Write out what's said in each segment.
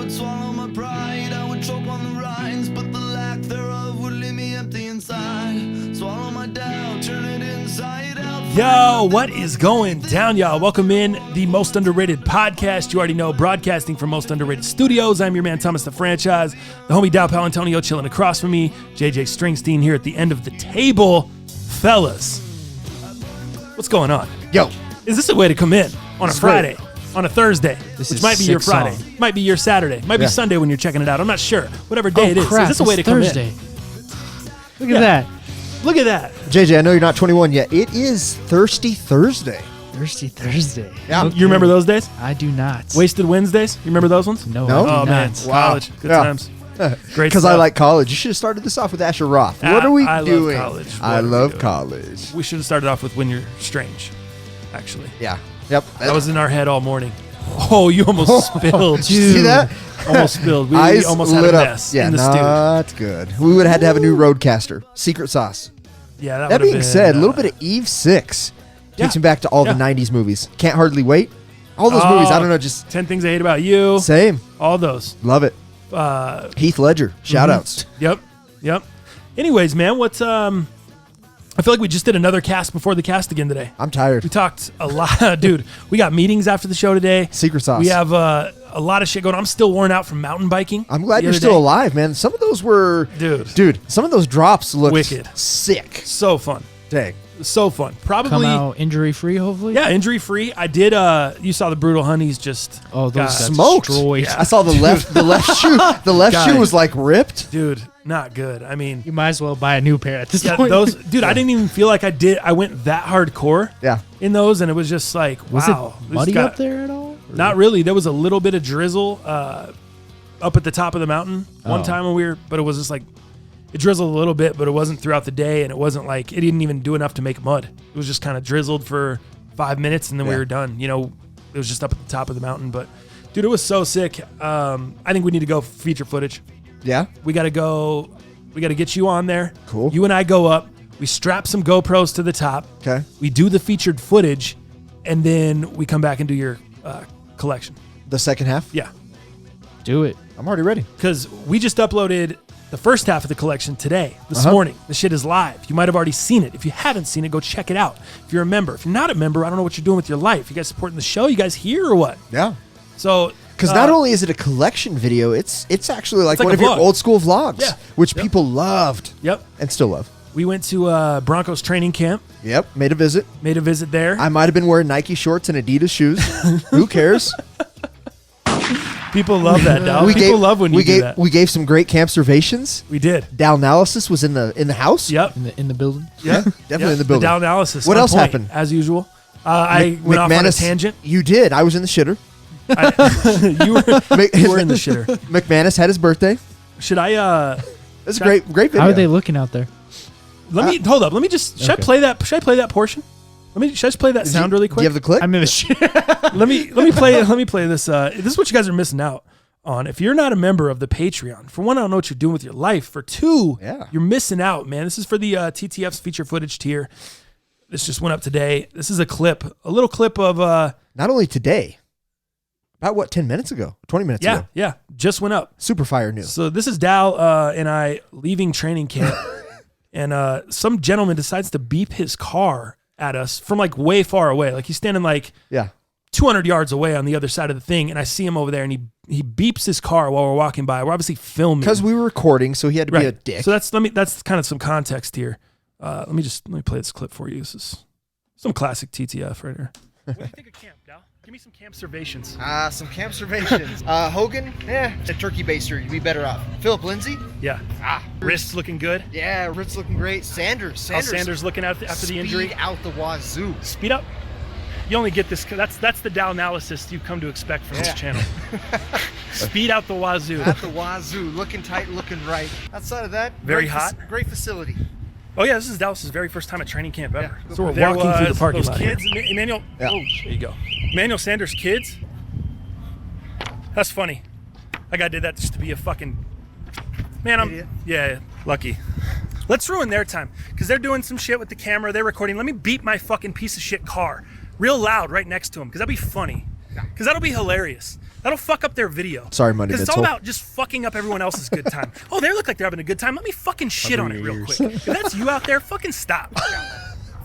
would swallow my pride, I would choke on the rinds, but the lack thereof would leave me empty inside. Swallow my doubt, turn it inside out. Yo, what is going down, y'all? Welcome in the Most Underrated podcast. You already know, broadcasting from Most Underrated Studios. I'm your man, Thomas the Franchise. The homie Dow Palantonio chilling across from me. JJ Stringstein here at the end of the table. Fellas, what's going on? Yo. Is this a way to come in on a Friday, on a Thursday, which might be your Friday, song. might be your Saturday, might be Sunday when you're checking it out. I'm not sure. Whatever day it is. Crap, Is this a way to Thursday. come in? Look at that. Look at that. JJ, I know you're not 21 yet. It is Thirsty Thursday. Thirsty Thursday. Yeah. Okay. You remember those days? I do not. Wasted Wednesdays? You remember those ones? No, No? I do Oh, not. man. Wow. College. Good Yeah. times. Great Because I stuff. like college. You should have started this off with Asher Roth. What are we I doing? love college. What I are we love doing? college. We should have started off with When You're Strange, actually. Yeah. Yep. That was in our head all morning. Oh, you almost spilled. See that? Almost spilled. We Eyes almost had lit a up. mess Yeah, in the studio. not good. We would have had to have a new roadcaster. Secret sauce. Yeah, That would've being been, said, a little bit of Eve 6 takes yeah. me back to all Yeah. the 90s movies. Can't Hardly Wait. All those movies, I don't know, just 10 Things I Hate About You. same. All those. Love it. Heath Ledger. Shout outs. Yep. Anyways, man, what's I feel like we just did another cast before the cast again today. I'm tired. We talked a lot, dude. We got meetings after the show today. Secret sauce. We have a lot of shit going on. I'm still worn out from mountain biking. I'm glad the you're other still day. alive, man. Some of those were... Dude, some of those drops looked Wicked. sick. So fun. Dang. So fun. Probably Come out injury free, hopefully. Yeah, injury free. I did you saw the Brutal Honeys just Oh, those got got smoked. destroyed. Yeah. I saw the left shoe. The left God. shoe was like ripped. dude, not good. I mean, You might as well buy a new pair at this yeah, point. those dude, I didn't even feel like I went that hardcore Yeah. in those, and it was just like, Was wow. it this muddy got- up there at all? Or- Not really. There was a little bit of drizzle up at the top of the mountain one Oh. time when but it was just like it drizzled a little bit, but it wasn't throughout the day, and it wasn't like it didn't even do enough to make mud. It was just kind of drizzled for 5 minutes, and then we Yeah. were done. You know, it was just up at the top of the mountain, but dude, it was so sick. I think we need to go feature footage. Yeah. We got to get you on there. Cool. You and I go up. We strap some GoPros to the top. Okay. We do the featured footage, and then we come back and do your collection. The second half. Yeah. Do it. I'm already ready. Because we just uploaded the first half of the collection today, this morning. The shit is live. You might have already seen it. If you haven't seen it, go check it out. If you're a member. If you're not a member, I don't know what you're doing with your life. You guys supporting the show? You guys here or what? Yeah. So, Because not only is it a collection video, it's actually like like one a of your vlog. old school vlogs, Yeah. which people loved Yep. and still love. We went to Broncos training camp, Yep. Made a visit. made a visit there. I might have been wearing Nike shorts and Adidas shoes. Who cares? People love that, dog. People love when you do that. We gave some great camp observations. We did. Downalysis was in the house. Yep. In the building. Yeah. Definitely in the building. The down analysis. What on else point, happened? As usual. I went off on a tangent. You did. I was in the shitter. You were in the shitter. McManus had his birthday. Should I That's a great video. How are they looking out there? let me hold up. Let me just should I play that portion? Should I just play that sound really Do quick? you have the clip? I'm in the shit. let me play this. This is what you guys are missing out on. If you're not a member of the Patreon, for one, I don't know what you're doing with your life. For two, you're missing out, man. This is for the TTF's feature footage tier. This just went up today. This is a little clip of Not only today. About what, 10 minutes ago? 20 minutes ago. yeah, just went up. Super fire news. So this is Dal and I leaving training camp, and some gentleman decides to beep his car at us from like way far away. Like he's standing like 200 yards away on the other side of the thing, and I see him over there, and he beeps his car while we're walking by. We're obviously filming Because we were recording, so he had to be a dick. So that's kind of some context here. Let me play this clip for you. This is some classic TTF right here. What do you think of camp, Dal? Give me some camp observations. Some camp observations. Hogan, a turkey baster, you'd be better off. Philip Lindsay, Yeah. Wrists looking good. yeah, Ritz looking great. Sanders, How's Sanders looking after the injury? Speed out the wazoo. Speed up. You only get this. That's the Dow analysis you've come to expect from this channel. Speed out the wazoo. Out the wazoo, looking tight, looking right. Outside of that, Very great hot. Great facility. Oh yeah, this is Dallas's very first time at training camp ever. Yeah. So we're There walking through the was parking those lot kids. Emmanuel. Yeah. Oh, there you go. Emmanuel Sanders' kids. That's funny. That guy did that just to be a fucking man. Idiot. Lucky. Let's ruin their time because they're doing some shit with the camera. They're recording. Let me beat my fucking piece of shit car real loud right next to them because that'd be funny. Because that'll be hilarious. That'll fuck up their video. Sorry, Money Because it's all Mental. about just fucking up everyone else's good time. Oh, they look like they're having a good time. Let me fucking shit on it real quick. If that's you out there, fucking stop.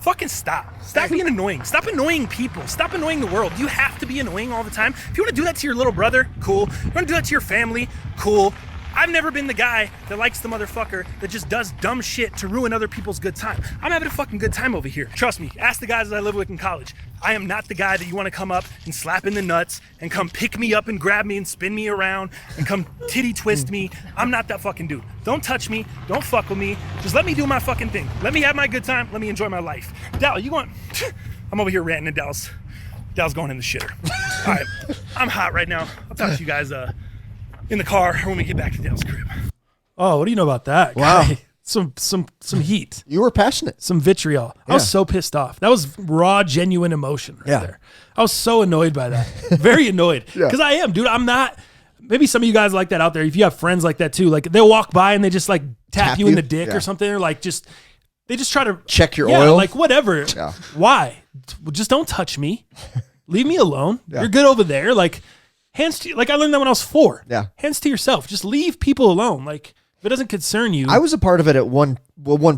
Fucking stop. Stop being annoying. Stop annoying people. Stop annoying the world. You have to be annoying all the time. If you want to do that to your little brother, cool. If you want to do that to your family, cool. I've never been the guy that likes the motherfucker that just does dumb shit to ruin other people's good time. I'm having a fucking good time over here. Trust me, ask the guys that I live with in college. I am not the guy that you want to come up and slap in the nuts and come pick me up and grab me and spin me around and come titty twist me. I'm not that fucking dude. Don't touch me. Don't fuck with me. Just let me do my fucking thing. Let me have my good time. Let me enjoy my life. Dal, you going? I'm over here ranting and Dal's going in the shitter. All right, I'm hot right now. I'll talk to you guys in the car when we get back to Dale's crib. Oh, what do you know about that? Wow. Guy? Some heat. You were passionate. Some vitriol. I was so pissed off. That was raw, genuine emotion right there. I was so annoyed by that. Very annoyed. Because I am, dude. I'm not. Maybe some of you guys like that out there. If you have friends like that too, like they'll walk by and they just like tap you in the dick or something, or like they just try to check your oil. Like whatever. Yeah. Why? Just don't touch me. Leave me alone. You're good over there. Like hands to, like I learned that when I was 4. Yeah. Hands to yourself. Just leave people alone. Like if it doesn't concern you. I was a part of it at one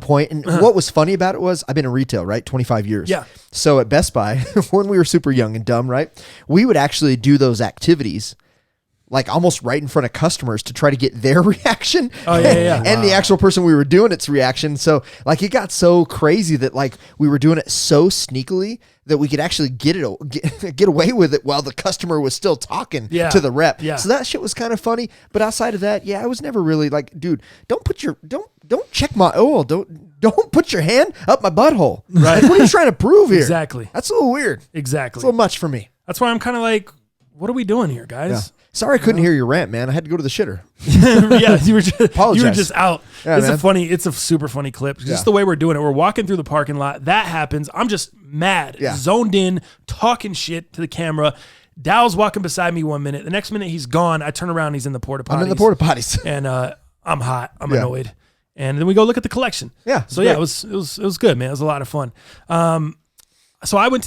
point, and what was funny about it was I've been in retail, right? 25 years. Yeah. So at Best Buy, when we were super young and dumb, right? We would actually do those activities like almost right in front of customers to try to get their reaction and the actual person we were doing its reaction. So like it got so crazy that like we were doing it so sneakily that we could actually get away with it while the customer was still talking to the rep. Yeah. So that shit was kind of funny. But outside of that, I was never really like, dude, don't check my oil. Don't put your hand up my butthole. Right. Like, what are you trying to prove here? Exactly. That's a little weird. Exactly. It's a little much for me. That's why I'm kind of like, what are we doing here, guys? Yeah. Sorry I couldn't hear your rant, man. I had to go to the shitter. Yeah, you were just out. Yeah, it's a super funny clip. Just the way we're doing it. We're walking through the parking lot. That happens. I'm just mad, zoned in, talking shit to the camera. Dow's walking beside me 1 minute. The next minute he's gone. I turn around. He's in the porta potties. I'm in the porta potties. And I'm hot. I'm annoyed. And then we go look at the collection. Yeah. So it was good, man. It was a lot of fun. So I did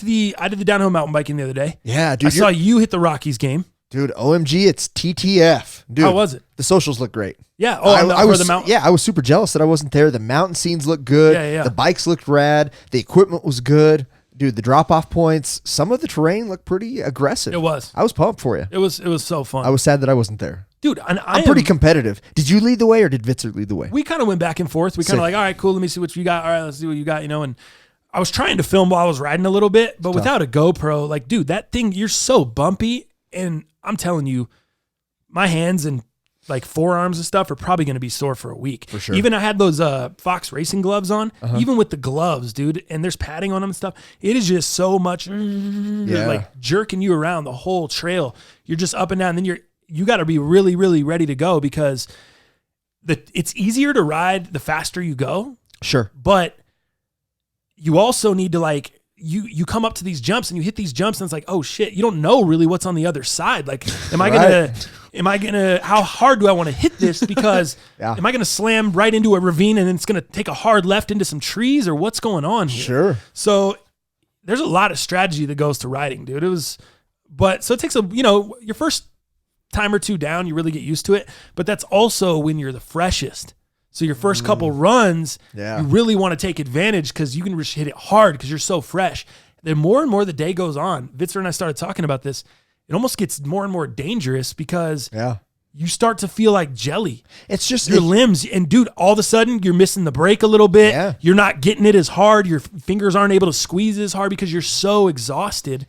the downhill mountain biking the other day. Yeah, dude. I saw you hit the Rockies game. Dude, OMG, it's TTF. Dude, how was it? The socials look great. Yeah. I was the mountain. Yeah, I was super jealous that I wasn't there. The mountain scenes looked good. Yeah. The bikes looked rad. The equipment was good. Dude, the drop-off points, some of the terrain looked pretty aggressive. It was. I was pumped for you. It was so fun. I was sad that I wasn't there. Dude, I'm pretty competitive. Did you lead the way or did Vitzer lead the way? We kind of went back and forth. We kind of like, all right, cool. Let me see what you got. All right, let's see what you got, and I was trying to film while I was riding a little bit, but without a GoPro, like, dude, that thing, you're so bumpy. And I'm telling you, my hands and like forearms and stuff are probably going to be sore for a week. For sure. Even I had those Fox racing gloves on, even with the gloves, dude, and there's padding on them and stuff. It is just so much like jerking you around the whole trail. You're just up and down. And then you got to be really, really ready to go because it's easier to ride the faster you go. Sure. But you also need to like, you come up to these jumps and you hit these jumps and it's like, oh shit, you don't know really what's on the other side. Like, am I gonna, how hard do I want to hit this? Because am I gonna slam right into a ravine and then it's gonna take a hard left into some trees or what's going on here? Sure. So there's a lot of strategy that goes to riding, dude. So it takes your first time or two down, you really get used to it. But that's also when you're the freshest. So your first couple runs, you really want to take advantage because you can hit it hard because you're so fresh. Then more and more the day goes on, Vitzer and I started talking about this, it almost gets more and more dangerous because you start to feel like jelly. It's just your limbs. And dude, all of a sudden you're missing the brake a little bit. Yeah. You're not getting it as hard. Your fingers aren't able to squeeze as hard because you're so exhausted.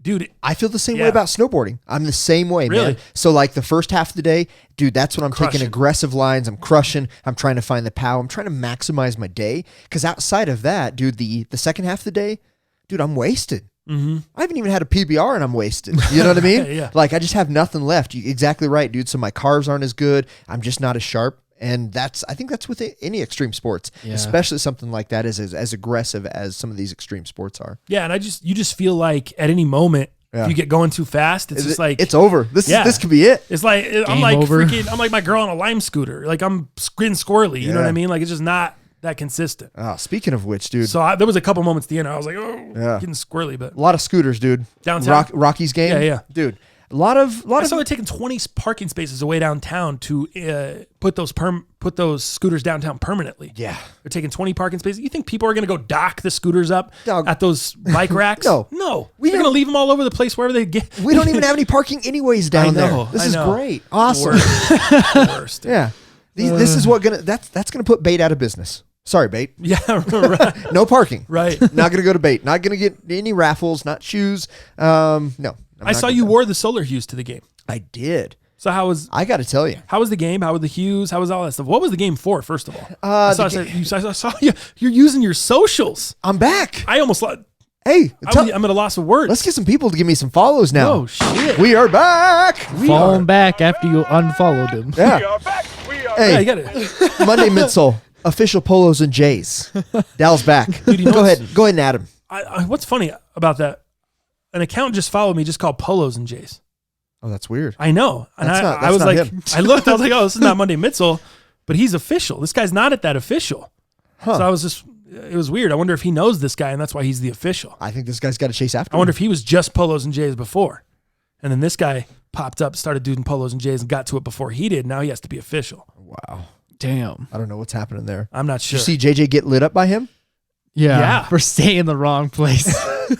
Dude, I feel the same way about snowboarding. I'm the same way, man. So like the first half of the day, dude, that's when I'm taking aggressive lines. I'm crushing. I'm trying to find the pow. I'm trying to maximize my day. Because outside of that, dude, the second half of the day, dude, I'm wasted. Mm-hmm. I haven't even had a PBR and I'm wasted. You know what I mean? Like I just have nothing left. Exactly right, dude. So my carbs aren't as good. I'm just not as sharp. And I think that's with any extreme sports, especially something like that is as aggressive as some of these extreme sports are. Yeah, and you just feel like at any moment, if you get going too fast, it's just like it's over. This could be it. It's like I'm like my girl on a Lime scooter. Like I'm getting squirrely. You know what I mean? Like it's just not that consistent. Oh, speaking of which, dude. So there was a couple moments at the end. I was like, getting squirrely, but a lot of scooters, dude. Downtown Rocky's game, yeah, dude. I saw it taking 20 parking spaces away downtown to put those scooters downtown permanently. Yeah. They're taking 20 parking spaces. You think people are going to go dock the scooters up Dog. at those bike racks? No. They're going to leave them all over the place wherever they get. We don't even have any parking anyways down there. This is great. Awesome. The worst. Yeah. This is what that's gonna put Bait out of business. Sorry, Bait. Yeah, right. No parking. Right. Not gonna go to Bait. Not gonna get any raffles. Not shoes. No. I saw you wore the solar hues to the game. I did. So I got to tell you. how was the game? How were the hues? How was all that stuff? What was the game for? First of all, I saw you. You're using your socials. I'm back. I almost thought. Hey, I'm at a loss of words. let's get some people to give me some follows now. Oh shit! We are back. Follow him back after you unfollowed him. Yeah. Hey, Yeah, you got it. Monday Midsole, official polos and J's. Dal's back. Dude, you know Go ahead and add him. What's funny about that? An account just followed me, just called Polos and Jays. Oh, that's weird. I know, and That's I was not like, him. I looked, I was like, oh, this is not Monday Midsole, but he's official. This guy's not at that official. Huh. So it was weird. I wonder if he knows this guy, and that's why he's the official. I think this guy's got to chase after I wonder him. if he was just Polos and Jays before, and then this guy popped up, started doing Polos and Jays, and got to it before he did. Now he has to be official. Wow. Damn. I don't know what's happening there. I'm not Did sure. you see JJ get lit up by him? Yeah. For staying in the wrong place.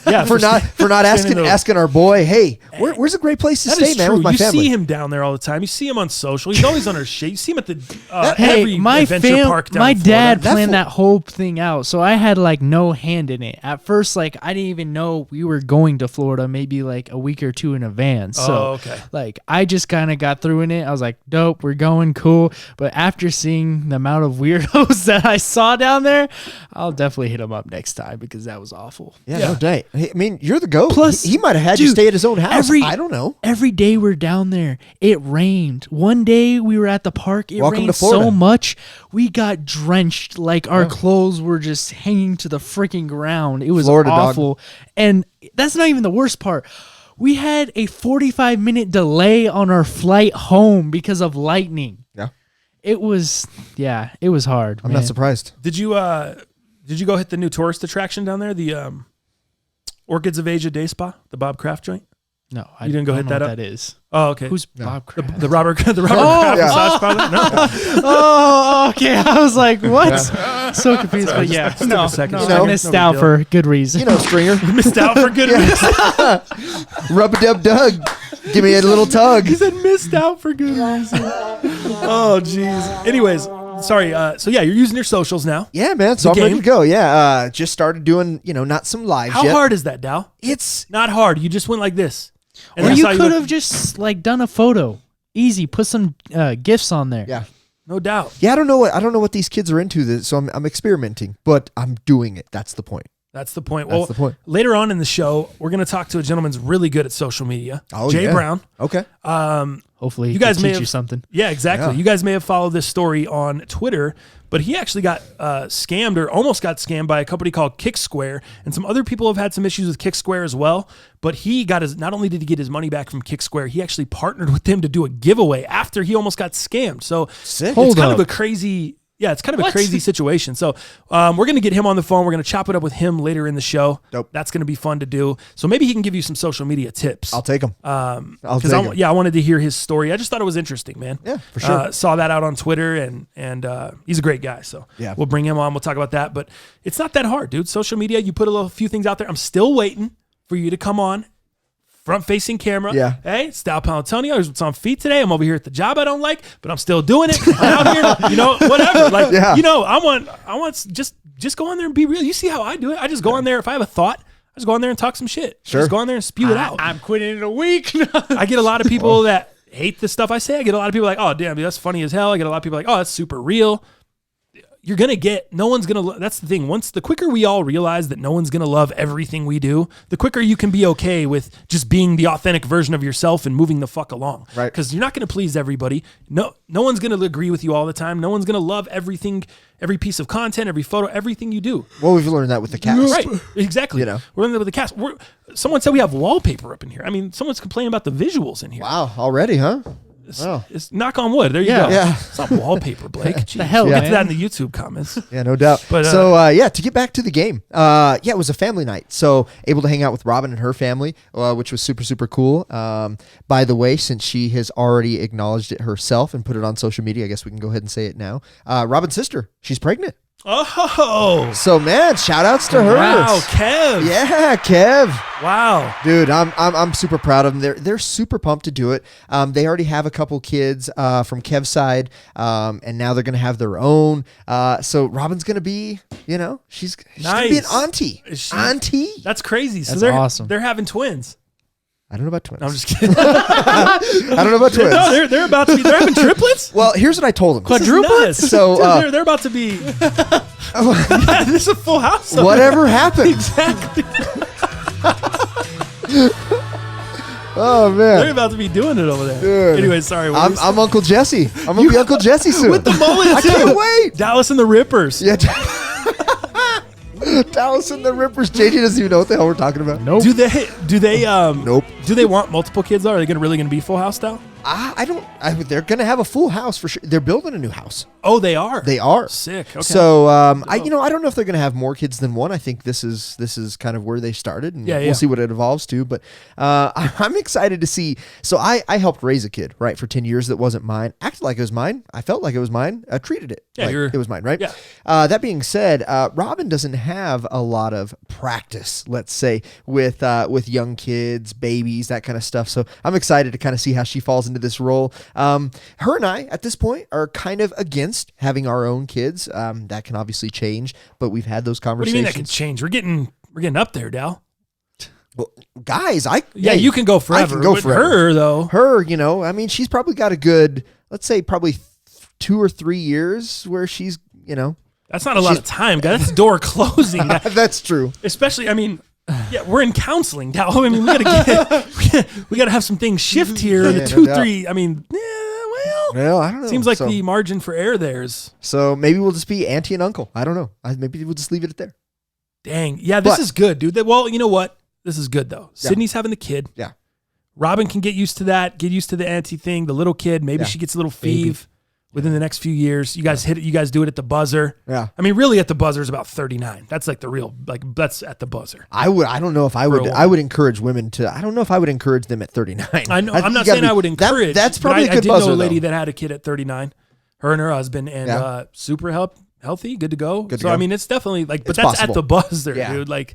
Yeah, for not asking our boy, hey, where's a great place to that stay, is man, true. with my you family? see him down there all the time. You see him on social. He's always on our shit. You see him at the Hey, every my adventure park down my in Florida. dad That planned fool- that whole thing out, so I had like no hand in it. At first, like I didn't even know we were going to Florida, maybe like a week or two in advance. So, Oh, okay. like I just kind of got through in it. I was like, dope, we're going, cool. But after seeing the amount of weirdos that I saw down there, I'll definitely hit him up next time because that was awful. Yeah, no doubt. I mean, you're the GOAT. Plus, he might have had you dude, stay at his own house. I don't know. Every day we're down there, it rained. One day we were at the park, it Welcome rained to Florida. so much, we got drenched. Like our clothes were just hanging to the freaking ground. It was Florida, dog. awful. And that's not even the worst part. We had a 45-minute delay on our flight home because of lightning. Yeah. It was hard. I'm not surprised. Did you go hit the new tourist attraction down there? The Orchids of Asia Day Spa, the Bob Kraft joint? No, I You didn't go don't hit know that what up? that is. Oh, okay. Who's Bob Kraft? the Robert Kraft massage parlor? No. Oh, okay. I was like, what? So confused. But yeah, took no, a second. no, You know, I missed no big out deal. for good reason. You know, Stringer. Missed out for good reason. Rub-a-dub-dug. Give me a little tug. He said missed out for good reason. Oh, jeez. Anyways, sorry. So yeah, you're using your socials now. Yeah, man. So I'm The ready game? to go. Yeah. Just started doing, not some lives How yet. hard is that, Dow? It's Not hard. You just went like this. And Or then I you saw could look- have just like done a photo. Easy. Put some gifs on there. yeah. No doubt. Yeah, I don't know what these kids are into, so I'm experimenting, but I'm doing it. That's the point. That's the point. That's Well, the point. later on in the show, we're going to talk to a gentleman who's really good at social media. Oh, Jay yeah. Brown. Okay. Hopefully, You guys can may teach have- you something. Yeah, exactly. Yeah. You guys may have followed this story on Twitter, but he actually got scammed or almost got scammed by a company called Kixsquare, and some other people have had some issues with Kixsquare as well. But he got not only did he get his money back from Kixsquare, he actually partnered with them to do a giveaway after he almost got scammed. So Sick. it's kind up. of a crazy. Yeah, it's kind of a What? crazy situation. So we're going to get him on the phone. We're going to chop it up with him later in the show. Dope. That's going to be fun to do. So maybe he can give you some social media tips. I'll take them. I'll take Because 'em. I wanted to hear his story. I just thought it was interesting, man. Yeah, for sure. Saw that out on Twitter, and he's a great guy. So Yeah. we'll bring him on. We'll talk about that. But it's not that hard, dude. Social media, you put a few things out there. I'm still waiting for you to come on. Front-facing camera. Yeah. Hey, it's Sal Palantonio. Here's what's on feet today. I'm over here at the job I don't like, but I'm still doing it. I'm out here, whatever. Like, Yeah. I want just go on there and be real. You see how I do it? I just go on there. If I have a thought, I just go on there and talk some shit. Sure. Just go on there and spew it out. I'm quitting in a week. I get a lot of people that hate the stuff I say. I get a lot of people like, oh, damn, dude, that's funny as hell. I get a lot of people like, oh, that's super real. You're going to get, no one's going to, that's the thing. The quicker we all realize that no one's going to love everything we do, the quicker you can be okay with just being the authentic version of yourself and moving the fuck along. Right. Because you're not going to please everybody. No one's going to agree with you all the time. No one's going to love everything, every piece of content, every photo, everything you do. Well, we've learned that with the cast. Right, exactly. We're in there with the cast. Someone said we have wallpaper up in here. I mean, someone's complaining about the visuals in here. Wow, already, huh? It's knock on wood. There you go. Yeah. It's not wallpaper, Blake. Jeez. The hell, We'll get man. to that in the YouTube comments. Yeah, no doubt. But, to get back to the game, it was a family night. So able to hang out with Robin and her family, which was super, super cool. By the way, since she has already acknowledged it herself and put it on social media, I guess we can go ahead and say it now. Robin's sister, she's pregnant. Oh. So man, shout outs to her. Wow, Kev. Yeah, Kev. Wow. Dude, I'm super proud of them. They're super pumped to do it. They already have a couple kids from Kev's side, and now they're gonna have their own. So Robin's gonna be, she's gonna be an auntie. Auntie. That's crazy. So That's they're awesome. They're having twins. I don't know about twins. No, I'm just kidding. I don't know about twins. No, they're about to be. They're having triplets. Well, here's what I told them. Quadruplets. So, Dude, they're about to be. Yeah, this is a full house. Whatever happened. Exactly. Oh They're man. about to be doing it over there. Dude. Anyway, sorry. what were you I'm Uncle Jesse. I'm gonna be Uncle Jesse soon. with the mullet. I can't too. wait. Dallas and the Rippers. Yeah. Dallas and the Rippers. JJ doesn't even know what the hell we're talking about. Nope. Do they Nope. Do they want multiple kids though? Are they really gonna be full house style? They're gonna have a full house for sure. They're building a new house. Oh, they are. They are. Sick. Okay. So I don't know if they're gonna have more kids than one. I think this is kind of where they started, and we'll see what it evolves to. But I'm excited to see. So I helped raise a kid, right, for 10 years that wasn't mine. Acted like it was mine. I felt like it was mine. I treated it like it was mine, right? Yeah. That being said, Robin doesn't have a lot of practice, let's say, with young kids, babies, that kind of stuff. So I'm excited to kind of see how she falls into this role. Her and I, at this point, are kind of against having our own kids. That can obviously change, but we've had those What do conversations. you mean that can change? We're getting up there, Dal. Well, guys, you can go forever. I can go With forever. her though. Her, I mean, she's probably got a good, let's say, probably 2 or 3 years where she's, That's not a lot of time, guys. That's door closing. That's true. Especially, I mean, yeah, we're in counseling now. I mean, we gotta have some things shift here. Yeah, the no 2, doubt. 3. I mean, Well, I don't know. seems like so, the margin for error there is. So maybe we'll just be auntie and uncle. I don't know. Maybe we'll just leave it at there. Dang. Yeah, this is good, dude. Well, you know what? This is good though. Yeah. Sydney's having the kid. Yeah. Robin can get used to that. Get used to the auntie thing. The little kid. Maybe she gets a little feeve within the next few years. You guys hit it. You guys do it at the buzzer. Yeah. I mean, really, at the buzzer is about 39. That's like the real. That's at the buzzer. I don't know if I would. I would encourage women to. I don't know if I would encourage them at 39. I know. think I'm not you gotta saying I would encourage. That's but probably a I good did buzzer. know a lady though. that had a kid at 39. Her and her husband, and super healthy, good to go. Good to so go. I mean, it's definitely like, but It's that's possible. at the buzzer, Yeah. dude. Like,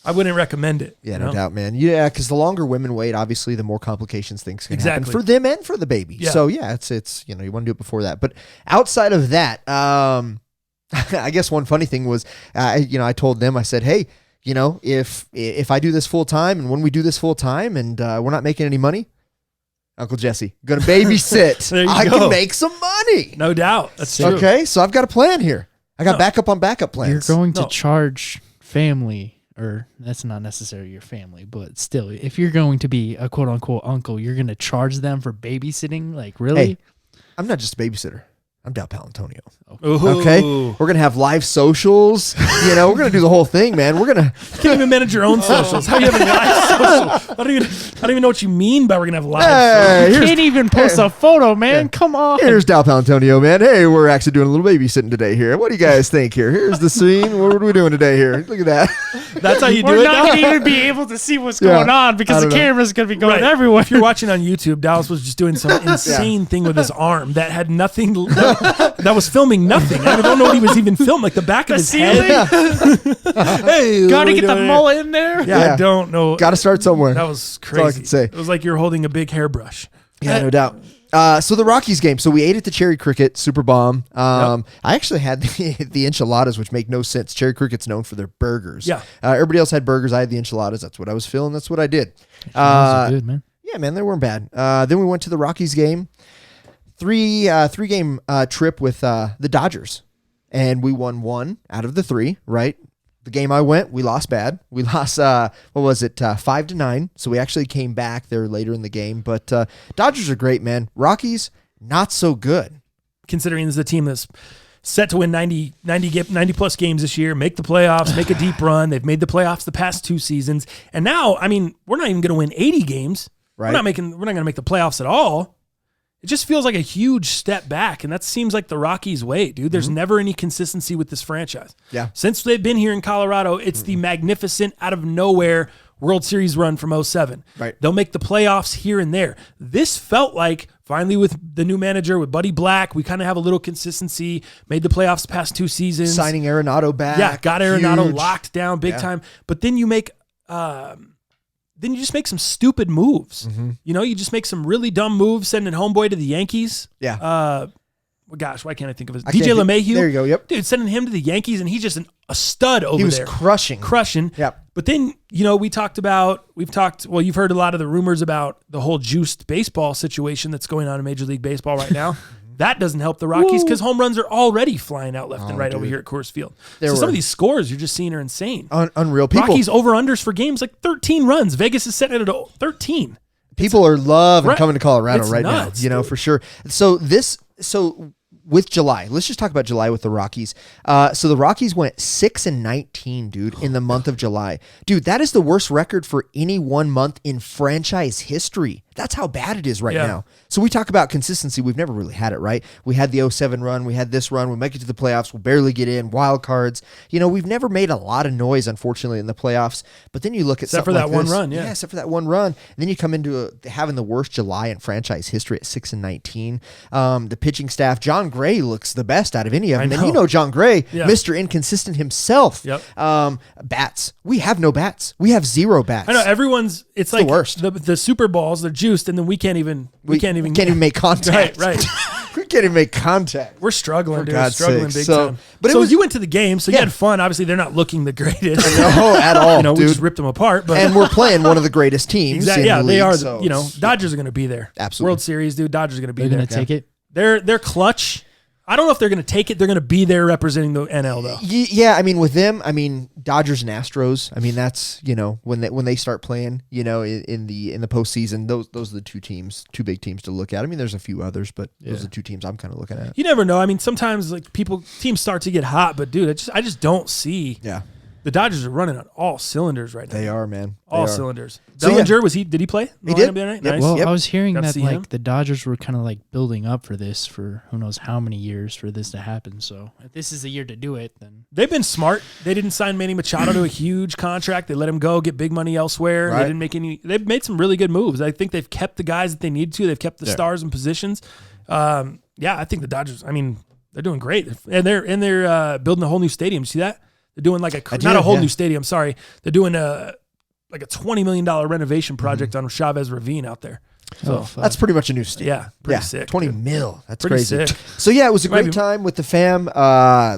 I wouldn't recommend it. Yeah, you no know? doubt, man. Yeah, because the longer women wait, obviously, the more complications things can happen Exactly. for them and for the baby. Yeah. So yeah, it's you want to do it before that. But outside of that, I guess one funny thing was, I told them, I said, hey, if I do this full time and when we do this full time and we're not making any money, Uncle Jesse, gonna babysit. There you I go. can make some money. No doubt. That's true. Okay, so I've got a plan here. I got backup on backup plans. You're going to No. charge family, or that's not necessarily your family, but still, if you're going to be a quote unquote uncle, you're going to charge them for babysitting? Like, really? Hey, I'm not just a babysitter. I'm Dal Palantonio. Ooh. Okay, we're gonna have live socials. We're gonna do the whole thing, man. We're gonna. You can't even manage your own socials. How are you having live socials? I don't even know what you mean by we're gonna have live Hey, You here's, can't even post a photo, man. Come on. here's Dal Palantonio, man. Hey, we're actually doing a little babysitting today here. What do you guys think here? Here's the scene. What are we doing today here? Look at that. socials. That's how you do We're it. not Dal? going to even be able to see what's Yeah. going on I because the don't know. camera's going to be going Right. everywhere. If you're watching on YouTube, Dallas was just doing some insane thing with his arm that had nothing. That was filming nothing. I don't know what he was even filming. Like the back of The his ceiling? head. Hey, Got what to are we get the doing here? mullet in there. Yeah, Yeah. I don't know. Got to start somewhere. That was That's all I crazy. can say. It was like you're holding a big hairbrush. Yeah, no doubt. So the Rockies game. So we ate at the Cherry Cricket Super Bomb. I actually had the enchiladas, which make no sense. Cherry Cricket's known for their burgers. Yeah. Everybody else had burgers. I had the enchiladas. That's what I was feeling. That's what I did. Those are good, man. Yeah, man, they weren't bad. Then we went to the Rockies game. Three game trip with the Dodgers, and we won 1 out of the 3. Right, the game I went, we lost bad. We lost 5-9. So we actually came back there later in the game. But Dodgers are great, man. Rockies not so good. Considering this is a team that's set to win 90 plus games this year, make the playoffs, make a deep run. They've made the playoffs the past 2 seasons, and now, I mean, we're not even going to win 80 games. Right. We're not going to make the playoffs at all. It just feels like a huge step back, and that seems like the Rockies' way, dude. There's never any consistency with this franchise. Yeah. Since they've been here in Colorado, it's the magnificent, out of nowhere World Series run from 07. Right. They'll make the playoffs here and there. This felt like, finally with the new manager, with Buddy Black, we kind of have a little consistency, made the playoffs the past 2 seasons. Signing Arenado back. Yeah, got Arenado huge. locked down big time. But then you make... then you just make some stupid moves. You know, you just make some really dumb moves, sending homeboy to the Yankees. Yeah. Well, gosh, why can't I think of his? I DJ can't think- LeMahieu. there you go, yep. Dude, sending him to the Yankees, and he's just a stud over He was there. crushing. Yep. But then, you know, you've heard a lot of the rumors about the whole juiced baseball situation that's going on in Major League Baseball right now. That doesn't help the Rockies because home runs are already flying out left and right over here at Coors Field. Some of these scores you're just seeing are insane. Unreal. Rockies over-unders for games like 13 runs. Vegas is setting it at 13. People are loving Right. coming to Colorado It's right nuts, now, you know, dude. for sure. So with July, let's just talk about July with the Rockies. So the Rockies went 6-19, dude, in the month of July. Dude, that is the worst record for any one month in franchise history. That's how bad it is right now. So we talk about consistency. We've never really had it, right? We had the 07 run. We had this run. We make it to the playoffs. We'll barely get in. Wild cards. You know, we've never made a lot of noise, unfortunately, in the playoffs. But then you look at Except for something that like one this. run, yeah. Except for that one run. And then you come into having the worst July in franchise history at 6-19. The pitching staff, John Gray looks the best out of any of them. I And know. you know John Gray, Yeah. Mr. Inconsistent himself. Yep. Bats. We have no bats. We have 0 bats. I know it's the like worst. The Super Balls, they're juiced, and then we can't even make contact. Right. We can't even make contact. We're struggling, For dude. God's Struggling sakes. big So- time. but it so was- you went to the game, so you Yeah. had fun. Obviously, they're not looking the greatest. No, at all, You know, we dude. just ripped them apart. But And we're playing one of the greatest teams. exactly, in yeah, the they league, are. so You know, it's- Dodgers are going to be there. Absolutely. World Series, dude. Dodgers are going to be They're there. gonna take it. They're clutch. I don't know if they're going to take it. They're going to be there representing the NL though. Yeah, I mean, with them, I mean, Dodgers and Astros. I mean, that's, you know, when they start playing, you know, in the postseason, those are the two big teams to look at. I mean, there's a few others, but those are the 2 teams I'm kind of looking at. You never know. I mean, sometimes like teams start to get hot, but dude, I just don't see. Yeah, The Dodgers are running on all cylinders right now. they are, man. They All are. cylinders. So, yeah. Bellinger, did he play? He did. The other night? Yep. Nice. Well, Well, I was hearing Got to that see like him. the Dodgers were kind of like building up for this for who knows how many years for this to happen. So if this is the year to do it, then They've been smart. They didn't sign Manny Machado to a huge contract. They let him go, get big money elsewhere. Right. They didn't make any. They've made some really good moves. I think they've kept the guys that they need to. They've kept the stars in positions. Yeah, I think the Dodgers. I mean, they're doing great, and they're building a whole new stadium. You see that? They're doing like not a whole new stadium. Sorry, they're doing like a $20 million renovation project on Chavez Ravine out there. So That's pretty much a new stadium. yeah, pretty sick. 20 dude. mil. That's Pretty crazy. sick. So yeah, it was a Might great be- time with the fam.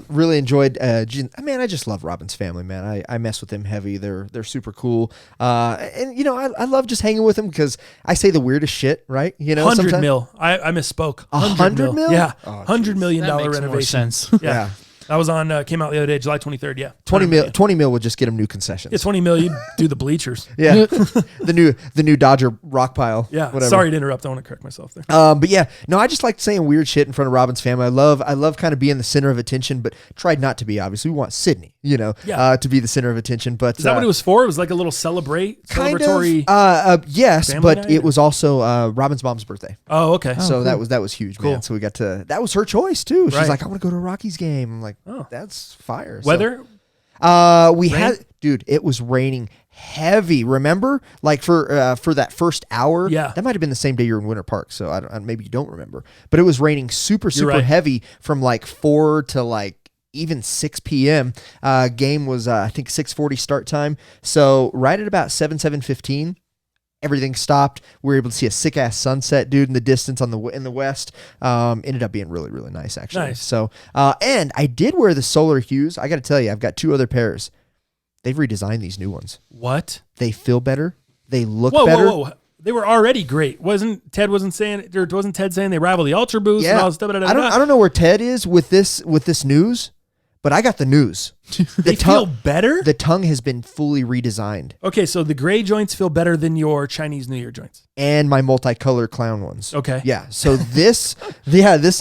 Really enjoyed. Man, I just love Robin's family, man. I mess with them heavy. They're super cool. And you know, I love just hanging with them because I say the weirdest shit, right? You know, 100 sometimes- mil. I misspoke. 100 mil? Yeah, Oh, $100 million that makes more renovation. sense. Yeah. That was on came out the other day, July 23rd. Yeah, 20 $100 mil. million. 20 mil would just get them new concessions. Yeah, 20 mil. You do the bleachers. Yeah, the new Dodger rock pile. Yeah. whatever. Sorry to interrupt. I want to correct myself there. But yeah, no, I just like saying weird shit in front of Robin's family. I love kind of being the center of attention, but tried not to be. Obviously, we want Sydney, you know, to be the center of attention. But Is that what it was for? It was like a little celebratory. Yes, family but night, it or- was also Robin's mom's birthday, Oh, okay. so that was huge, man. Cool. So we got to. That was her choice too. She's Right. like, I want to go to a Rockies game. I'm like, Oh. that's fire. So- Weather? we Rain? had, dude, it was raining heavy. Remember, like for that first hour. Yeah. that might have been the same day you were in Winter Park. So maybe you don't remember, but it was raining super right. heavy from like 4 to like even 6 p.m. Game was I think 6:40 start time. So right at about 7:15. Everything stopped. We were able to see a sick ass sunset, dude, in the distance in the west. Ended up being really, really nice, actually. Nice. So, and I did wear the solar hues. I got to tell you, I've got 2 other pairs. They've redesigned these new ones. What? They feel better. They look Whoa, better. whoa, whoa. They were already great. Wasn't Ted saying they rival the Ultra Boost and all this stuff? I don't know where Ted is with this news, but I got the news. They feel better? The tongue has been fully redesigned, Okay, so the gray joints feel better than your Chinese New Year joints. and my multicolor clown ones. Okay. Yeah. So this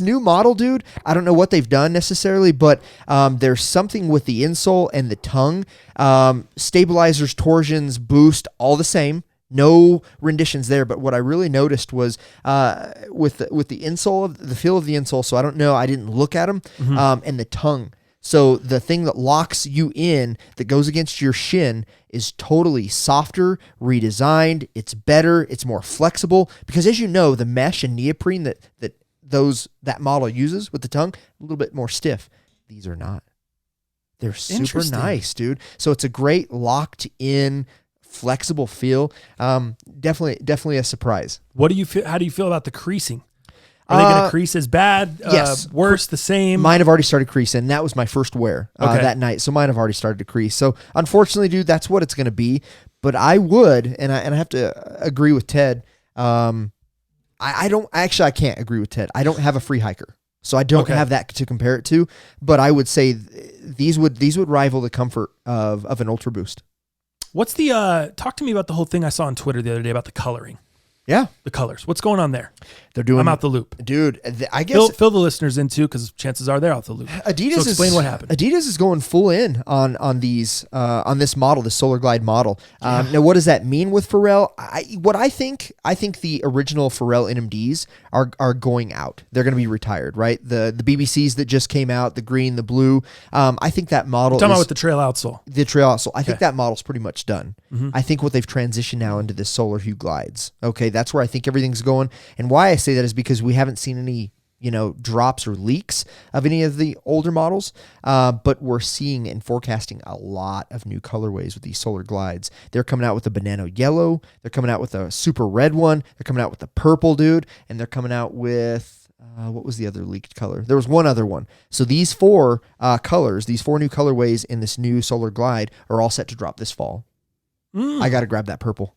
new model, dude, I don't know what they've done necessarily, but there's something with the insole and the tongue. Stabilizers, torsions, boost, all the same. No renditions there, but what I really noticed was with the insole, the feel of the insole. So I don't know, I didn't look at them, and the tongue. So the thing that locks you in, that goes against your shin, is totally softer, redesigned. It's better. It's more flexible because, as you know, the mesh and neoprene that model uses with the tongue, a little bit more stiff. These are not. They're super nice, dude. So it's a great locked in, flexible feel. Definitely a surprise. What do you feel? How do you feel about the creasing? Are they going to crease as bad? Yes. Worse, the same? Mine have already started creasing. That was my first wear that night. So mine have already started to crease. So unfortunately, dude, that's what it's going to be. But I would, and I have to agree with Ted. I can't agree with Ted. I don't have a free hiker. So I don't have that to compare it to. But I would say these would rival the comfort of an Ultra Boost. What's the, talk to me about the whole thing I saw on Twitter the other day about the coloring. Yeah. The colors. What's going on there? They're doing. I'm out the loop. Dude, I guess. Fill the listeners in too, because chances are they're out the loop. Adidas so explain what happened. Adidas is going full in on these, on this model, the Solar Glide model. Now, what does that mean with Pharrell? I think the original Pharrell NMDs are going out. They're going to be retired, right? The BBCs that just came out, the green, the blue. I think that model. You're talking about with the trail outsole. The trail outsole. I think that model's pretty much done. I think what they've transitioned now into this Solar Hue glides. Okay, that's where I think everything's going. And why I say that is because we haven't seen any, drops or leaks of any of the older models, but we're seeing and forecasting a lot of new colorways with these Solar Glides. They're coming out with a banana yellow. They're coming out with a super red one. They're coming out with the purple, dude. And they're coming out with, what was the other leaked color? There was one other one. So these four colors, these four new colorways in this new Solar Glide are all set to drop this fall. I got to grab that purple.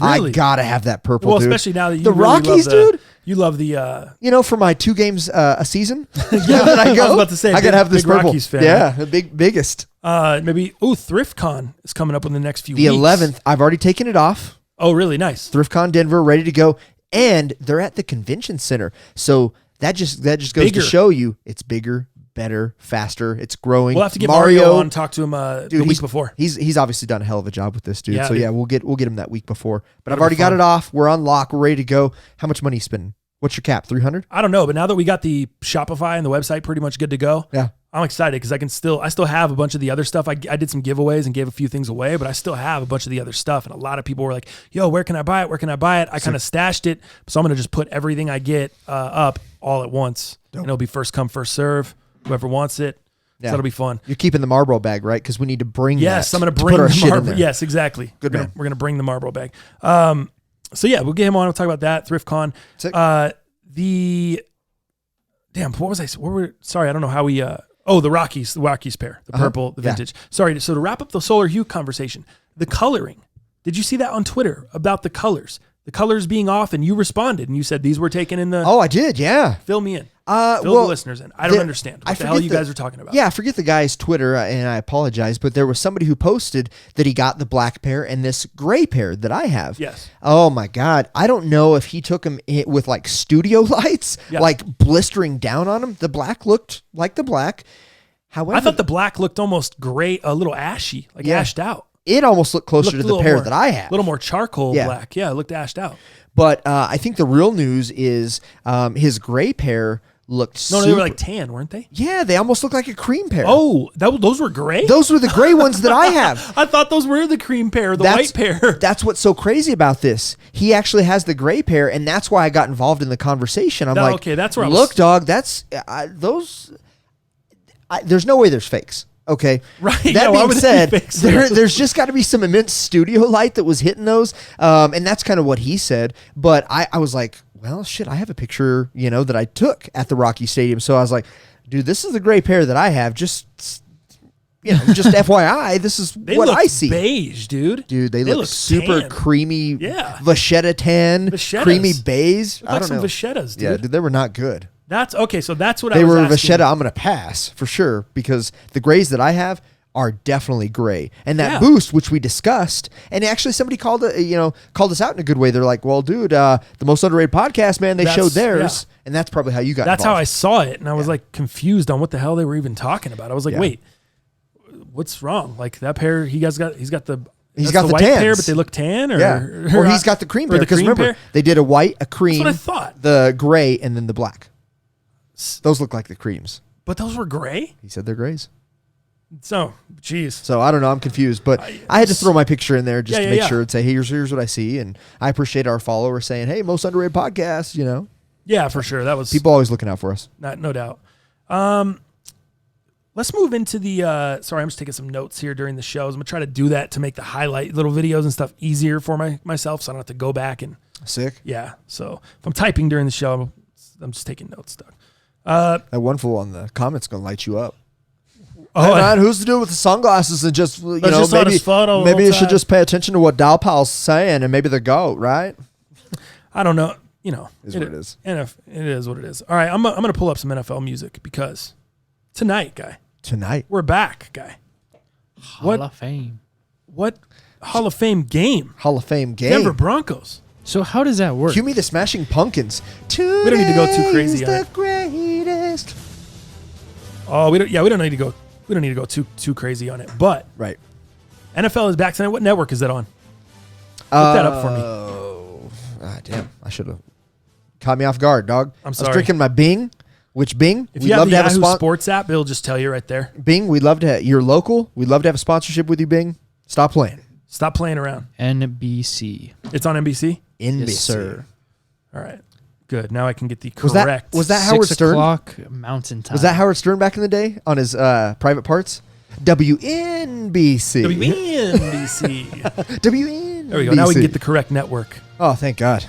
Really? I gotta have that purple, well, dude. Especially now that you the really Rockies, love dude. You love the, for my 2 games a season. yeah, that I go, I was about to say, I gotta have this big purple. Rockies fan. Yeah, the biggest. Maybe. ThriftCon is coming up in the next few The weeks. 11th. I've already taken it off. Oh, really? Nice. ThriftCon Denver, ready to go, and they're at the convention center. So that just goes to show you it's bigger, better, faster. It's growing. We'll have to get Mario on and talk to him the week before. He's obviously done a hell of a job with this, dude. Yeah, so dude. yeah, we'll get him that week before. But I've already got it off. We're on lock. We're ready to go. How much money are you spending? What's your cap? 300? I don't know, but now that we got the Shopify and the website pretty much good to go, yeah, I'm excited because I still have a bunch of the other stuff. I did some giveaways and gave a few things away, but I still have a bunch of the other stuff. And a lot of people were like, "Yo, where can I buy it? Where can I buy it?" I kind of stashed it, so I'm gonna just put everything I get up all at once, and it'll be first come, first serve. Whoever wants it. Yeah. So that'll be fun. You're keeping the Marlboro bag, right? Because we need to bring Yes, that I'm going to put bring our the shit in Marlboro. there. Yes, exactly. Good man. We're going to bring the Marlboro bag. So yeah, we'll get him on. We'll talk about that. ThriftCon. Sorry, I don't know how we, the Rockies pair, the purple, the vintage. Yeah. Sorry. So to wrap up the Solar Hue conversation, the coloring, did you see that on Twitter about the colors being off, and you responded and you said these were taken in the. Oh, I did. Yeah. Fill me in. Fill the listeners in. I don't understand what the hell you guys are talking about. Yeah, I forget the guy's Twitter, and I apologize, but there was somebody who posted that he got the black pair and this gray pair that I have. Yes. Oh my God. I don't know if he took them with like studio lights, like blistering down on them. The black looked like the black. However, I thought the black looked almost gray, a little ashy, like ashed out. It almost looked closer to the pair that I have. A little more charcoal black. Yeah, it looked ashed out. But I think the real news is his gray pair looked they were like tan, weren't they? Yeah, they almost looked like a cream pair. Oh, those were gray? Those were the gray ones that I have. I thought those were the cream pair, white pair. That's what's so crazy about this. He actually has the gray pair, and that's why I got involved in the conversation. I'm like, okay, that's where look, dog, that's those. There's no way there's fakes. Okay. Right. That being said, there's just got to be some immense studio light that was hitting those. And that's kind of what he said. But I was like, well, shit, I have a picture, that I took at the Rocky Stadium. So I was like, dude, this is the gray pair that I have. Just FYI, this is what I see. Beige, dude. Dude, they look super tan. Creamy. Yeah. Vachetta tan. Creamy Creamy beige. I don't know. Vachettas, dude. Yeah, dude, they were not good. That's okay. So that's what they I was were. Asking. Vachetta, I'm going to pass for sure because the grays that I have are definitely gray. And that boost, which we discussed, and actually somebody called us out in a good way. They're like, "Well, dude, the most underrated podcast, man, they showed theirs," and that's probably how you got. That's involved. how I saw it, and I was like confused on what the hell they were even talking about. I was like, "Wait, what's wrong? Like that pair, he's got the He's That's got the white tans. pair, but they look tan, or he's got the cream pair. the Because cream remember, pair? they did a white, a cream, That's what I thought. the gray, and then the black. Those look like the creams. But those were gray. He said they're grays. So, jeez. So I don't know. I'm confused, but I had to throw my picture in there just to make sure and say, hey, here's what I see. And I appreciate our followers saying, hey, most underrated podcast, Yeah, for sure. That was People always looking out for us. no doubt. Let's move into the. Sorry, I'm just taking some notes here during the shows. I'm gonna try to do that to make the highlight little videos and stuff easier for myself, so I don't have to go back and. Sick. Yeah. So if I'm typing during the show, I'm just taking notes, Doug. That one fool on the comments going to light you up. Oh, Hey, man, who's to do with the sunglasses and just, just on his photo the maybe whole you should time. just pay attention to what Dalpal's saying and maybe the GOAT, right? I don't know. Is what it is. It is what it is. All right, I'm gonna pull up some NFL music because tonight, guy, Tonight. we're back, guy. Hall of Fame. What Hall of Fame game? Hall of Fame game. Denver Broncos. So how does that work? Cue me the Smashing Pumpkins. We don't need to go too crazy on the it. greatest. Oh, we don't need to go. We don't need to go too crazy on it. But Right. NFL is back tonight. What network is that on? Look that up for me. Oh, damn. I should have caught me off guard, dog. I'm I was sorry. drinking my Bing. Which Bing? If you have the Yahoo Sports app, it'll just tell you right there. Bing, we'd love to you're local. We'd love to have a sponsorship with you, Bing. Stop playing. Stop playing around. NBC. It's on NBC? NBC. Yes, sir. All right. Good. Now I can get the Was correct. that Howard 6 Stern? o'clock Mountain Time. Was that Howard Stern back in the day on his private parts? WNBC. WNBC. WNBC. There we go. Now we can get the correct network. Oh, thank God.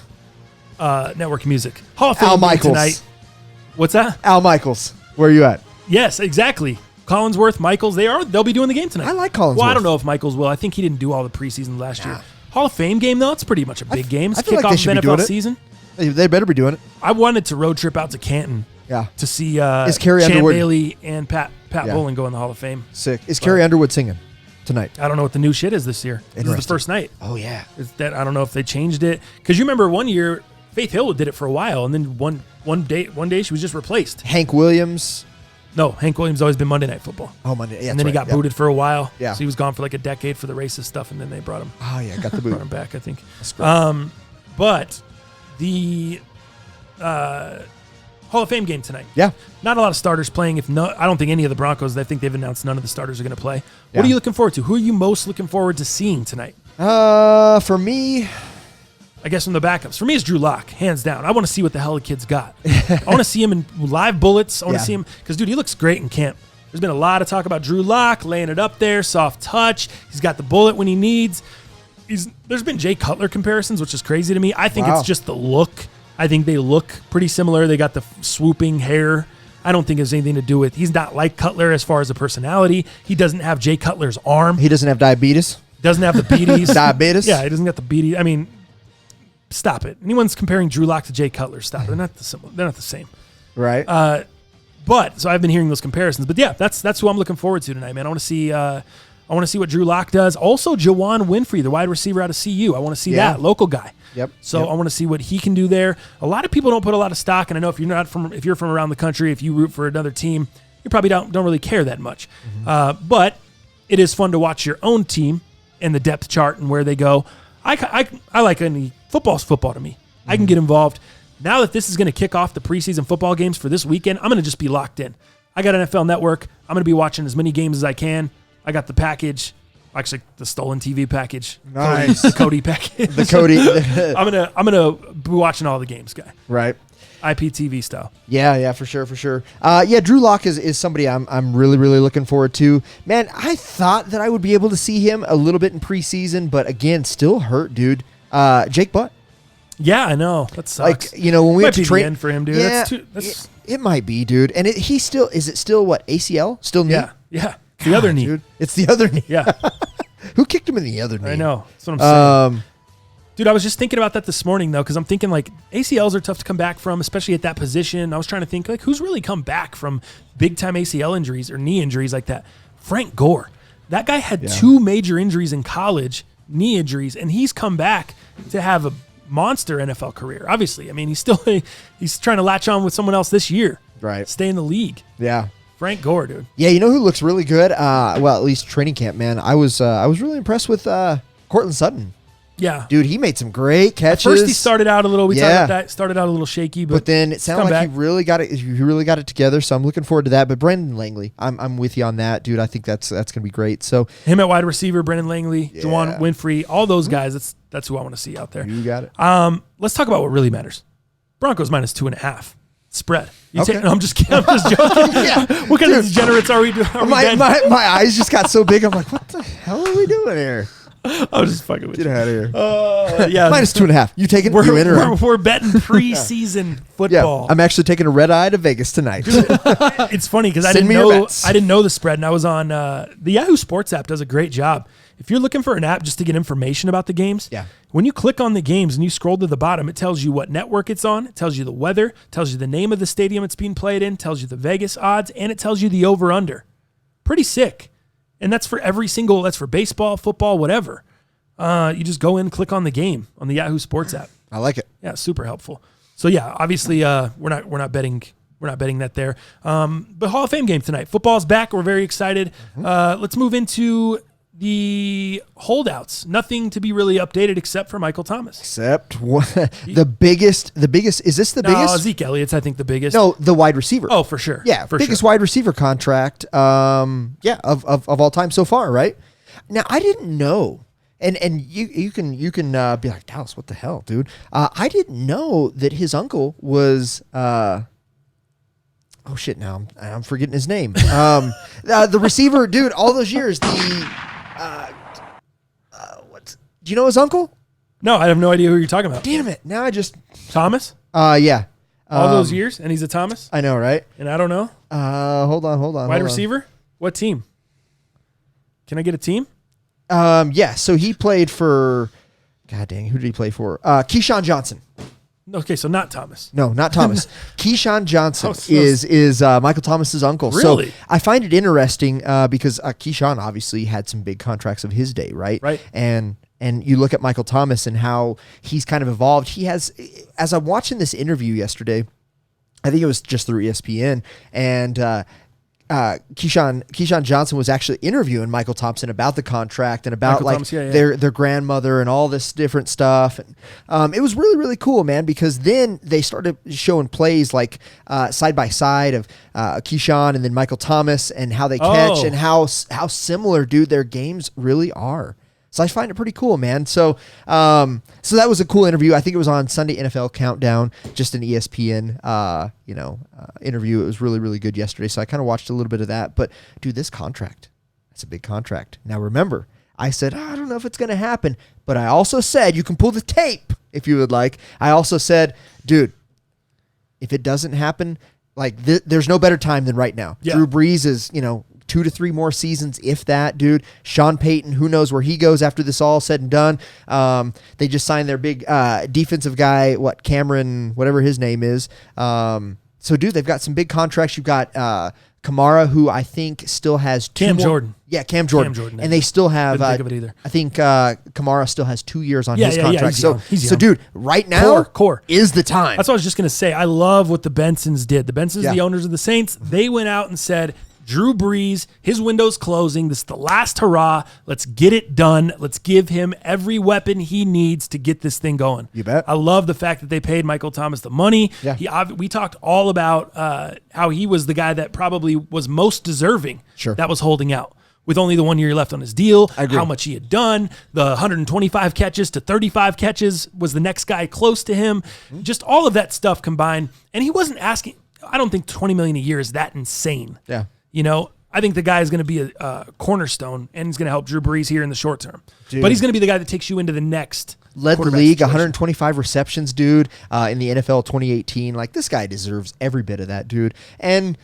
Network music. Hall of Fame Al game Michaels. tonight. What's that? Al Michaels. Where are you at? Yes, exactly. Collinsworth, Michaels, they'll be doing the game tonight. I like Collinsworth. Well, I don't know if Michaels will. I think he didn't do all the preseason last year. Hall of Fame game, though, it's pretty much a big game. It's I feel like they kickoff should of be doing NFL it. season. They better be doing it. I wanted to road trip out to Canton Yeah. to see Is Carrie Chan Underwood- Bailey and Pat Yeah. Bowling go in the Hall of Fame. Sick. Is Carrie Underwood singing tonight? I don't know what the new shit is this year. This is the Interesting. first night. Oh, yeah. Is that I don't know if they changed it because you remember one year Faith Hill did it for a while, and then one day she was just replaced. Hank Williams. No, Hank Williams always been Monday Night Football. Oh, Monday. Yeah, And then he got booted for a while. Yeah. So he was gone for like a decade for the racist stuff, and then they brought him Oh, yeah. Got the boot. back, I think. That's great. But the Hall of Fame game tonight. Yeah. Not a lot of starters playing. I don't think any of the Broncos. I think they've announced none of the starters are going to play. Yeah. What are you looking forward to? Who are you most looking forward to seeing tonight? For me, I guess from the backups. For me, it's Drew Lock, hands down. I want to see what the hell the kid's got. I want to see him in live bullets. I want to Yeah. see him because, dude, he looks great in camp. There's been a lot of talk about Drew Lock laying it up there, soft touch. He's got the bullet when he needs. There's been Jay Cutler comparisons, which is crazy to me. I think Wow. it's just the look. I think they look pretty similar. They got the swooping hair. I don't think it has anything to do with. He's not like Cutler as far as a personality. He doesn't have Jay Cutler's arm. he doesn't have diabetes. Doesn't have the beaties. Diabetes? Yeah, he doesn't got the beaties. I mean, stop it. Anyone's comparing Drew Lock to Jay Cutler, stop it. They're not the same. Right. But so I've been hearing those comparisons. But yeah, that's who I'm looking forward to tonight, man. I want to see what Drew Lock does. Also, Jawan Winfrey, the wide receiver out of CU. I want to see Yeah. that local guy. Yep. So Yep. I want to see what he can do there. A lot of people don't put a lot of stock, and I know if you're from around the country, if you root for another team, you probably don't really care that much. But it is fun to watch your own team and the depth chart and where they go. I like any football's football to me. I can get involved. Now that this is going to kick off the preseason football games for this weekend, I'm going to just be locked in. I got NFL Network. I'm going to be watching as many games as I can. I got the package. Actually, the stolen TV package. Nice. The Cody package. the Cody. I'm gonna be watching all the games, guy. Right. IPTV style. Yeah, for sure. Yeah, Drew Lock is somebody I'm really looking forward to. Man, I thought that I would be able to see him a little bit in preseason, but again, still hurt, dude. Jake Butt. Yeah, I know. That sucks. Like, when we Might have to be the train end for him, dude. Yeah, That's it might be, dude. And is it still what, ACL? Still knee? yeah. The other knee. Dude. It's the other knee. Yeah, Who kicked him in the other knee? I know. That's what I'm saying. Um, Dude, I was just thinking about that this morning, though, because I'm thinking, like, ACLs are tough to come back from, especially at that position. I was trying to think, like, who's really come back from big-time ACL injuries or knee injuries like that? Frank Gore. That guy had 2 major injuries in college, knee injuries, and he's come back to have a monster NFL career. Obviously, I mean, he's trying to latch on with someone else this year. Right. Stay in the league. yeah. Frank Gore, dude. Yeah, you know who looks really good? Well, at least training camp, man. I was really impressed with Cortland Sutton. Yeah. Dude, he made some great catches. At first, he started out a little. We talked Yeah. about that. Started out a little shaky, but then it sounded like back. he really got it. He really got it together. So I'm looking forward to that. But Brandon Langley, I'm with you on that, dude. I think that's gonna be great. So Him at wide receiver, Brendan Langley, Yeah. Juwan Winfrey, all those guys. That's who I want to see out there. you got it. Let's talk about what really matters. Broncos minus 2.5 spread. Okay. No, I'm just kidding. I'm just joking. Yeah. What kind of degenerates are we doing? My eyes just got so big. I'm like, what the hell are we doing here? I was just fucking with Get you. out of here. Yeah. Minus 2.5. You taking? You in or out? We're betting preseason football. Yeah, I'm actually taking a red eye to Vegas tonight. It's funny because I Send didn't me your know bets. I didn't know the spread, and I was on the Yahoo Sports app. Does a great job. If you're looking for an app just to get information about the games, Yeah. when you click on the games and you scroll to the bottom, it tells you what network it's on, it tells you the weather, tells you the name of the stadium it's being played in, tells you the Vegas odds, and it tells you the over/under. Pretty sick, and that's for every single. That's for baseball, football, whatever. You just go in, click on the game on the Yahoo Sports app. I like it. Yeah, super helpful. So yeah, obviously we're not betting that there. But Hall of Fame game tonight. Football's back. We're very excited. Let's move into the holdouts. Nothing to be really updated except for Michael Thomas. Except the biggest. Is this the No, biggest? Zeke Elliott's I think the biggest. No, the wide receiver. Oh, for sure. Yeah, for biggest sure. wide receiver contract. Of all time so far, right? Now I didn't know, and you can be like, Dallas, what the hell, dude? I didn't know that his uncle was. Oh shit! Now I'm forgetting his name. The receiver, dude. All those years, do you know his uncle? No, I have no idea who you're talking about. Damn it! Now I just. Thomas? Yeah. All those years, and he's a Thomas? I know, right? And I don't know. Hold on. Wide receiver? What team? Can I get a team? Yeah. So he played for. God dang, who did he play for? Keyshawn Johnson. Okay, so not Thomas. No, not Thomas. Keyshawn Johnson So- is Michael Thomas's uncle. Really? So I find it interesting because Keyshawn obviously had some big contracts of his day, right? Right. And you look at Michael Thomas and how he's kind of evolved. He has, as I'm watching this interview yesterday, I think it was just through ESPN, and Keyshawn Johnson was actually interviewing Michael Thompson about the contract and about Michael Thomas, yeah. their grandmother and all this different stuff. And it was really, really cool, man, because then they started showing plays like side by side of Keyshawn and then Michael Thomas and how they catch and how similar, dude, their games really are. So I find it pretty cool, man. So that was a cool interview. I think it was on Sunday NFL Countdown, just an ESPN, interview. It was really, really good yesterday. So I kind of watched a little bit of that. But dude, this contract, that's a big contract. Now remember, I said, I don't know if it's going to happen, but I also said you can pull the tape if you would like. I also said, dude, if it doesn't happen, like there's no better time than right now. Yeah. Drew Brees is, 2 to 3 more seasons, if that, dude. Sean Payton, who knows where he goes after this all said and done. They just signed their big defensive guy, Cameron, whatever his name is. So, dude, they've got some big contracts. You've got Kamara, who I think still has Cam Jordan. Yeah, Cam Jordan. And they still have, Didn't think of it either. I think Kamara still has 2 years on his Yeah, contract. he's young. He's So, young. dude, right now Core. is the time. That's what I was just going to say. I love what the Bensons did. The Bensons, Yeah. the owners of the Saints, they went out and said, Drew Brees, his window's closing. This is the last hurrah. Let's get it done. Let's give him every weapon he needs to get this thing going. You bet. I love the fact that they paid Michael Thomas the money. Yeah. We talked all about how he was the guy that probably was most deserving that was holding out. With only the 1 year left on his deal, how much he had done, the 125 catches to 35 catches was the next guy close to him. Just all of that stuff combined. And he wasn't asking, I don't think $20 million a year is that insane. Yeah. I think the guy is going to be a cornerstone and he's going to help Drew Brees here in the short term. But he's going to be the guy that takes you into the next. Led the quarterback league, situation. 125 receptions, dude, in the NFL 2018. Like, this guy deserves every bit of that, dude. And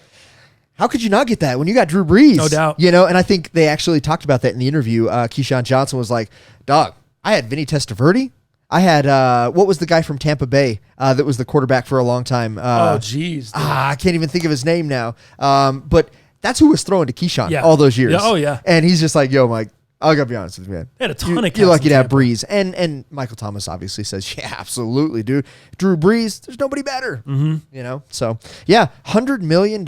how could you not get that when you got Drew Brees? No doubt. And I think they actually talked about that in the interview. Keyshawn Johnson was like, dog, I had Vinny Testaverde. I had, what was the guy from Tampa Bay that was the quarterback for a long time? Oh, jeez. I can't even think of his name now. But that's who was throwing to Keyshawn Yeah. all those years. Yeah, oh, yeah. And he's just like, yo, Mike, I gotta be honest with you, man. They had a ton of You're cats lucky in to have Tampa. Brees. And Michael Thomas obviously says, yeah, absolutely, dude. Drew Brees, there's nobody better. Mm-hmm. So yeah, $100 million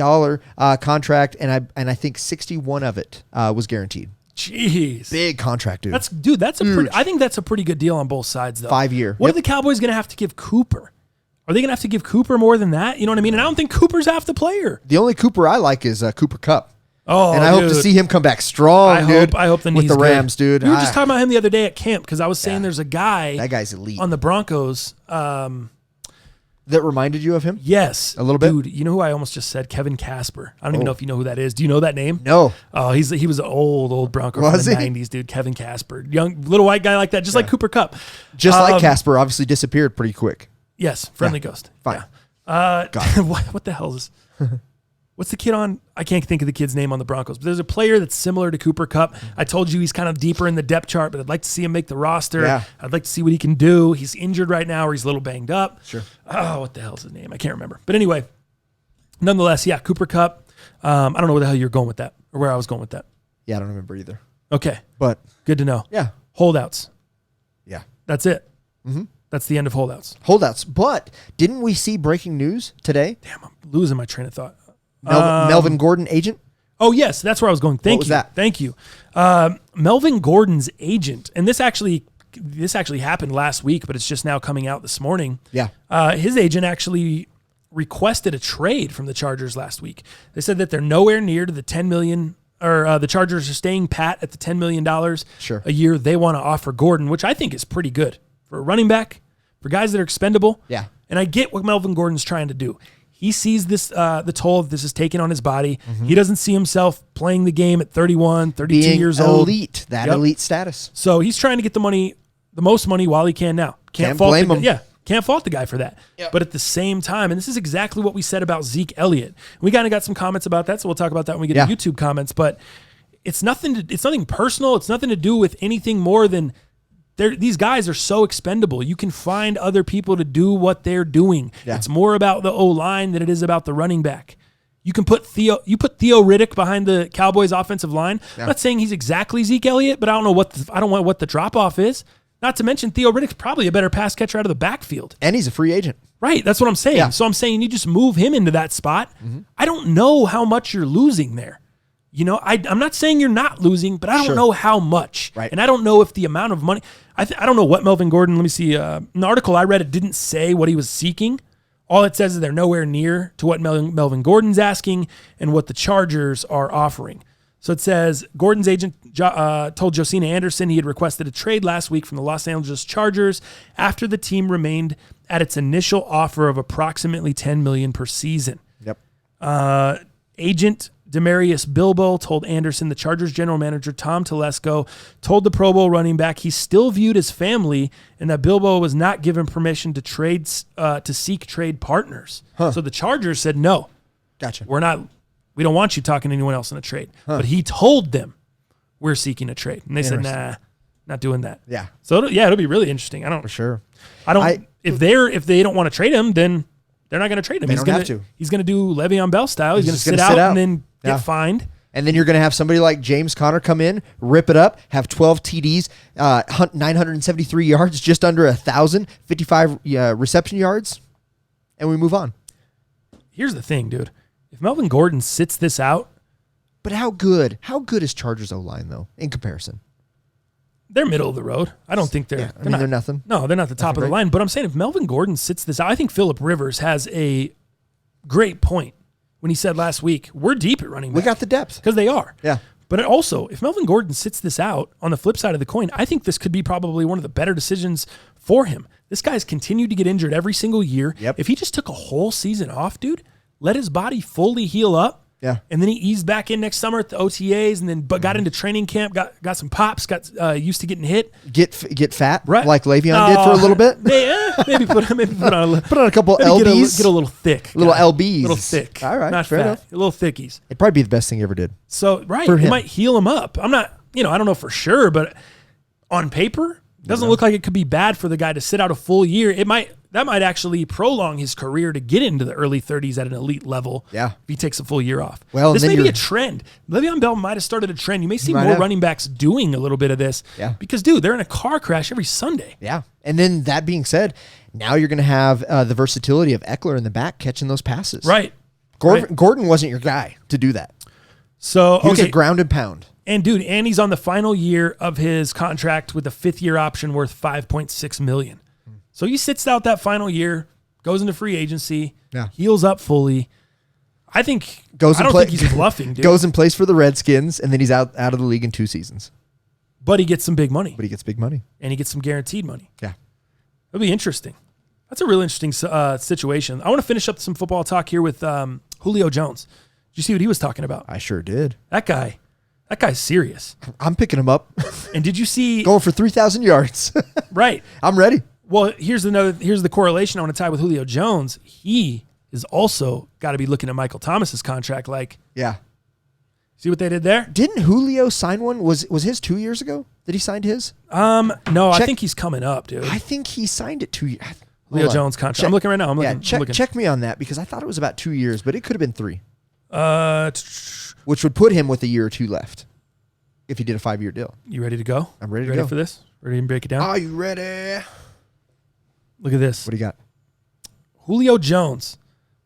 contract, and I think 61 of it was guaranteed. Jeez. Big contract, dude. That's a pretty, I think that's a pretty good deal on both sides, though. 5 year. What are the Cowboys going to have to give Cooper? Are they going to have to give Cooper more than that? You know what I mean? And I don't think Cooper's half the player. The only Cooper I like is Cooper Kupp. Oh, and I hope to see him come back strong, dude. I hope the with the Rams, good. dude. We were just talking about him the other day at camp because I was saying there's a guy. That guy's elite. On the Broncos. That reminded you of him? Yes. A little bit? Dude, you know who I almost just said? Kevin Casper. I don't even know if you know who that is. Do you know that name? No. Oh, he was an old Bronco from the 90s, dude. Kevin Casper. Young, little white guy like that, just like Cooper Kupp. Just like Casper, obviously disappeared pretty quick. Yes, friendly ghost. Fine. Yeah. What the hell is what's the kid on? I can't think of the kid's name on the Broncos, but there's a player that's similar to Cooper Kupp. I told you he's kind of deeper in the depth chart, but I'd like to see him make the roster. Yeah. I'd like to see what he can do. He's injured right now or he's a little banged up. Sure. Oh, what the hell's his name? I can't remember. But anyway, nonetheless, yeah, Cooper Kupp. I don't know where the hell you're going with that or where I was going with that. Yeah, I don't remember either. Okay. But good to know. Yeah. Holdouts. Yeah. That's it. Mm-hmm. That's the end of holdouts. Holdouts. But didn't we see breaking news today? Damn, I'm losing my train of thought. Melvin Gordon, agent? Oh, yes. That's where I was going. Thank you. That? Thank you. Melvin Gordon's agent, and this actually happened last week, but it's just now coming out this morning. Yeah. His agent actually requested a trade from the Chargers last week. They said that they're nowhere near to the $10 million, or the Chargers are staying pat at the $10 million a year they want to offer Gordon, which I think is pretty good for a running back, for guys that are expendable. Yeah. And I get what Melvin Gordon's trying to do. He sees this, the toll that this is taking on his body. Mm-hmm. He doesn't see himself playing the game at 31, 32 Being years old. Elite, elite status. So he's trying to get the most money while he can now. Can't blame him. Yeah, can't fault the guy for that. Yep. But at the same time, and this is exactly what we said about Zeke Elliott. We kind of got some comments about that, so we'll talk about that when we get to YouTube comments. But it's nothing personal. It's nothing to do with anything more than these guys are so expendable. You can find other people to do what they're doing. Yeah. It's more about the O-line than it is about the running back. You can put Theo Riddick behind the Cowboys offensive line. Yeah. I'm not saying he's exactly Zeke Elliott, but I don't know what the drop off is. Not to mention Theo Riddick's probably a better pass catcher out of the backfield. And he's a free agent. Right, that's what I'm saying. Yeah. So I'm saying you just move him into that spot. Mm-hmm. I don't know how much you're losing there. You know, I'm not saying you're not losing, but I don't know how much. Right. And I don't know if the amount of money, I don't know what Melvin Gordon, let me see, an article I read, it didn't say what he was seeking. All it says is they're nowhere near to what Melvin Gordon's asking and what the Chargers are offering. So it says Gordon's agent told Josina Anderson he had requested a trade last week from the Los Angeles Chargers after the team remained at its initial offer of approximately $10 million per season. Yep. Agent Demarius Bilbo told Anderson the Chargers general manager Tom Telesco told the Pro Bowl running back he still viewed his family and that Bilbo was not given permission to seek trade partners. Huh. So the Chargers said no. Gotcha. We don't want you talking to anyone else in a trade. Huh. But he told them we're seeking a trade. And they said, nah, not doing that. Yeah. So it'll be really interesting. For sure. If they don't want to trade him, then they're not going to trade him. He's going to. He's going to do Le'Veon Bell style. He's going to sit out and then get fined. And then you're going to have somebody like James Conner come in, rip it up, have 12 TDs, 973 yards, just under 1,000, 55 reception yards, and we move on. Here's the thing, dude. If Melvin Gordon sits this out. But how good is Chargers O-line, though, in comparison? They're middle of the road. I don't think they're nothing. No, they're not the top of the line. But I'm saying if Melvin Gordon sits this out, I think Phillip Rivers has a great point when he said last week, we're deep at running back. We got the depth. Because they are. Yeah. But also, if Melvin Gordon sits this out, on the flip side of the coin, I think this could be probably one of the better decisions for him. This guy's continued to get injured every single year. Yep. If he just took a whole season off, dude, let his body fully heal up. Yeah. And then he eased back in next summer at the OTAs and then got into training camp, got some pops, got used to getting hit. Get fat, right? Like Le'Veon did for a little bit? Maybe put on a couple LBs. Get a little thick. Little LBs. A little thick. All right, not fair fat. enough. A little thickies. It'd probably be the best thing he ever did. So, right. It might heal him up. I'm not, I don't know for sure, but on paper, it doesn't look like it could be bad for the guy to sit out a full year. That might actually prolong his career to get into the early 30s at an elite level. Yeah. If he takes a full year off. Well, this may be a trend. Le'Veon Bell might have started a trend. You may see more running backs doing a little bit of this. Yeah. Because, dude, they're in a car crash every Sunday. Yeah. And then that being said, now you're going to have the versatility of Eckler in the back catching those passes. Right. Gordon wasn't your guy to do that. So, he was a ground and pound. And dude, and he's on the final year of his contract with a 5th-year option worth $5.6 million. So he sits out that final year, goes into free agency, heals up fully. I think I don't think he's bluffing, dude. Goes and plays for the Redskins, and then he's out of the league in 2 seasons. But he gets some big money. But he gets big money. And he gets some guaranteed money. Yeah. It'll be interesting. That's a real interesting situation. I want to finish up some football talk here with Julio Jones. Did you see what he was talking about? I sure did. That guy's serious. I'm picking him up. And did you see going for 3,000 yards? Right. I'm ready. Well, here's the correlation I want to tie with Julio Jones. He is also got to be looking at Michael Thomas's contract. Like, yeah. See what they did there? Didn't Julio sign one? Was his 2 years ago that he signed his? No, I think he's coming up, dude. I think he signed it 2 years. Julio Jones contract. I'm looking right now. I'm looking. Check me on that because I thought it was about 2 years, but it could have been 3. Which would put him with a year or 2 left if he did a 5-year deal. You ready to go? I'm ready to go. Ready for this? Ready to break it down? Are you ready? Look at this. What do you got? Julio Jones.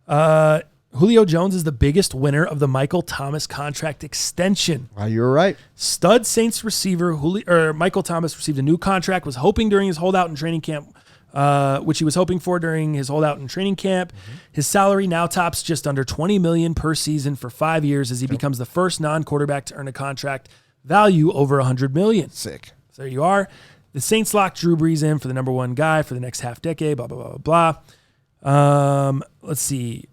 Julio Jones is the biggest winner of the Michael Thomas contract extension. Wow, you're right. Stud Saints receiver Michael Thomas received a new contract, was hoping during his holdout in training camp, which he was hoping for during his holdout in training camp. Mm-hmm. His salary now tops just under $20 million per season for 5 years as he becomes the first non-quarterback to earn a contract value over $100 million. Sick. So there you are. The Saints locked Drew Brees in for the number 1 guy for the next half decade, blah, blah, blah, blah. Let's see.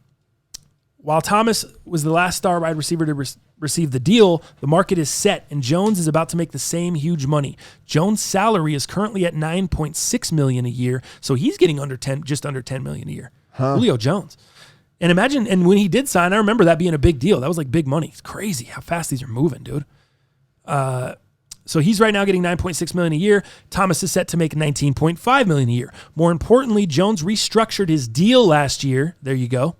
While Thomas was the last star wide receiver to receive the deal, the market is set, and Jones is about to make the same huge money. Jones' salary is currently at $9.6 million a year, so he's getting just under $10 million a year. Julio Jones. And imagine, and when he did sign, I remember that being a big deal. That was like big money. It's crazy how fast these are moving, dude. So he's right now getting $9.6 million a year. Thomas is set to make $19.5 million a year. More importantly, Jones restructured his deal last year. There you go.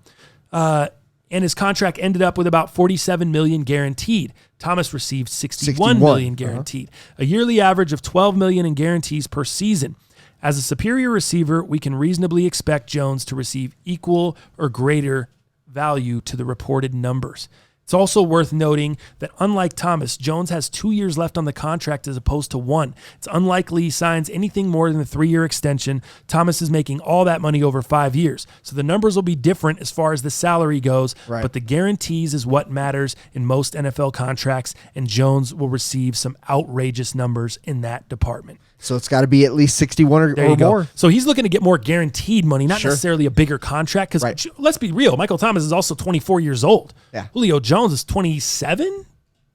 And his contract ended up with about $47 million guaranteed. Thomas received $61 million guaranteed. A yearly average of $12 million in guarantees per season. As a superior receiver, we can reasonably expect Jones to receive equal or greater value to the reported numbers. It's also worth noting that unlike Thomas, Jones has 2 years left on the contract as opposed to 1. It's unlikely he signs anything more than a 3-year extension. Thomas is making all that money over 5 years. So the numbers will be different as far as the salary goes, but the guarantees is what matters in most NFL contracts, and Jones will receive some outrageous numbers in that department. So it's got to be at least 61 or more. So he's looking to get more guaranteed money, not necessarily a bigger contract. Because let's be real, Michael Thomas is also 24 years old. Yeah. Julio Jones is 27,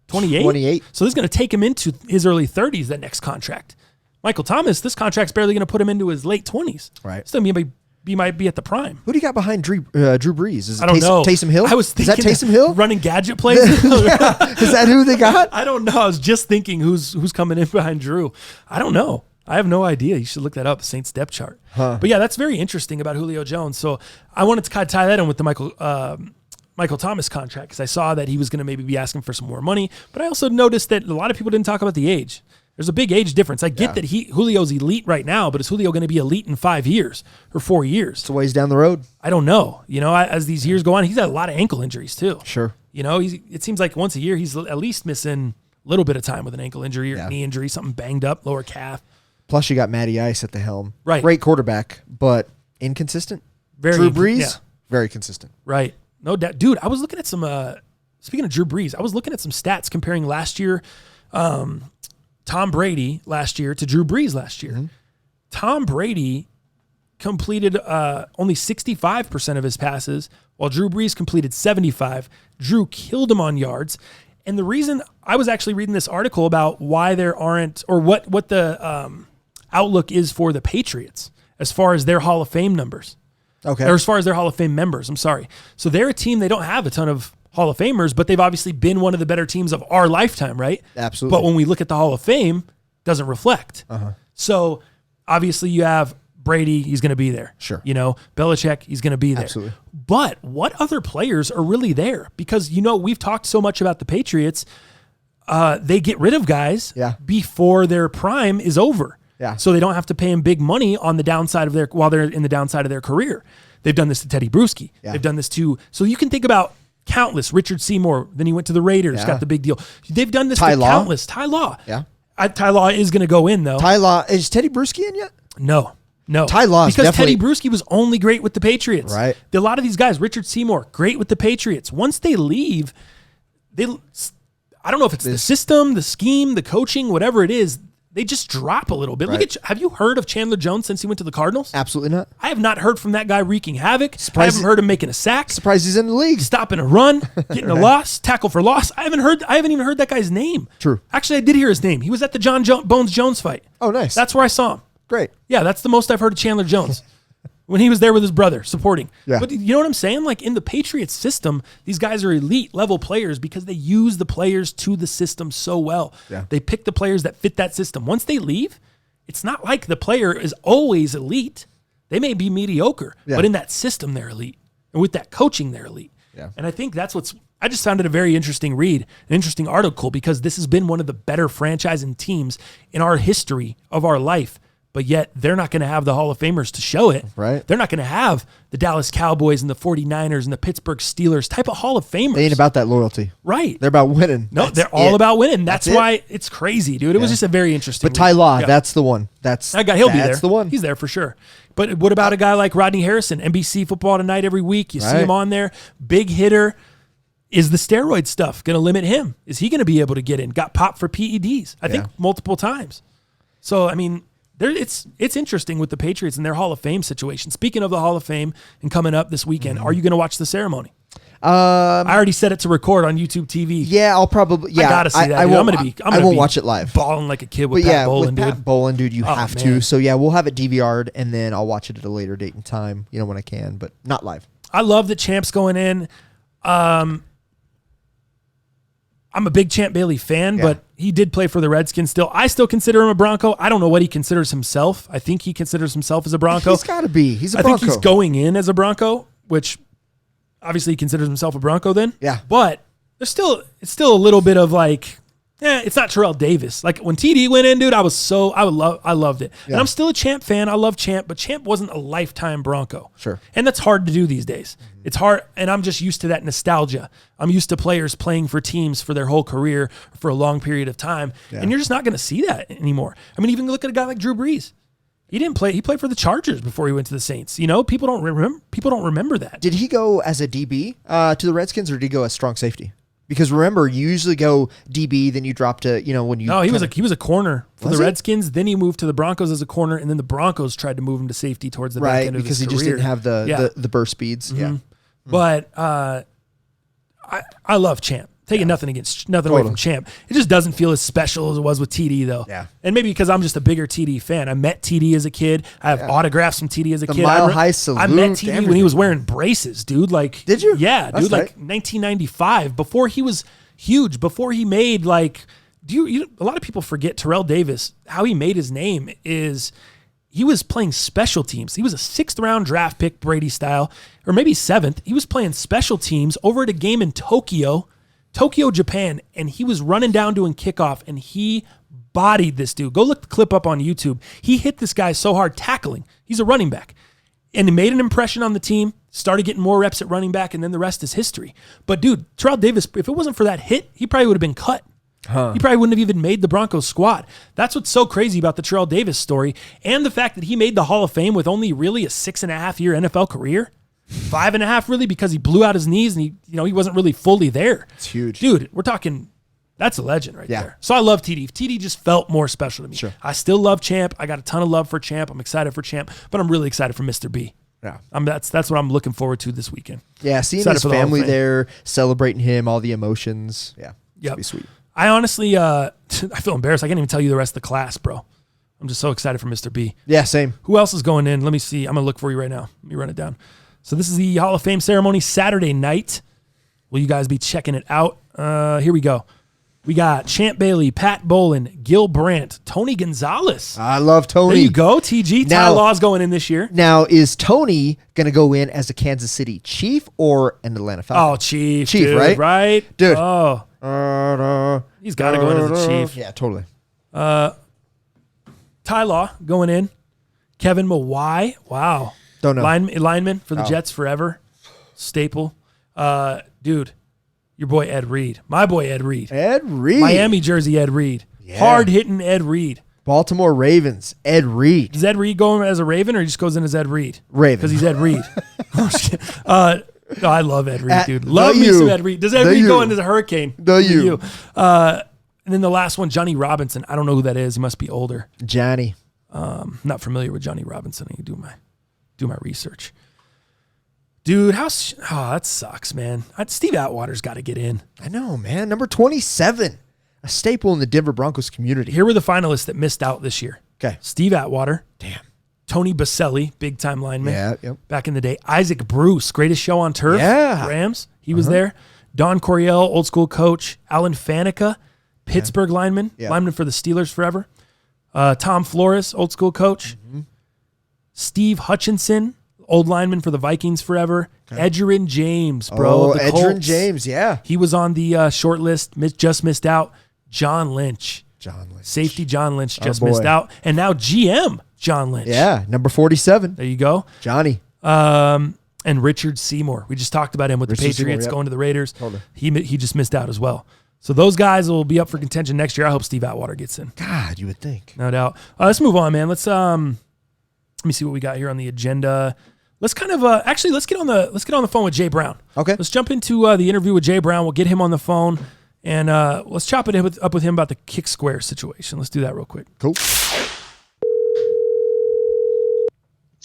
28. 28. So this is going to take him into his early 30s, that next contract. Michael Thomas, this contract's barely going to put him into his late 20s. Right. So he might be at the prime. Who do you got behind Drew Brees? Is it I don't know. Taysom Hill? I was thinking, is that Taysom Hill? Running gadget plays? Is that who they got? I don't know. I was just thinking who's coming in behind Drew. I don't know. I have no idea. You should look that up, the Saints depth chart. But yeah, that's very interesting about Julio Jones. So I wanted to kind of tie that in with the Michael Thomas contract because I saw that he was going to maybe be asking for some more money. But I also noticed that a lot of people didn't talk about the age. There's a big age difference. I get that Julio's elite right now, but is Julio going to be elite in 5 years or 4 years? It's a ways down the road. I don't know. As these years go on, he's had a lot of ankle injuries too. Sure. It seems like once a year he's at least missing a little bit of time with an ankle injury or knee injury, something banged up, lower calf. Plus, you got Matty Ice at the helm. Right. Great quarterback, but inconsistent. Drew Brees, very consistent. Right. No doubt. Dude, I was looking at some, speaking of Drew Brees, I was looking at some stats comparing last year, Tom Brady last year to Drew Brees last year. Mm-hmm. Tom Brady completed only 65% of his passes, while Drew Brees completed 75%. Drew killed him on yards. And the reason I was actually reading this article about why there aren't, or what the outlook is for the Patriots as far as their Hall of Fame numbers. Okay. Or as far as their Hall of Fame members, I'm sorry. So they're a team, they don't have a ton of Hall of Famers, but they've obviously been one of the better teams of our lifetime, right? Absolutely. But when we look at the Hall of Fame, it doesn't reflect. So obviously you have Brady, he's going to be there. Sure. Belichick, he's going to be there. Absolutely. But what other players are really there? Because, we've talked so much about the Patriots. They get rid of guys before their prime is over. Yeah. So they don't have to pay them big money on the downside of while they're in the downside of their career. They've done this to Teddy Bruschi. Yeah. They've done this to, so you can think about countless. Richard Seymour, then he went to the Raiders, got the big deal. They've done this Ty to Law. countless. Ty Law. Yeah. Ty Law is going to go in, though. Ty Law. Is Teddy Bruschi in yet? No. Ty Law is because definitely- Teddy Bruschi was only great with the Patriots. Right. A lot of these guys, Richard Seymour, great with the Patriots. Once they leave, I don't know if it's the system, the scheme, the coaching, whatever it is, they just drop a little bit. Right. Have you heard of Chandler Jones since he went to the Cardinals? Absolutely not. I have not heard from that guy wreaking havoc. I Surprised- haven't heard him making a sack, Surprised he's in the league. stopping a run, getting a loss, tackle for loss. I haven't even heard that guy's name. True. Actually, I did hear his name. He was at the Bones Jones fight. Oh, nice. That's where I saw him. Great. Yeah, that's the most I've heard of Chandler Jones. When he was there with his brother supporting. Yeah. But you know what I'm saying? Like in the Patriots system, these guys are elite level players because they use the players to the system so well. Yeah. They pick the players that fit that system. Once they leave, it's not like the player is always elite. They may be mediocre, Yeah. but in that system, they're elite. And with that coaching, they're elite. Yeah. And I think I just found it a very interesting read, an interesting article, because this has been one of the better franchise and teams in our history of our life. But yet they're not going to have the Hall of Famers to show it. Right. They're not going to have the Dallas Cowboys and the 49ers and the Pittsburgh Steelers type of Hall of Famers. They ain't about that loyalty. Right. They're about winning. No, That's they're all it. about winning. That's That's it. why it's crazy, dude. It was just a very interesting But Ty read. Law, Yeah. that's the one. That guy, he'll be there. That's the one. He's there for sure. But what about a guy like Rodney Harrison, NBC Football Tonight every week? You see Right. him on there. Big hitter. Is the steroid stuff going to limit him? Is he going to be able to get in? Got popped for PEDs, I think, multiple times. So, I mean, it's interesting with the Patriots and their Hall of Fame situation. Speaking of the Hall of Fame and coming up this weekend, are you going to watch the ceremony? I already set it to record on YouTube TV. Yeah, I'll probably. Yeah, I gotta see that. I Dude. won't, I'm gonna won't be watch it live. balling like a kid with But Pat yeah, Bowlen, with Pat dude. Bowlen, dude, you Oh, have man. to. So yeah, we'll have it DVR'd and then I'll watch it at a later date and time. When I can, but not live. I love that Champ's going in. I'm a big Champ Bailey fan, Yeah. but he did play for the Redskins still. I still consider him a Bronco. I don't know what he considers himself. I think he considers himself as a Bronco. He's got to be. He's a I Bronco. think he's going in as a Bronco, which obviously he considers himself a Bronco then. Yeah. But it's still a little bit of like, it's not Terrell Davis. Like when TD went in, dude, I loved it. Yeah. And I'm still a Champ fan. I love Champ, but Champ wasn't a lifetime Bronco. Sure. And that's hard to do these days. It's hard, and I'm just used to that nostalgia. I'm used to players playing for teams for their whole career for a long period of time, and you're just not going to see that anymore. I mean, even look at a guy like Drew Brees. He didn't play. He played for the Chargers before he went to the Saints. People don't remember that. Did he go as a DB to the Redskins, or did he go as strong safety? Because remember, you usually go DB, then you drop to when you. No, he was a corner for Was the he? Redskins. Then he moved to the Broncos as a corner, and then the Broncos tried to move him to safety towards the back right end of because his he just career. didn't have the burst speeds. Yeah. But I love Champ. Taking nothing away from Champ. It just doesn't feel as special as it was with TD though. Yeah. And maybe because I'm just a bigger TD fan. I met TD as a kid. I have autographs from TD as a The kid. Mile High I Salute, met TD when he everything. was wearing braces, dude. Like, Did you? Yeah, That's dude. Like tight. 1995, before he was huge, before he made like. A lot of people forget Terrell Davis. How he made his name is. He was playing special teams. He was a 6th round draft pick, Brady style, or maybe 7th. He was playing special teams over at a game in Tokyo, Japan, and he was running down doing kickoff, and he bodied this dude. Go look the clip up on YouTube. He hit this guy so hard tackling. He's a running back. And he made an impression on the team, started getting more reps at running back, and then the rest is history. But, dude, Terrell Davis, if it wasn't for that hit, he probably would have been cut. He probably wouldn't have even made the Broncos squad. That's what's so crazy about the Terrell Davis story, and the fact that he made the Hall of Fame with only really a 6.5-year NFL career, 5.5 really, because he blew out his knees and he wasn't really fully there. It's huge. Dude. We're talking. That's a legend right there. So I love TD. TD just felt more special to me. Sure. I still love Champ. I got a ton of love for Champ. I'm excited for Champ, but I'm really excited for Mr. B. Yeah. That's what I'm looking forward to this weekend. Yeah, seeing Excited his for the Hall of family Fame. there, celebrating him, all the emotions. Yeah. Yep. Be sweet. I honestly, I feel embarrassed. I can't even tell you the rest of the class, bro. I'm just so excited for Mr. B. Yeah, same. Who else is going in? Let me see. I'm going to look for you right now. Let me run it down. So this is the Hall of Fame ceremony Saturday night. Will you guys be checking it out? Here we go. We got Champ Bailey, Pat Bowlen, Gil Brandt, Tony Gonzalez. I love Tony. There you go, TG. Ty Now- Law's going in this year. Now, is Tony going to go in as a Kansas City Chief or an Atlanta Falcon? Oh, Chief, Chief, dude, right? Right? Dude. Oh, he's got to go in as a Chief. Yeah, totally. Ty Law going in. Kevin Mawai. Wow. Don't know. Lineman for the Jets forever. Staple. Dude, Your boy Ed Reed. My boy Ed Reed. Ed Reed. Miami jersey Ed Reed. Yeah. Hard hitting Ed Reed. Baltimore Ravens. Ed Reed. Does Ed Reed go in as a Raven or he just goes in as Ed Reed? Raven. Because he's Ed Reed. No, I love Ed Reed, dude. The Love me U. some Ed Reed. Does Ed The Reed go U. in as a Hurricane? The U. And then the last one, Johnny Robinson. I don't know who that is. He must be older. Johnny. Not familiar with Johnny Robinson. I need to do my research. Dude, that sucks, man. Steve Atwater's got to get in. I know, man. Number 27. A staple in the Denver Broncos community. Here were the finalists that missed out this year. Okay. Steve Atwater. Damn. Tony Baselli, big time lineman. Yeah, yep. Back in the day. Isaac Bruce, greatest show on turf. Yeah. Rams. He was there. Don Coryell, old school coach. Alan Faneca, Pittsburgh lineman. Yeah. Lineman for the Steelers forever. Tom Flores, old school coach. Steve Hutchinson, old lineman for the Vikings forever. Edgerrin James, bro. Oh, the Edgerrin Colts. James, yeah. He was on the short list, just missed out. John Lynch. John Lynch. Safety John Lynch just boy. missed out. And now GM John Lynch. Yeah, number 47. There you go. Johnny. And Richard Seymour. We just talked about him with Richard the Patriots Seymour, yep. going to the Raiders. Totally. He just missed out as well. So those guys will be up for contention next year. I hope Steve Atwater gets in. God, you would think. No doubt. Let's move on, man. Let me see what we got here on the agenda. Let's kind of let's get on the phone with Jay Brown. Okay. Let's jump into the interview with Jay Brown. We'll get him on the phone and let's chop it up with him about the Kixsquare situation. Let's do that real quick. Cool.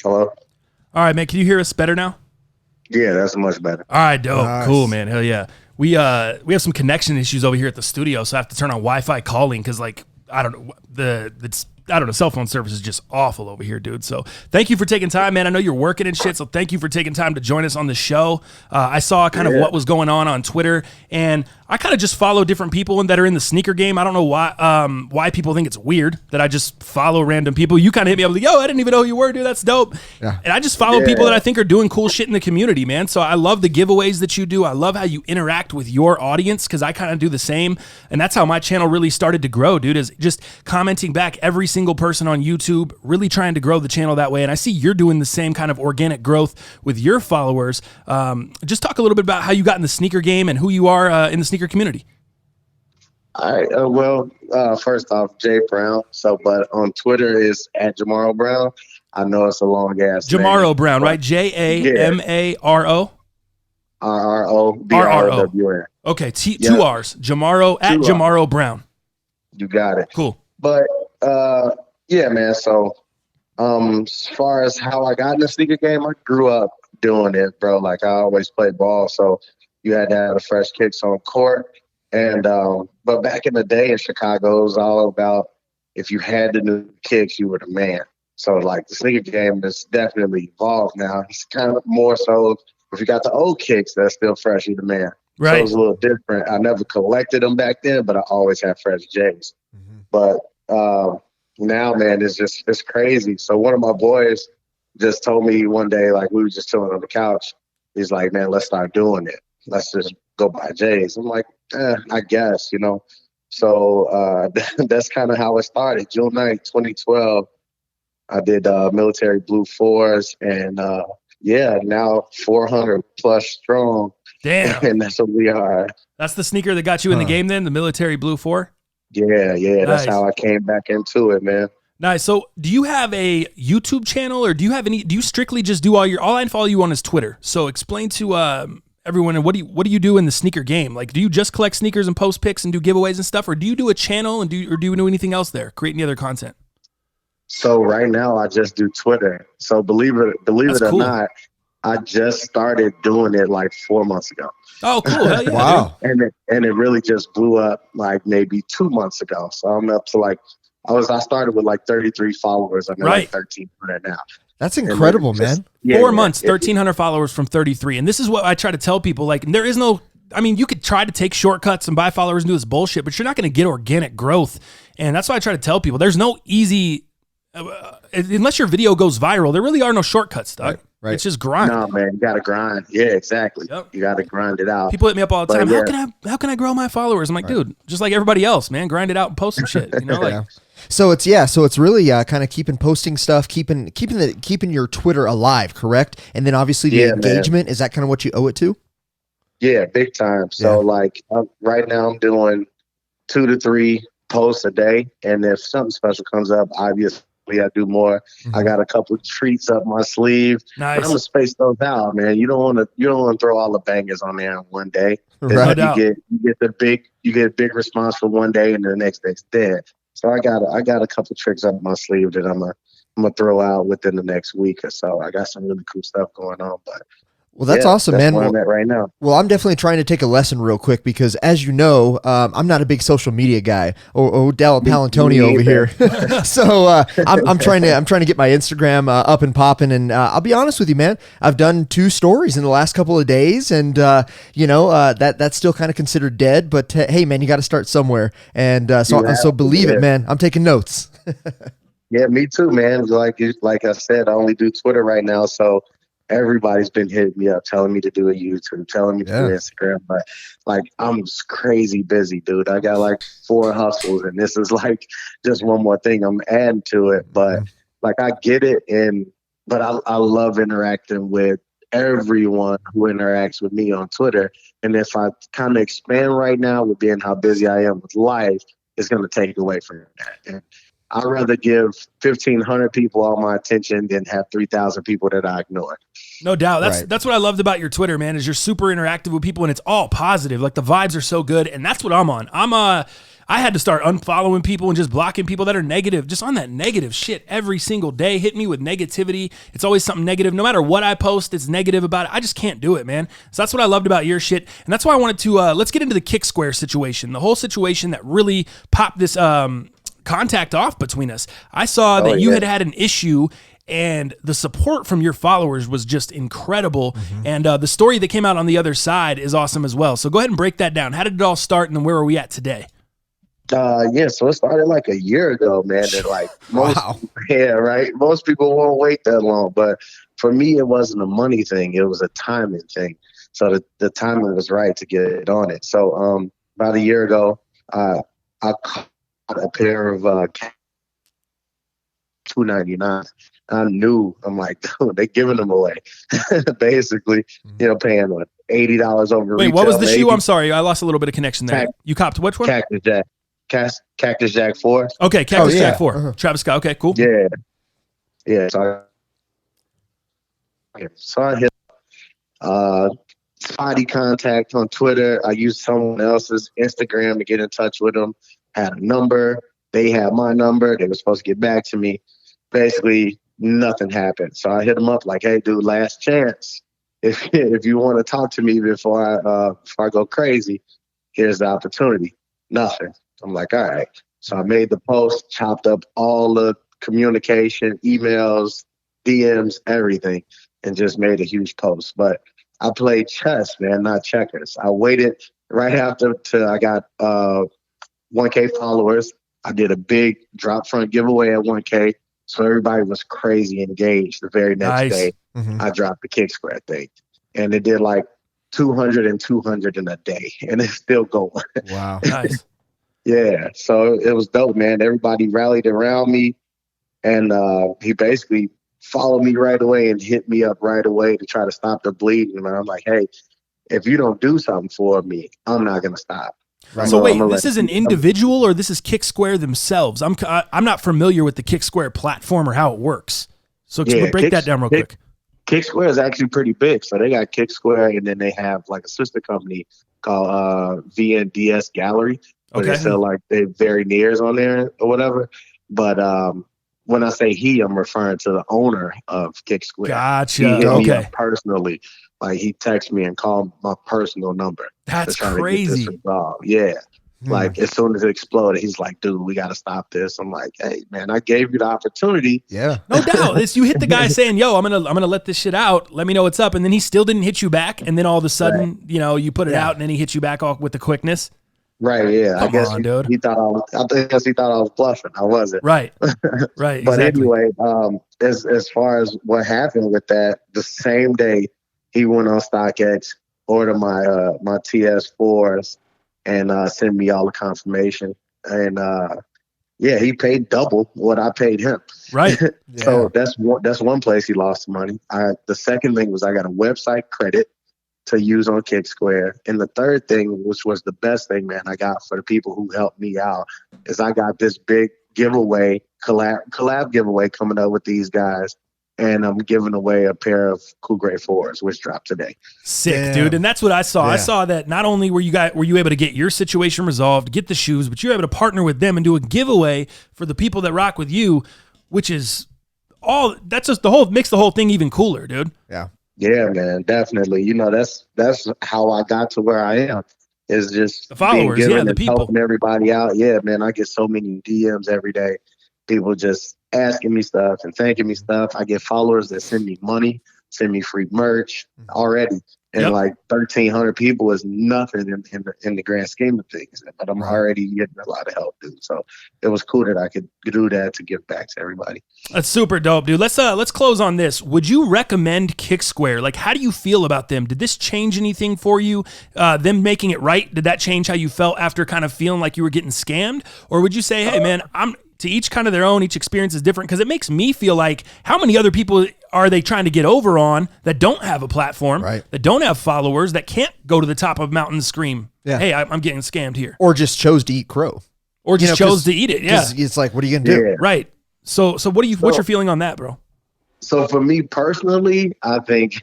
Hello? All right, man. Can you hear us better now? Yeah, that's much better. All right, dope. Nice. Cool, man. Hell yeah. We have some connection issues over here at the studio, so I have to turn on Wi-Fi calling because, like, I don't know, cell phone service is just awful over here, dude. So thank you for taking time, man. I know you're working and shit, so thank you for taking time to join us on the show. I saw kind of what was going on Twitter, and I kind of just follow different people that are in the sneaker game. I don't know why people think it's weird that I just follow random people. You kind of hit me up like, yo, I didn't even know who you were, dude. That's dope. Yeah. And I just follow people that I think are doing cool shit in the community, man. So I love the giveaways that you do. I love how you interact with your audience because I kind of do the same. And that's how my channel really started to grow, dude, is just commenting back every single person on YouTube, really trying to grow the channel that way. And I see you're doing the same kind of organic growth with your followers. Just talk a little bit about how you got in the sneaker game and who you are in the sneaker community. All right. First off, Jay Brown. But on Twitter is at Jamaro Brown. I know it's a long ass Jamaro name. Brown, right? Jamaro? RROBROWN. Okay, two R's. Jamaro at Jamaro Brown. You got it. Cool. But yeah, man. So as far as how I got in the sneaker game, I grew up doing it, bro. Like I always played ball, so you had to have the fresh kicks on court. And but back in the day in Chicago, it was all about if you had the new kicks, you were the man. So like the sneaker game has definitely evolved now. It's kind of more so if you got the old kicks that's still fresh, you're the man. Right. So it was a little different. I never collected them back then, but I always had fresh J's. Mm-hmm. But now, man, it's crazy. So one of my boys just told me one day, like we were just chilling on the couch. He's like, man, let's start doing it. Let's just go buy J's. I'm like, I guess, you know. So that's kind of how it started. June 9th, 2012, I did military blue 4s and now 400 plus strong. Damn. And that's what we are. That's the sneaker that got you in the game then, the military blue 4? Yeah. Nice. That's how I came back into it, man. Nice. So do you have a YouTube channel or do you strictly just do all I follow you on is Twitter. So explain to everyone, what do you do in the sneaker game? Like, do you just collect sneakers and post pics and do giveaways and stuff? Or do you do a channel and do you do anything else there? Create any other content? So right now I just do Twitter. So believe it or cool. not, I just started doing it like 4 months ago. Oh, cool. Hell yeah, Wow. dude. And it really just blew up like maybe 2 months ago. So I'm up to like, I started with like 33 followers. I'm at like 1,300 now. That's incredible, just, man. Yeah, 4 months, 1,300 followers from 33. And this is what I try to tell people. Like, there is no, I mean, you could try to take shortcuts and buy followers and do this bullshit, but you're not going to get organic growth. And that's why I try to tell people there's no easy, unless your video goes viral, there really are no shortcuts, dog. Right. It's just grind. No, man, you got to grind. Yeah, exactly. Yep. You got to grind it out. People hit me up all the But time. yeah. How can I grow my followers? I'm like, dude, just like everybody else, man, grind it out and post some shit. You know, like, Yeah. So it's really kind of keeping posting stuff, keeping your Twitter alive, correct? And then obviously the Yeah, engagement, is that kind of what you owe it to? Yeah, big time. So like right now I'm doing 2 to 3 posts a day, and if something special comes up, obviously I do more. I got a couple treats up my sleeve. But I'm Nice. gonna space those out, man. You don't want to throw all the bangers on there in one day. Right. No doubt. You get a big response for one day, and the next day's dead. So I got a couple tricks up my sleeve that I'm gonna throw out within the next week or so. I got some really cool stuff going on, but Well, that's awesome, that's man. where Well, I'm at right now. well, I'm definitely trying to take a lesson real quick because, as you know, I'm not a big social media guy. Odell Palantonio over here, so I'm trying to get my Instagram up and popping. And I'll be honest with you, man. I've done 2 stories in the last couple of days, and that's still kind of considered dead. But hey, man, you got to start somewhere. And so believe it, man. I'm taking notes. Yeah, me too, man. Like I said, I only do Twitter right now, so everybody's been hitting me up, telling me to do a YouTube, telling me to do Instagram. But like, I'm just crazy busy, dude. I got like 4 hustles, and this is like just one more thing I'm adding to it. But like, I get it, but I love interacting with everyone who interacts with me on Twitter. And if I kind of expand right now with being how busy I am with life, it's going to take away from that. And I'd rather give 1,500 people all my attention than have 3,000 people that I ignore. No doubt. That's what I loved about your Twitter, man, is you're super interactive with people and it's all positive. Like the vibes are so good. And that's what I'm on. I had to start unfollowing people and just blocking people that are negative, just on that negative shit every single day. Hit me with negativity. It's always something negative. No matter what I post, it's negative about it. I just can't do it, man. So that's what I loved about your shit. And that's why I wanted to, let's get into the Kixsquare situation, the whole situation that really popped this, contact off between us. I saw that you had an issue and the support from your followers was just incredible. And the story that came out on the other side is awesome as well. So go ahead and break that down. How did it all start and then where are we at today? So it started like a year ago, man. And like most people won't wait that long, but for me, it wasn't a money thing. It was a timing thing. So the timing was right to get on it. So about a year ago, I caught a pair of $2.99. I'm like, dude, they're giving them away. Basically, paying what, $80 over. Wait, retail, what was the maybe. shoe? I'm sorry, I lost a little bit of connection there. You copped which one? Cactus Jack. Cactus Jack 4. Okay, Cactus Jack 4. Travis Scott. Okay, cool. Yeah. So I hit spotty contact on Twitter. I used someone else's Instagram to get in touch with them. Had a number. They had my number. They were supposed to get back to me. Basically, nothing happened. So I hit them up like, "Hey, dude, last chance. If you want to talk to me before I go crazy, here's the opportunity." Nothing. I'm like, all right. So I made the post, chopped up all the communication, emails, DMs, everything, and just made a huge post. But I played chess, man, not checkers. I waited right after I got 1K followers. I did a big drop front giveaway at 1K. So everybody was crazy engaged. The very next day, I dropped the Kixsquare thing. And it did like 200 and 200 in a day. And it's still going. Wow. Nice. Yeah. So it was dope, man. Everybody rallied around me. And he basically followed me right away and hit me up right away to try to stop the bleeding. And I'm like, hey, if you don't do something for me, I'm not going to stop. Right. So wait, this is an individual or this is Kixsquare themselves? I'm not familiar with the Kixsquare platform or how it works. So break that down real quick. Kixsquare is actually pretty big. So they got Kixsquare, and then they have like a sister company called VNDS Gallery, where they sell like their very nears on there or whatever. But when I say he, I'm referring to the owner of Kixsquare. Gotcha. He hit me up personally. Like he texted me and called my personal number. That's crazy. Yeah. Like as soon as it exploded, he's like, dude, we got to stop this. I'm like, hey man, I gave you the opportunity. Yeah. No doubt. You hit the guy saying, yo, I'm going to let this shit out. Let me know what's up. And then he still didn't hit you back. And then all of a sudden, you put it out and then he hit you back off with the quickness. Right. Yeah. Come I guess on, dude. he thought I was bluffing. I wasn't. Right. Right. But exactly. anyway, as far as what happened with that, the same day he went on StockX, ordered my TS4s, and sent me all the confirmation. And he paid double what I paid him. Right. So that's one place he lost money. The second thing was I got a website credit to use on Kixsquare. And the third thing, which was the best thing, man, I got for the people who helped me out, is I got this big giveaway, collab giveaway coming up with these guys. And I'm giving away a pair of Cool Grey 4s, which dropped today. Sick, dude. And that's what I saw. Yeah. I saw that not only were you able to get your situation resolved, get the shoes, but you were able to partner with them and do a giveaway for the people that rock with you, which is that's just makes the whole thing even cooler, dude. Yeah. Yeah, man, definitely. You know, that's how I got to where I am. Is just the followers, being the and people, helping everybody out. Yeah, man, I get so many DMs every day. People just asking me stuff and thanking me stuff. I get followers that send me money, send me free merch already. And like 1,300 people is nothing in the grand scheme of things. But I'm already getting a lot of help, dude. So it was cool that I could do that to give back to everybody. That's super dope, dude. Let's close on this. Would you recommend Kixsquare? Like, how do you feel about them? Did this change anything for you? Them making it right? Did that change how you felt after kind of feeling like you were getting scammed? Or would you say, hey, man, to each kind of their own, each experience is different? Because it makes me feel like, how many other people are they trying to get over on that don't have a platform, that don't have followers, that can't go to the top of a mountain and scream, hey, I'm getting scammed here. Or just chose to eat crow. Or just chose to eat it, It's like, what are you going to do? Yeah. Right. So what's your feeling on that, bro? So for me personally, I think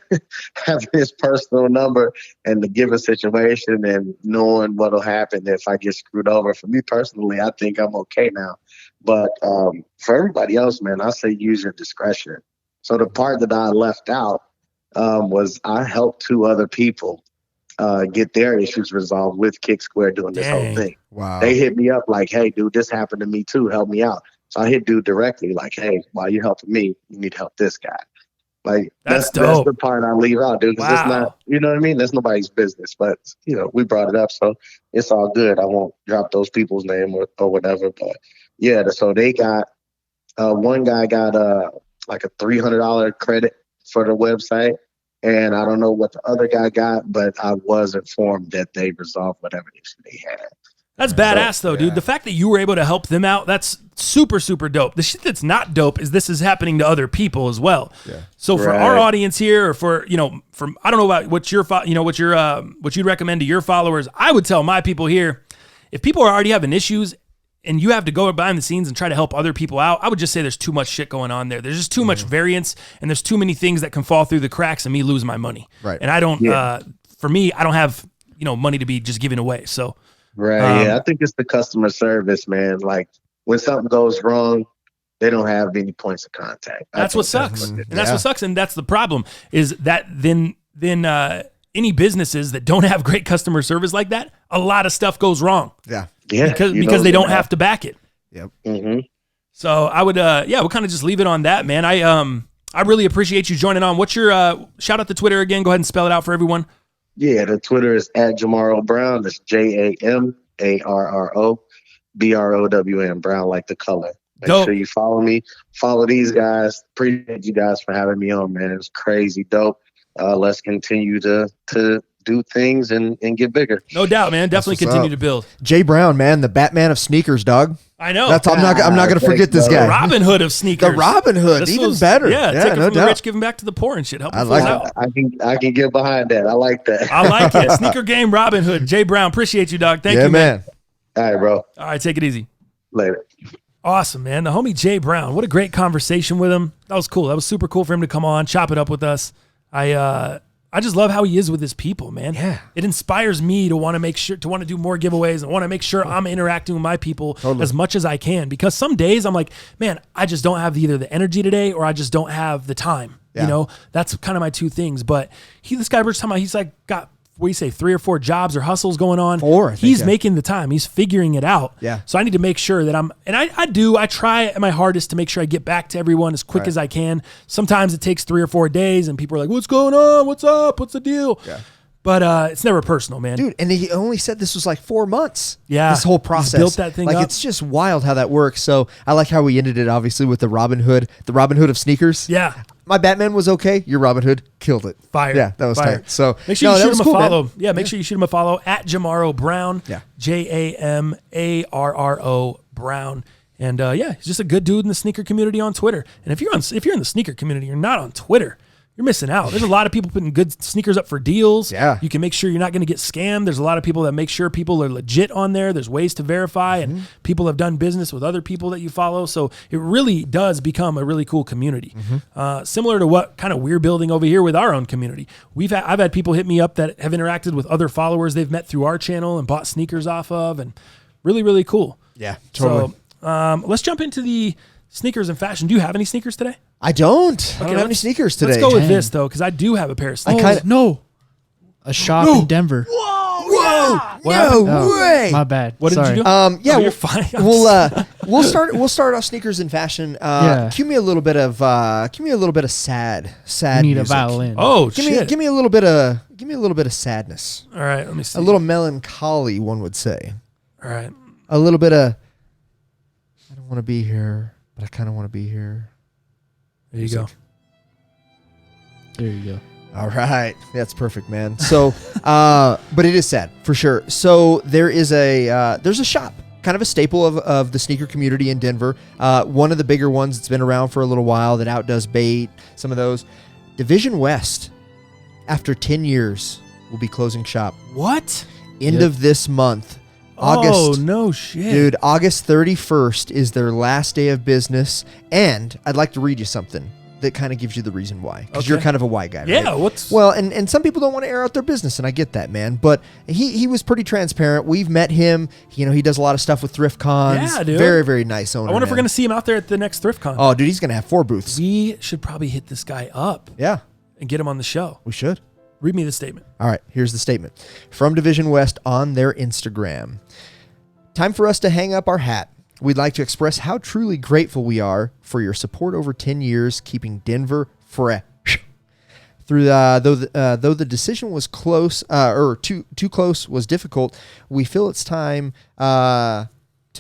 having his personal number and the given situation and knowing what'll happen if I get screwed over, for me personally, I think I'm okay now. But for everybody else, man, I say use your discretion. So the part that I left out was I helped 2 other people get their issues resolved with Kixsquare doing this whole thing. Wow. They hit me up like, hey, dude, this happened to me too. Help me out. So I hit dude directly like, hey, while you're helping me, you need to help this guy. Like, that's the part I leave out, dude, because it's not, you know what I mean? That's nobody's business. But, you know, we brought it up, so it's all good. I won't drop those people's name or whatever. But, yeah, so they got, one guy got like a $300 credit for the website. And I don't know what the other guy got, but I was informed that they resolved whatever issue they had. That's badass, though, dude. The fact that you were able to help them out, that's super, super dope. The shit that's not dope is this is happening to other people as well. Yeah. So for our audience here, or for, I don't know about what you'd recommend to your followers, I would tell my people here, if people are already having issues and you have to go behind the scenes and try to help other people out, I would just say there's too much shit going on there. There's just too much variance, and there's too many things that can fall through the cracks and me lose my money. Right. And I don't, for me, I don't have, money to be just giving away. So. Right. I think it's the customer service, man. Like when something goes wrong, they don't have any points of contact. That's what sucks. And that's what sucks. And that's the problem is that then any businesses that don't have great customer service like that, a lot of stuff goes wrong. Yeah. Yeah. Because they don't have to back it. Yep. Mm-hmm. So I would, we'll kind of just leave it on that, man. I really appreciate you joining on. What's your, shout out to Twitter again. Go ahead and spell it out for everyone. Yeah, the Twitter is @Jamaro Brown. That's JAMARRO BROWN, Brown like the color. Make sure you follow me. Follow these guys. Appreciate you guys for having me on, man. It was crazy dope. Let's continue to do things and get bigger. No doubt, man. Definitely continue to build. Jay Brown, man, the Batman of sneakers, dog. I know. I'm not going to forget this guy. The Robin Hood of sneakers. The Robin Hood, even better. Yeah, taking no from the rich, giving back to the poor and shit. Help I like out. I can get behind that. I like that. I like it. Sneaker game Robin Hood. Jay Brown, appreciate you, dog. Thank you, man. All right, bro. All right, take it easy. Later. Awesome, man. The homie Jay Brown. What a great conversation with him. That was cool. That was super cool for him to come on, chop it up with us. I just love how he is with his people, man. Yeah. It inspires me to want to do more giveaways and want to make sure I'm interacting with my people as much as I can, because some days I'm like, man, I just don't have either the energy today or I just don't have the time. Yeah. That's kind of my two things. But this guy was talking about, he's like got, 3 or 4 jobs or hustles going on. 4, I think, he's making the time. He's figuring it out. Yeah. So I need to make sure that I try my hardest to make sure I get back to everyone as quick as I can. Sometimes it takes 3 or 4 days and people are like, what's going on? What's up? What's the deal? Yeah. But it's never personal, man. Dude, and he only said this was like 4 months. Yeah. This whole process. He's built that thing up. It's just wild how that works. So I like how we ended it, obviously, with the Robin Hood of sneakers. Yeah. My Batman was okay. Your Robin Hood killed it. Fire. Yeah, that was tight. So make sure you shoot him a follow. Man. Yeah, make sure you shoot him a follow @Jamaro Brown. Yeah. JAMARRO Brown. And he's just a good dude in the sneaker community on Twitter. And if you're in the sneaker community, you're not on Twitter, you're missing out. There's a lot of people putting good sneakers up for deals. Yeah. You can make sure you're not going to get scammed. There's a lot of people that make sure people are legit on there. There's ways to verify, and people have done business with other people that you follow. So it really does become a really cool community. Similar to what kind of we're building over here with our own community. I've had people hit me up that have interacted with other followers they've met through our channel and bought sneakers off of, and really, really cool. Yeah, totally. So let's jump into the sneakers and fashion. Do you have any sneakers today? I don't have any sneakers today. Let's go with this, though, because I do have a pair of sneakers. A shop in Denver. Whoa! What No way! My bad. What did Sorry. you do? Yeah, you're fine. we'll start off sneakers and fashion. Cue me a little bit of sad You need music. a violin. Oh, Give shit. me a little bit of sadness. All right, let me see. A little melancholy, one would say. All right. A little bit of I don't want to be here, but I kind of want to be here. There you go. There you go. All right. That's perfect, man. So, but it is sad for sure. So there's a shop, kind of a staple of the sneaker community in Denver. One of the bigger ones that's been around for a little while that outdoes Bait, some of those. Division West, after 10 years, will be closing shop. What? End of this month. August. Oh, no shit. Dude, August 31st is their last day of business. And I'd like to read you something that kind of gives you the reason why. Because you're kind of a why guy, right? Yeah, what's... Well, and some people don't want to air out their business, and I get that, man. But he was pretty transparent. We've met him. You know, he does a lot of stuff with thrift cons. Yeah, dude. Very, very nice owner, I wonder if we're man. going to see him out there at the next thrift con. Oh, dude, he's going to have 4 booths. We should probably hit this guy up Yeah, and get him on the show. we should. Read me the statement. All right, here's the statement from Division West on their Instagram. Time for us to hang up our hat. We'd like to express how truly grateful we are for your support over 10 years, keeping Denver fresh. Though the decision was close, or too close was difficult, we feel it's time to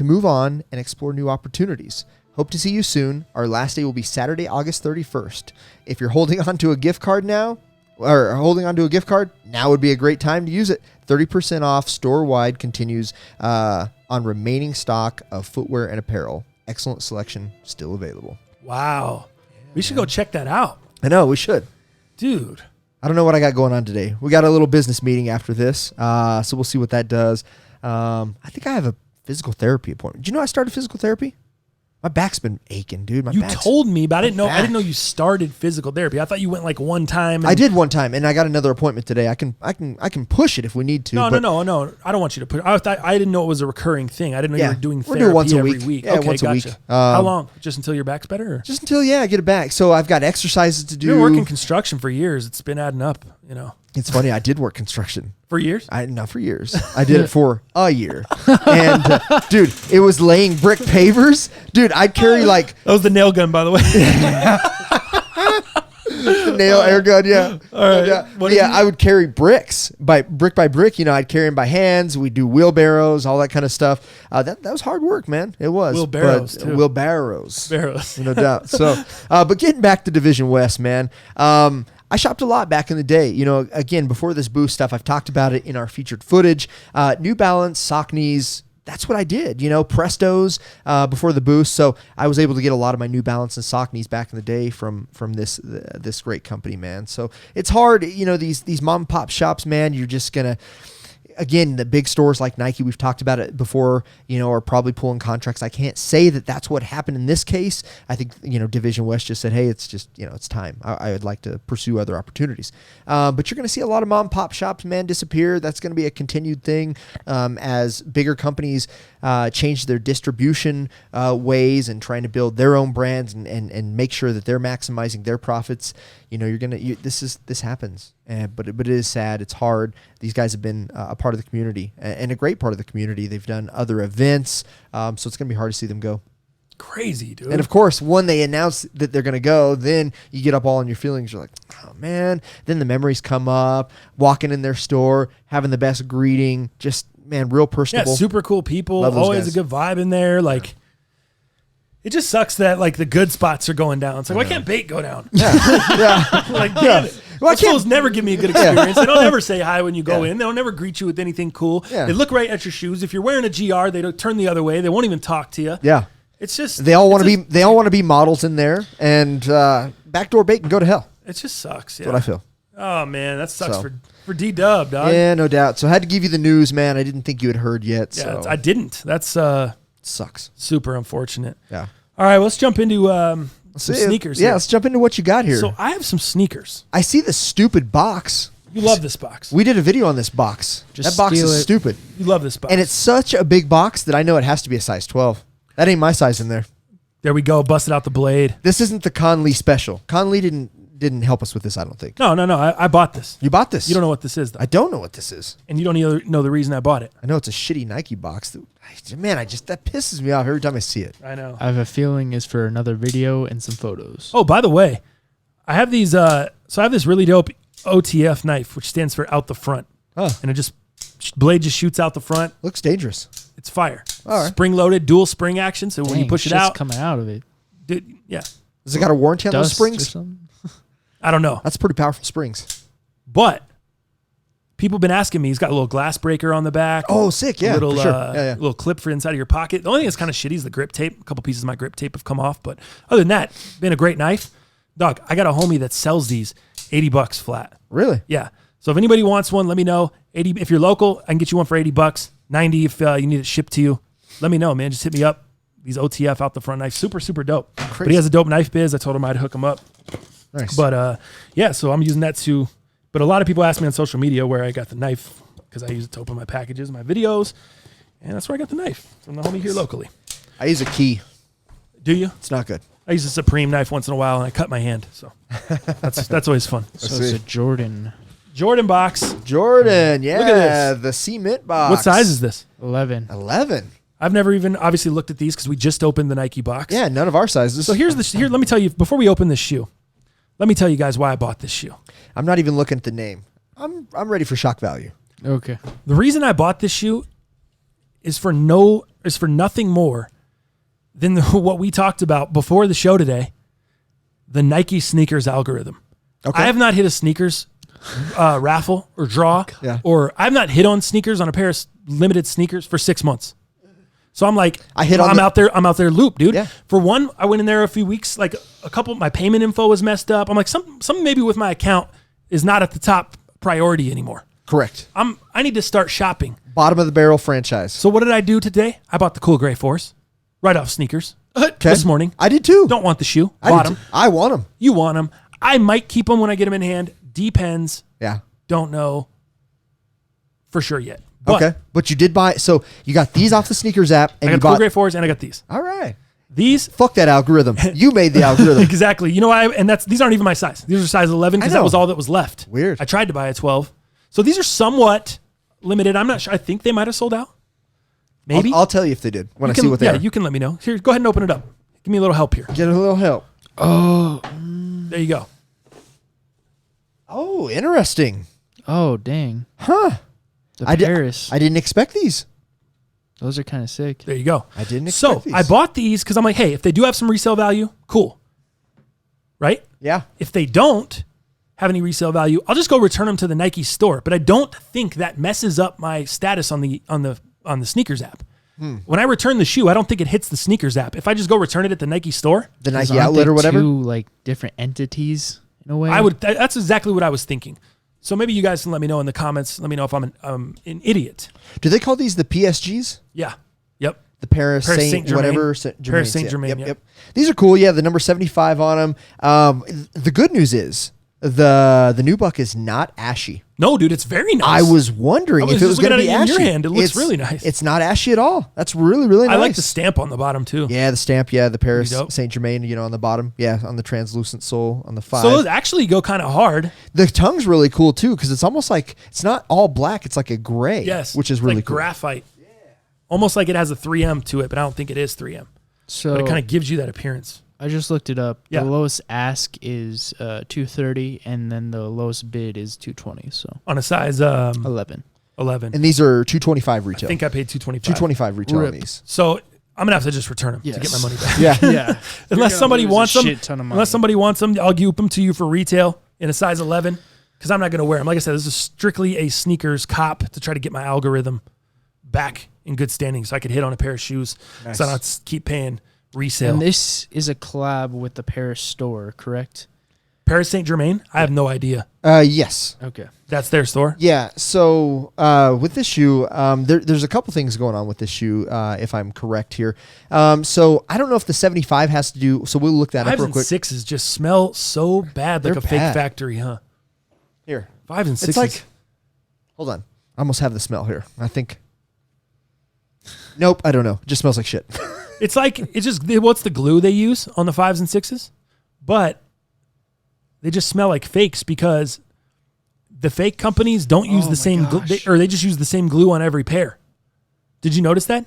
move on and explore new opportunities. Hope to see you soon. Our last day will be Saturday, August 31st. If you're holding on to a gift card now, now would be a great time to use it. 30% off store-wide continues on remaining stock of footwear and apparel. Excellent selection still available. Wow. We should go check that out. I know, we should. Dude. I don't know what I got going on today. We got a little business meeting after this, so we'll see what that does. I think I have a physical therapy appointment. Do you know I started physical therapy? My back's been aching, dude. You told me, but I didn't know you started physical therapy. I thought you went like one time. I did one time, and I got another appointment today. I can push it if we need to. No. I don't want you to push. I didn't know it was a recurring thing. I didn't know you were doing therapy once a every week. week. Yeah, okay, once a gotcha. week. How long? Just until your back's better? Or? Just until I get it back. So I've got exercises to do. You've been working construction for years. It's been adding up, you know. It's funny. I did work construction. For years? Not for years. I did it for a year. And, dude, it was laying brick pavers. Dude, I'd carry like... That was the nail gun, by the way. the nail air gun, yeah. All right. Yeah, I would carry bricks by brick. You know, I'd carry them by hands. We'd do wheelbarrows, all that kind of stuff. That was hard work, man. It was. Wheelbarrows, too. Wheelbarrows. Barrows. No doubt. So, but getting back to Division West, man. I shopped a lot back in the day. You know, again, before this boost stuff, I've talked about it in our featured footage. New Balance, Saucony's, that's what I did. You know, Prestos before the boost. So I was able to get a lot of my New Balance and Saucony's back in the day from this great company, man. So it's hard, you know, these mom and pop shops, man. You're just gonna. Again, the big stores like Nike, we've talked about it before, you know, are probably pulling contracts. I can't say that that's what happened in this case. I think, you know, Division West just said, hey, it's just, you know, it's time. I would like to pursue other opportunities. But you're going to see a lot of mom and pop shops, man, disappear. That's going to be a continued thing as bigger companies change their distribution ways and trying to build their own brands and make sure that they're maximizing their profits. You know, this happens. But it is sad. It's hard. These guys have been a part of the community and a great part of the community. They've done other events, so it's going to be hard to see them go. Crazy, dude. And of course, when they announce that they're going to go, then you get up all in your feelings. You're like, oh man. Then the memories come up. Walking in their store, having the best greeting, just man, real personable. Yeah, super cool people. Love those Always guys. a good vibe in there. Like. It just sucks that like the good spots are going down. It's like, why can't Bait go down? Yeah. Like, damn it. Well, I Those fools never give me a good experience. They don't ever say hi when you go Yeah. in. They don't ever greet you with anything cool. Yeah. They look right at your shoes. If you're wearing a GR, they don't turn the other way. They won't even talk to you. Yeah. It's just They all want to be models in there, and backdoor Bait can go to hell. It just sucks. Yeah. That's what I feel. Oh man, that sucks So. for D-Dub, dog. Yeah, no doubt. So I had to give you the news, man. I didn't think you had heard yet. Yeah, So I didn't. That's sucks. super unfortunate. Yeah. All right, let's jump into some sneakers. Yeah, here. let's jump into what you got here. So I have some sneakers. I see the stupid box. You love this box. We did a video on this box. Just that box steal is it. stupid. You love this box. And it's such a big box that I know it has to be a size 12. That ain't my size in there. There we go. Busted out the blade. This isn't the Conley special. Conley didn't help us with this, I don't think. No. I bought this. You bought this. You don't know what this is, though. I don't know what this is. And you don't either know the reason I bought it. I know it's a shitty Nike box. Man, that pisses me off every time I see it. I know. I have a feeling it's for another video and some photos. Oh, by the way, I have these. So I have this really dope OTF knife, which stands for out the front. Huh. And it just, blade just shoots out the front. Looks dangerous. It's fire. All right. Spring loaded, dual spring action. So when you Dang, push it shit's out, coming out of it. dude, yeah. Has it got a warranty on those Dust or springs? something? I don't know. That's pretty powerful springs. But people have been asking me, he's got a little glass breaker on the back. Oh, sick. Yeah, a little, for sure. Yeah. little clip for inside of your pocket. The only thing that's kind of shitty is the grip tape. A couple pieces of my grip tape have come off. But other than that, been a great knife. Dog, I got a homie that sells these $80 flat. Really? Yeah. So if anybody wants one, let me know. 80 if you're local, I can get you one for $80. 90 if you need it shipped to you. Let me know, man. Just hit me up. These OTF out the front knife, super dope. But he has a dope knife biz. I told him I'd hook him up. Nice. But yeah, so I'm using that too. But a lot of people ask me on social media where I got the knife because I use it to open my packages, my videos, and that's where I got the knife from the homie here locally. I use a key. Do you? It's not good. I use a Supreme knife once in a while, and I cut my hand, so that's always fun. So it's a Jordan Jordan box. Jordan, yeah. Look at this. The cement box. What size is this? 11. 11. I've never even obviously looked at these because we just opened the Nike box. Yeah, none of our sizes. So here. Let me tell you before we open this shoe. Let me tell you guys why I bought this shoe. I'm not even looking at the name. I'm ready for shock value. Okay. The reason I bought this shoe is for nothing more than what we talked about before the show today, the Nike sneakers algorithm. Okay. I have not hit a sneakers raffle or draw, Yeah. or I've not hit on sneakers on a pair of limited sneakers for 6 months. So I'm like, I'm out there loop, dude. Yeah. For one, I went in there a few weeks, like a couple, my payment info was messed up. I'm like, something maybe with my account is not at the top priority anymore. Correct. I need to start shopping. Bottom of the barrel franchise. So what did I do today? I bought the Cool Gray Force right off sneakers this morning. I did too. Don't want the shoe. I Bought did them. too. I want them. You want them. I might keep them when I get them in hand. Depends. Yeah. Don't know for sure yet. But Okay. But you did buy. So you got these off the sneakers app, and I you got the Cool bought. Gray Force and I got these. All right. These Fuck that algorithm. You made the algorithm. exactly. You know why? And these aren't even my size. These are size 11 because I know. that was all that was left. Weird. I tried to buy a 12. So these are somewhat limited. I'm not sure. I think they might have sold out. Maybe. I'll tell you if they did when I You can- see what they are. you can let me know. Here, go ahead and open it up. Give me a little help here. Get a little help. There you go. Oh, interesting. Oh, dang. Huh. The I Paris. didn't expect these. Those are kind of sick. There you go. I didn't So expect these. I bought these because I'm like, hey, if they do have some resale value, cool. Right? Yeah. If they don't have any resale value, I'll just go return them to the Nike store. But I don't think that messes up my status on the sneakers app. When I return the shoe, I don't think it hits the sneakers app. If I just go return it at the Nike store, The 'Cause Nike aren't outlet they or whatever. Two, like, different entities in a way. I would. That's exactly what I was thinking. So maybe you guys can let me know in the comments. Let me know if I'm an idiot. Do they call these the PSG? Yeah. Yep. The Paris Paris Saint Saint-Germain. whatever. Paris Saint-Germain, yep. These are cool. Yeah, the number 75 on them. The good news is the nubuck is not ashy. No, dude, it's very nice. I was wondering I was if it was just going to looking be at it in ashy. your hand. It looks It's- really nice. It's not ashy at all. That's really, really nice. I like the stamp on the bottom too. Yeah, the stamp. Yeah, the Paris Pretty dope. Saint Germain. On the bottom. Yeah, on the translucent sole on the 5. So those actually go kind of hard. The tongue's really cool too because it's almost like it's not all black. It's like a gray. Yes. which is It's really like cool. graphite. Yeah. Almost like it has a 3M to it, but I don't think it is 3M. So But it kind of gives you that appearance. I just looked it up. Yeah. The lowest ask is 230, and then the lowest bid is 220. So On a size 11. 11. And these are $225 I retail. think I paid $225. $225 retail on Rip. these. So I'm gonna have to just return them to get my Yes. money back. Yeah. Yeah. Unless somebody wants them. Shit ton of money. Unless somebody wants them, I'll give them to you for retail in a size 11 because I'm not gonna wear them. Like I said, this is strictly a sneakers cop to try to get my algorithm back in good standing, so I could hit on a pair of shoes, Nice. so I don't keep paying resale. And this is a collab with the Paris store, correct? Paris Saint Germain? I have no idea. Yes. Okay. That's their store? Yeah. So with this shoe, there's a couple things going on with this shoe, if I'm correct here. So I don't know if the 75 has to do. So we'll look that up 5s real and quick. 6s just smell so bad, like They're a fake bad. factory, huh? Here. 5s and 6s. It's like, hold on. I almost have the smell here. I think. Nope. I don't know. It just smells like shit. It's like, it's just, what's the glue they use on the 5s and 6s? But they just smell like fakes because the fake companies don't use the same glue, or they just use the same glue on every pair. Did you notice that?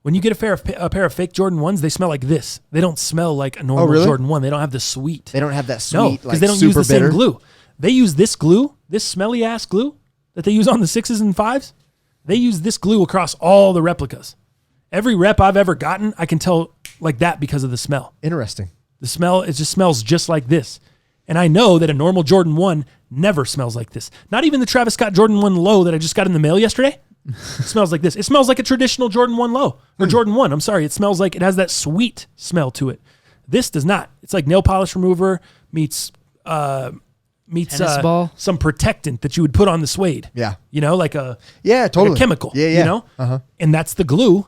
When you get a pair of fake Jordan 1s, they smell like this. They don't smell like a normal Jordan 1. They don't have the sweet. They don't have that sweet, No, because like they don't super use the bitter. same glue. They use this glue, this smelly ass glue that they use on the 6s and 5s. They use this glue across all the replicas. Every rep I've ever gotten, I can tell like that because of the smell. Interesting. The smell, it just smells just like this. And I know that a normal Jordan 1 never smells like this. Not even the Travis Scott Jordan 1 low that I just got in the mail yesterday. It smells like this. It smells like a traditional Jordan 1 low. Or Jordan 1, I'm sorry. It smells like it has that sweet smell to it. This does not. It's like nail polish remover meets Tennis ball? some protectant that you would put on the suede. Yeah. You know, like a Totally. like a chemical. Yeah. You know? Uh-huh. And that's the glue.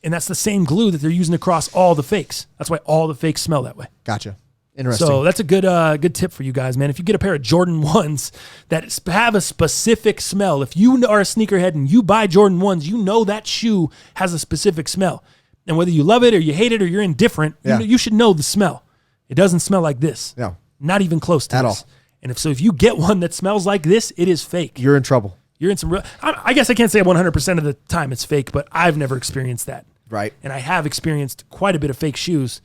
And that's the same glue that they're using across all the fakes. That's why all the fakes smell that way. Gotcha. Interesting. So that's a good tip for you guys, man. If you get a pair of Jordan 1s that have a specific smell, if you are a sneakerhead and you buy Jordan 1s, you know that shoe has a specific smell. And whether you love it or you hate it or you're indifferent, you should know the smell. It doesn't smell like this. No. Not even close to At this. all. And if you get one that smells like this, it is fake. You're in trouble. You're in some real... I guess I can't say 100% of the time it's fake, but I've never experienced that. Right. And I have experienced quite a bit of fake shoes,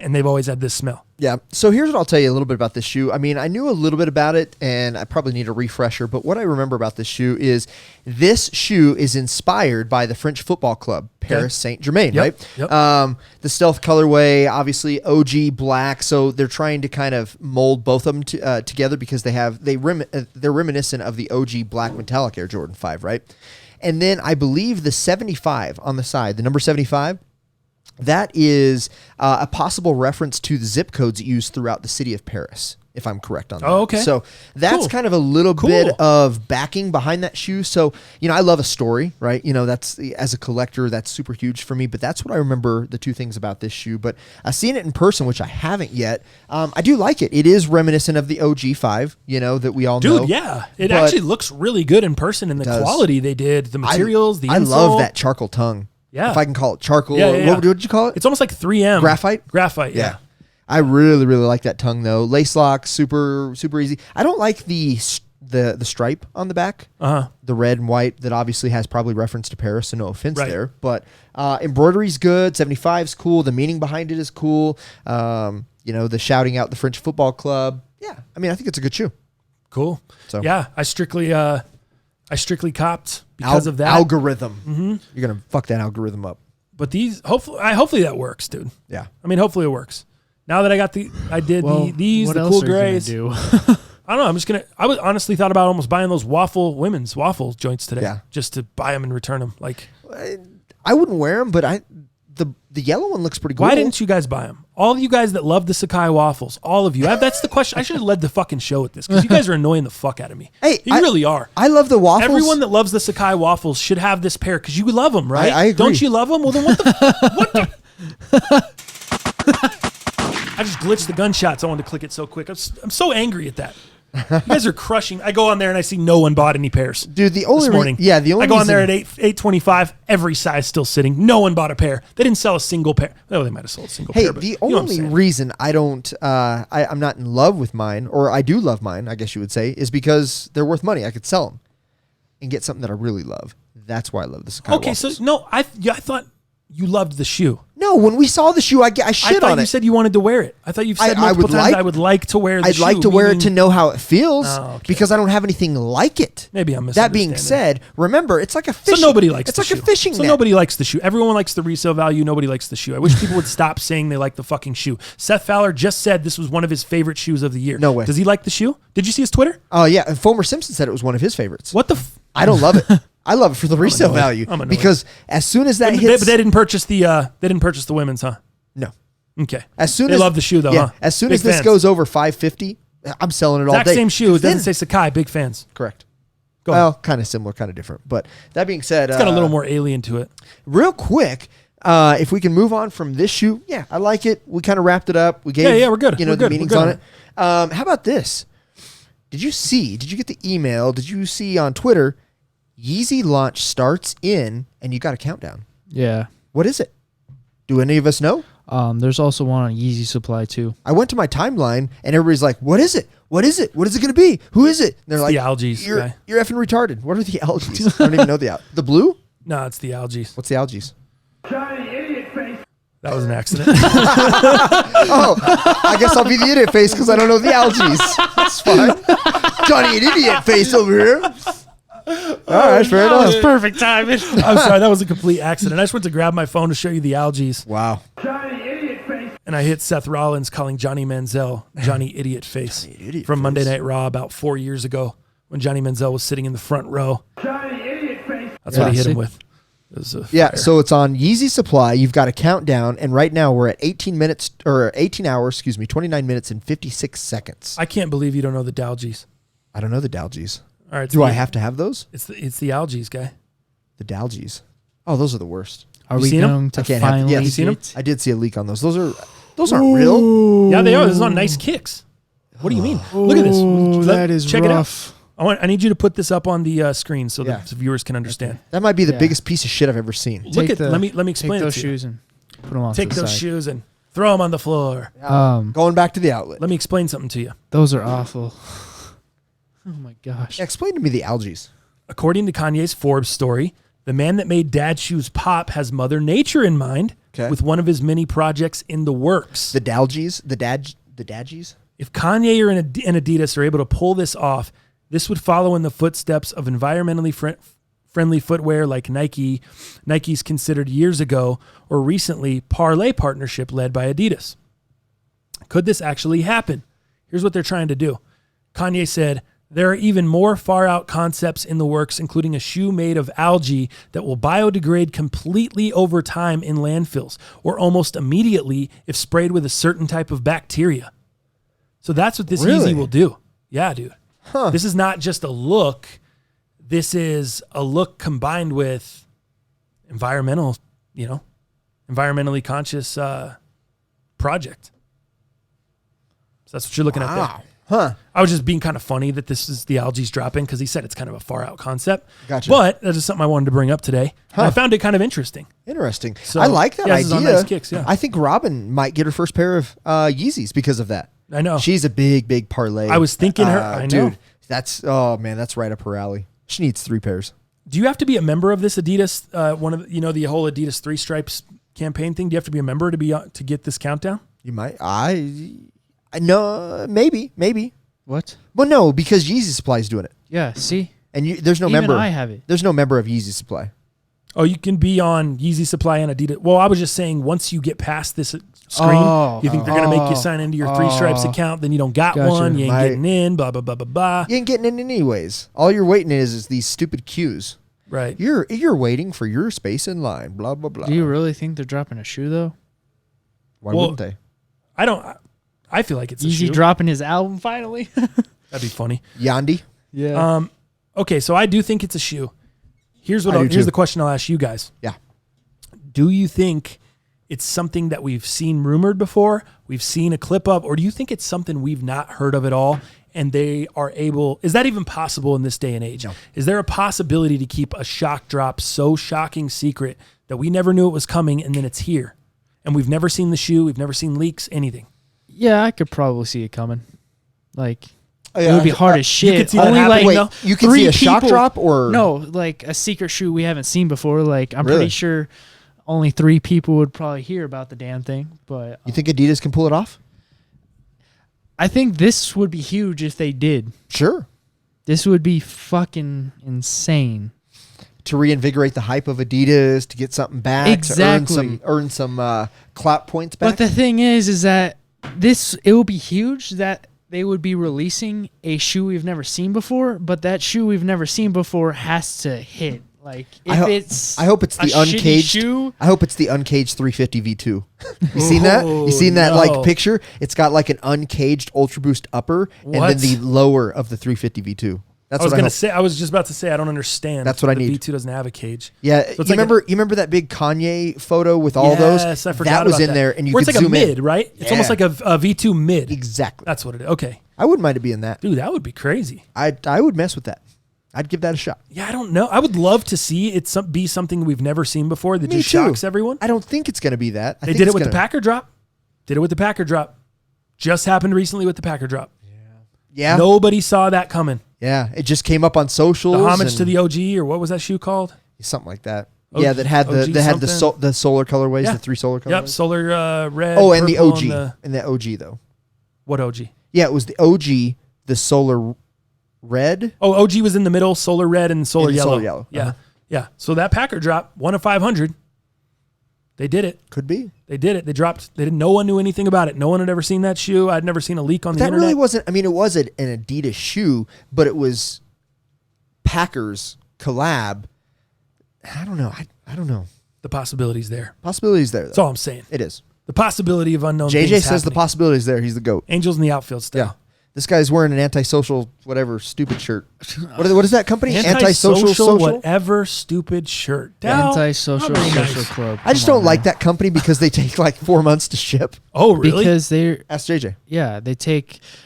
and they've always had this smell. Yeah. So here's what I'll tell you a little bit about this shoe. I mean, I knew a little bit about it, and I probably need a refresher, but what I remember about this shoe is inspired by the French football club, Paris Saint Germain, Yep, right? yep. The stealth colorway, obviously OG black. So they're trying to kind of mold both of them together because they're reminiscent of the OG black metallic Air Jordan 5, right? And then I believe the 75 on the side, the number 75, that is a possible reference to the zip codes used throughout the city of Paris, if I'm correct on that. Oh, okay. So that's Cool. kind of a little Cool. bit of backing behind that shoe. So, I love a story, right? That's, as a collector, that's super huge for me. But that's what I remember, the two things about this shoe. But I've seen it in person, which I haven't yet. I do like it. It is reminiscent of the OG 5, that we all know. Dude, yeah. It But actually looks really good in person, and the does. quality they did, the materials, the insole. I love that charcoal tongue. Yeah. If I can call it charcoal. Yeah, yeah, yeah. What did you call it? It's almost like 3M. Graphite? Graphite, yeah. I really, really like that tongue though. Lace lock, super, super easy. I don't like the stripe on the back. Uh-huh. The red and white that obviously has probably reference to Paris, so no offense Right. there. But embroidery's good. 75's cool. The meaning behind it is cool. The shouting out the French football club. Yeah, I mean, I think it's a good shoe. Cool. So yeah, I strictly copped because of that. Algorithm. Mm-hmm. You're gonna fuck that algorithm up. But these, hopefully that works, dude. Yeah. I mean, hopefully it works. Now that I did these, what the else cool are you gonna grays. do? I don't know. I was honestly thought about almost buying those women's waffle joints today. Yeah. Just to buy them and return them. Like, I wouldn't wear them, but the yellow one looks pretty cool. why didn't you guys buy them? All of you guys that love the Sakai waffles, all of you. That's the question. I should have led the fucking show with this because you guys are annoying the fuck out of me. Hey, you really are. I love the waffles. Everyone that loves the Sakai waffles should have this pair because you love them, right? I agree. Don't you love them? Well, then what the? I just glitched the gunshots. I wanted to click it so quick. I'm so angry at that. You guys are crushing. I go on there and I see no one bought any pairs. Dude, the only this morning. the only I go on there reason- at 8:25. Every size still sitting. No one bought a pair. They didn't sell a single pair. Oh, they might have sold a single Hey, pair. But the you know what I'm only saying. reason I don't, I'm not in love with mine, or I do love mine, I guess you would say, is because they're worth money. I could sell them and get something that I really love. That's why I love the Sakai Okay, waffles. so no, I thought you loved the shoe. No, when we saw the shoe, I I shit thought on you it. said you wanted to wear it. I thought you've said I multiple would times like- I would like to wear the I'd shoe. like to wear it meaning- to know how it feels Oh, okay. because I don't have anything like it. Maybe I'm That being misunderstanding. said, remember, it's like a So fishing. nobody likes It's the like shoe. a fishing So net. nobody likes the shoe. Everyone likes the resale value. Nobody likes the shoe. I wish people would stop saying they like the fucking shoe. Seth Fowler just said this was one of his favorite shoes of the year. No way. Does he like the shoe? Did you see his Twitter? Oh yeah, and Fomer Simpson said it was one of his favorites. What the? I don't love it. I love it for the resale annoyed. value I'm annoyed. because as soon as that But hits, they didn't purchase the women's, huh? no. Okay. As soon They as love the shoe though, huh? As soon Big as this fans. goes over 550, I'm selling it all Exact day. same shoe. It Then- doesn't say Sakai. Big fans. Correct. Go Well, kind of similar, kind of different. But that being said, It's got a little more alien to it. real quick, if we can move on from this shoe, yeah, I like it. We kind of wrapped it up. We gave, we're good. You know, We're the good. meanings We're on good it. How about this? Did you get the email? Did you see on Twitter? Yeezy launch starts in, and you got a countdown. Yeah. What is it? Do any of us know? There's also one on Yeezy Supply too. I went to my timeline, and everybody's like, "What is it? What is it? What is it going to be? Who is it?" And they're like, the algaes You're guy. effing retarded. What are the algaes? I don't even know the blue. No, it's the algaes. What's the algaes? That was an accident. Oh, I guess I'll be the idiot face because I don't know the algaes. That's fine. Johnny, an idiot face over here. All right, fair That was enough. perfect timing. I'm sorry. That was a complete accident. I just went to grab my phone to show you the algaes, Wow. and I hit Seth Rollins calling Johnny Manziel Johnny Idiot Face Idiot from Face. Monday Night Raw about 4 years ago when Johnny Manziel was sitting in the front row. That's what he hit him with. It was a Yeah, fire. so it's on Yeezy Supply. You've got a countdown, and right now we're at 18 hours, 29 minutes and 56 seconds. I can't believe you don't know the Dalgies. I don't know the Dalgies. All right, Do I have to have those? It's the algaes guy. The Dalgies. Oh, those are the worst. Are You we seen 'em? going to I can't have. finally Yeah, you seen 'em? get- I did see a leak on those. Those aren't real. Yeah, they are. This is on nice kicks. What do you mean? Look at this. Ooh, Let- that is check rough. it out. I need you to put this up on the screen so Yeah. that the viewers can understand. That might be the Yeah. biggest piece of shit I've ever seen. Look Take at. the- Let me Take explain those it to you. shoes and put them on. Take to the those side. shoes and throw them on the floor. Going back to the outlet. Let me explain something to you. Those are awful. Oh my gosh. Yeah, explain to me the algaes. According to Kanye's Forbes story, the man that made dad shoes pop has Mother Nature in mind Okay. with one of his many projects in the works. The Dalgies, the Dadgies. If Kanye and Adidas are able to pull this off, this would follow in the footsteps of environmentally friendly footwear like Nike. Nike's considered years ago or recently Parlay partnership led by Adidas. Could this actually happen? Here's what they're trying to do. Kanye said, there are even more far out concepts in the works, including a shoe made of algae that will biodegrade completely over time in landfills or almost immediately if sprayed with a certain type of bacteria. So that's what this Really? Yeezy will do. Yeah, dude. Huh. This is not just a look. This is a look combined with environmentally conscious project. So that's what you're looking at there. Wow. Huh. I was just being kind of funny that this is the algaes dropping because he said it's kind of a far out concept. Gotcha. But that is something I wanted to bring up today. Huh. I found it kind of interesting. Interesting. So, I like that yeah, this is idea. on Nice Kicks, yeah. I think Robin might get her first pair of Yeezys because of that. I know. She's a big parlay. I was thinking her. I know. Dude, that's right up her alley. She needs 3 pairs. Do you have to be a member of this Adidas? The whole Adidas 3 Stripes campaign thing. Do you have to be a member to get this countdown? You might. I know. Maybe. What? Well, no, because Yeezy Supply is doing it, Yeah. See. and there's no Even member. I have it. There's no member of Yeezy Supply. Oh, you can be on Yeezy Supply and Adidas. Well, I was just saying once you get past this screen, you think they're going to make you sign into your 3 Stripes account, then you don't got Gotcha. one, you ain't My- getting in, blah, blah, blah, blah, blah. You ain't getting in anyways. All you're waiting is these stupid queues. Right. You're waiting for your space in line. Blah blah blah. Do you really think they're dropping a shoe though? Why Well, wouldn't they? I feel like it's a Yeezy shoe. dropping his album finally. That'd be funny. Yandy. Yeah. Okay, so I do think it's a shoe. Here's I do here's too. the question I'll ask you guys. Yeah. Do you think it's something that we've seen rumored before, we've seen a clip of, or do you think it's something we've not heard of at all and they are able, is that even possible in this day and age? No. Is there a possibility to keep a shock drop so shocking secret that we never knew it was coming and then it's here? And we've never seen the shoe, we've never seen leaks, anything. Yeah, I could probably see it coming. Like Oh, it yeah, would be hard as shit. could see that Only happening, like though? You can 3 see a shock people- drop or no, like a secret shoe we haven't seen before. Like I'm Really? pretty sure only 3 people would probably hear about the damn thing. But You think Adidas can pull it off? I think this would be huge if they did. Sure. This would be fucking insane. To reinvigorate the hype of Adidas, to get something back, Exactly. to earn some clout points back. But the thing is that it will be huge that they would be releasing a shoe we've never seen before, but that shoe we've never seen before has to hit Like I if ho- it's I hope it's a the shitty uncaged. shoe. I hope it's the uncaged 350 V2. You seen that? Oh, You seen that no. like picture? It's got like an uncaged Ultra Boost upper and What? then the lower of the 350 V2. That's I was what I gonna hope. say. I was just about to say. I don't understand. That's what I the need. V2 doesn't have a cage. Yeah, So it's you like remember that big Kanye photo with all those? Yes, I forgot that was about in that. there, and you Where could it's like zoom a mid, in. right? It's almost Yeah. like a V2 mid. Exactly. That's what it is. Okay, I wouldn't mind it being that. dude, that would be crazy. I would mess with that. I'd give that a shot. Yeah, I don't know. I would love to see it be something we've never seen before that Me just too. shocks everyone. I don't think it's going to be that. I They think did it it's with the gonna- Packer drop. Did it with the Packer drop. Just happened recently with the Packer drop. Yeah. Nobody saw that coming. Yeah. It just came up on socials. The homage to and the OG, or what was that shoe called? something like that. OG Yeah, that had the something. solar colorways, Yeah. the 3 solar colorways. Yep, solar red. Oh, and the purple, OG. And the OG though. what OG? Yeah, it was the OG, the solar red. Oh, OG was in the middle, solar red and solar And yellow. solar yellow. Yeah, Uh-huh. yeah. So that Packer drop, 1 of 500. They did it. Could be. They did it. They dropped. They didn't. No one knew anything about it. No one had ever seen that shoe. I'd never seen a leak on the That internet. really wasn't. I mean, it was an Adidas shoe, but it was Packers collab. I don't know. I don't know. The possibilities there. Possibilities there. That's Though. all I'm saying. It is. The possibility of unknown. JJ things says the happening. possibilities there. He's the GOAT. Angels in the outfield still. Yeah. This guy's wearing an antisocial, whatever, stupid shirt. What is that company? Antisocial social? whatever stupid shirt. Dal, Antisocial not very social nice. club. I just Come don't on, like man. that company because they take like 4 months to ship. Oh, really? Because they're Ask JJ.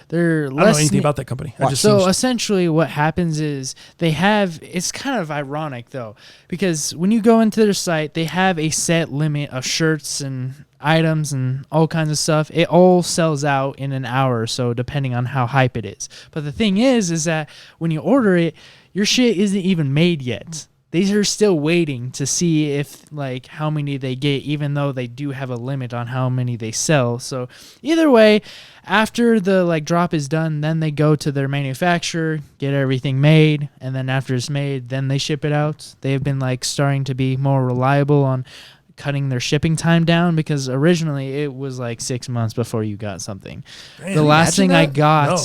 they're I don't know less anything ne- about that company. I just So seen essentially what happens is it's kind of ironic though, because when you go into their site, they have a set limit of shirts and items and all kinds of stuff. It all sells out in an hour or so, depending on how hype it is. But the thing is that when you order it, your shit isn't even made yet. These are still waiting to see if like how many they get, even though they do have a limit on how many they sell. So either way, after the like drop is done, then they go to their manufacturer, get everything made, and then after it's made, then they ship it out. They have been like starting to be more reliable on cutting their shipping time down, because originally it was like 6 months before you got something. Damn, The last imagine thing I that? got, No.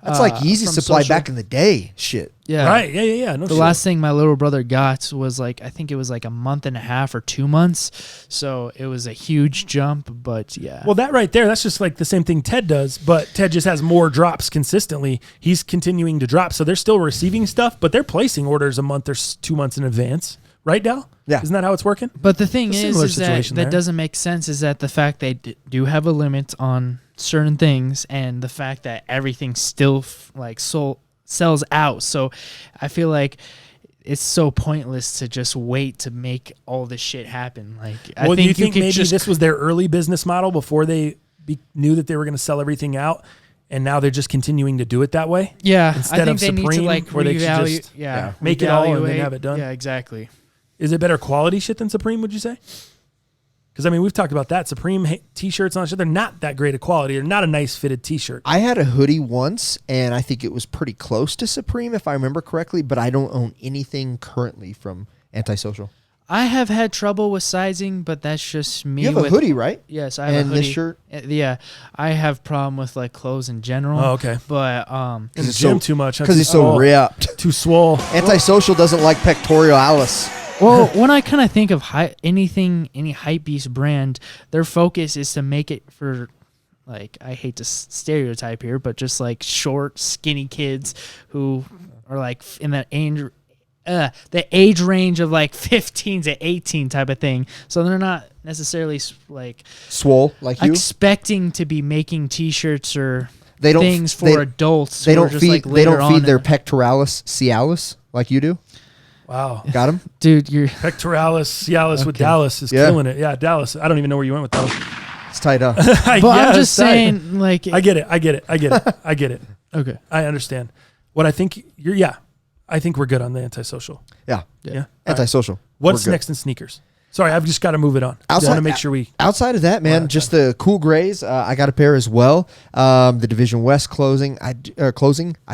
That's like Yeezy from supply social- back in the day. Shit. yeah, Right. Yeah. No the shit. last thing my little brother got was like, I think it was like a month and a half or 2 months. So it was a huge jump, but yeah. Well, that right there, that's just like the same thing Ted does, but Ted just has more drops consistently. He's continuing to drop. So they're still receiving stuff, but they're placing orders a month or 2 months in advance. Right, Dal? Yeah. Isn't that how it's working? But the thing It's a is similar that situation there. doesn't make sense is that the fact they do have a limit on certain things, and the fact that everything still sells out. So I feel like it's so pointless to just wait to make all this shit happen. Like, I Well, do you think could maybe just this was their early business model before they knew that they were going to sell everything out, and now they're just continuing to do it that way? Yeah, instead I think of they need to Supreme, like where they should revalue. just make it all and then reevaluate. have it done? Yeah, exactly. Is it better quality shit than Supreme, would you say? Because, I mean, we've talked about that. Supreme T-shirts and all that shit, they're not that great of quality. They're not a nice fitted T-shirt. I had a hoodie once, and I think it was pretty close to Supreme, if I remember correctly, but I don't own anything currently from Antisocial. I have had trouble with sizing, but that's just me. You have a with, hoodie, right? Yes, I have And a hoodie. this shirt? Yeah, I have problem with like clothes in general. Oh, okay. But In the he's gym so- too much. Because he's so ripped. Too swole. Antisocial doesn't like pectoralis. well, when I kind of think of any hype beast brand, their focus is to make it for, like, I hate to stereotype here, but just like short, skinny kids who are like in that the age range of like 15 to 18 type of thing. So they're not necessarily like Swole, like you. expecting to be making T-shirts or They don't things for they, adults. They who are don't just, feed. like, They don't later feed on their in- pectoralis cialis like you do. Wow. Got him? dude. You're Pectoralis, Cialis with Okay. Dallas is Yeah. killing it. Yeah, Dallas. I don't even know where you went with that one. It's tight up. but I'm just saying, like, I get it. I get it. okay. I understand. What I think I think we're good on the antisocial. Yeah. Yeah. All right. Antisocial. What's We're good. next in sneakers? Sorry, I've just got to move it on. I Outside- want to make sure we. Outside of that, man, just the cool grays. I got a pair as well. The Division West closing. I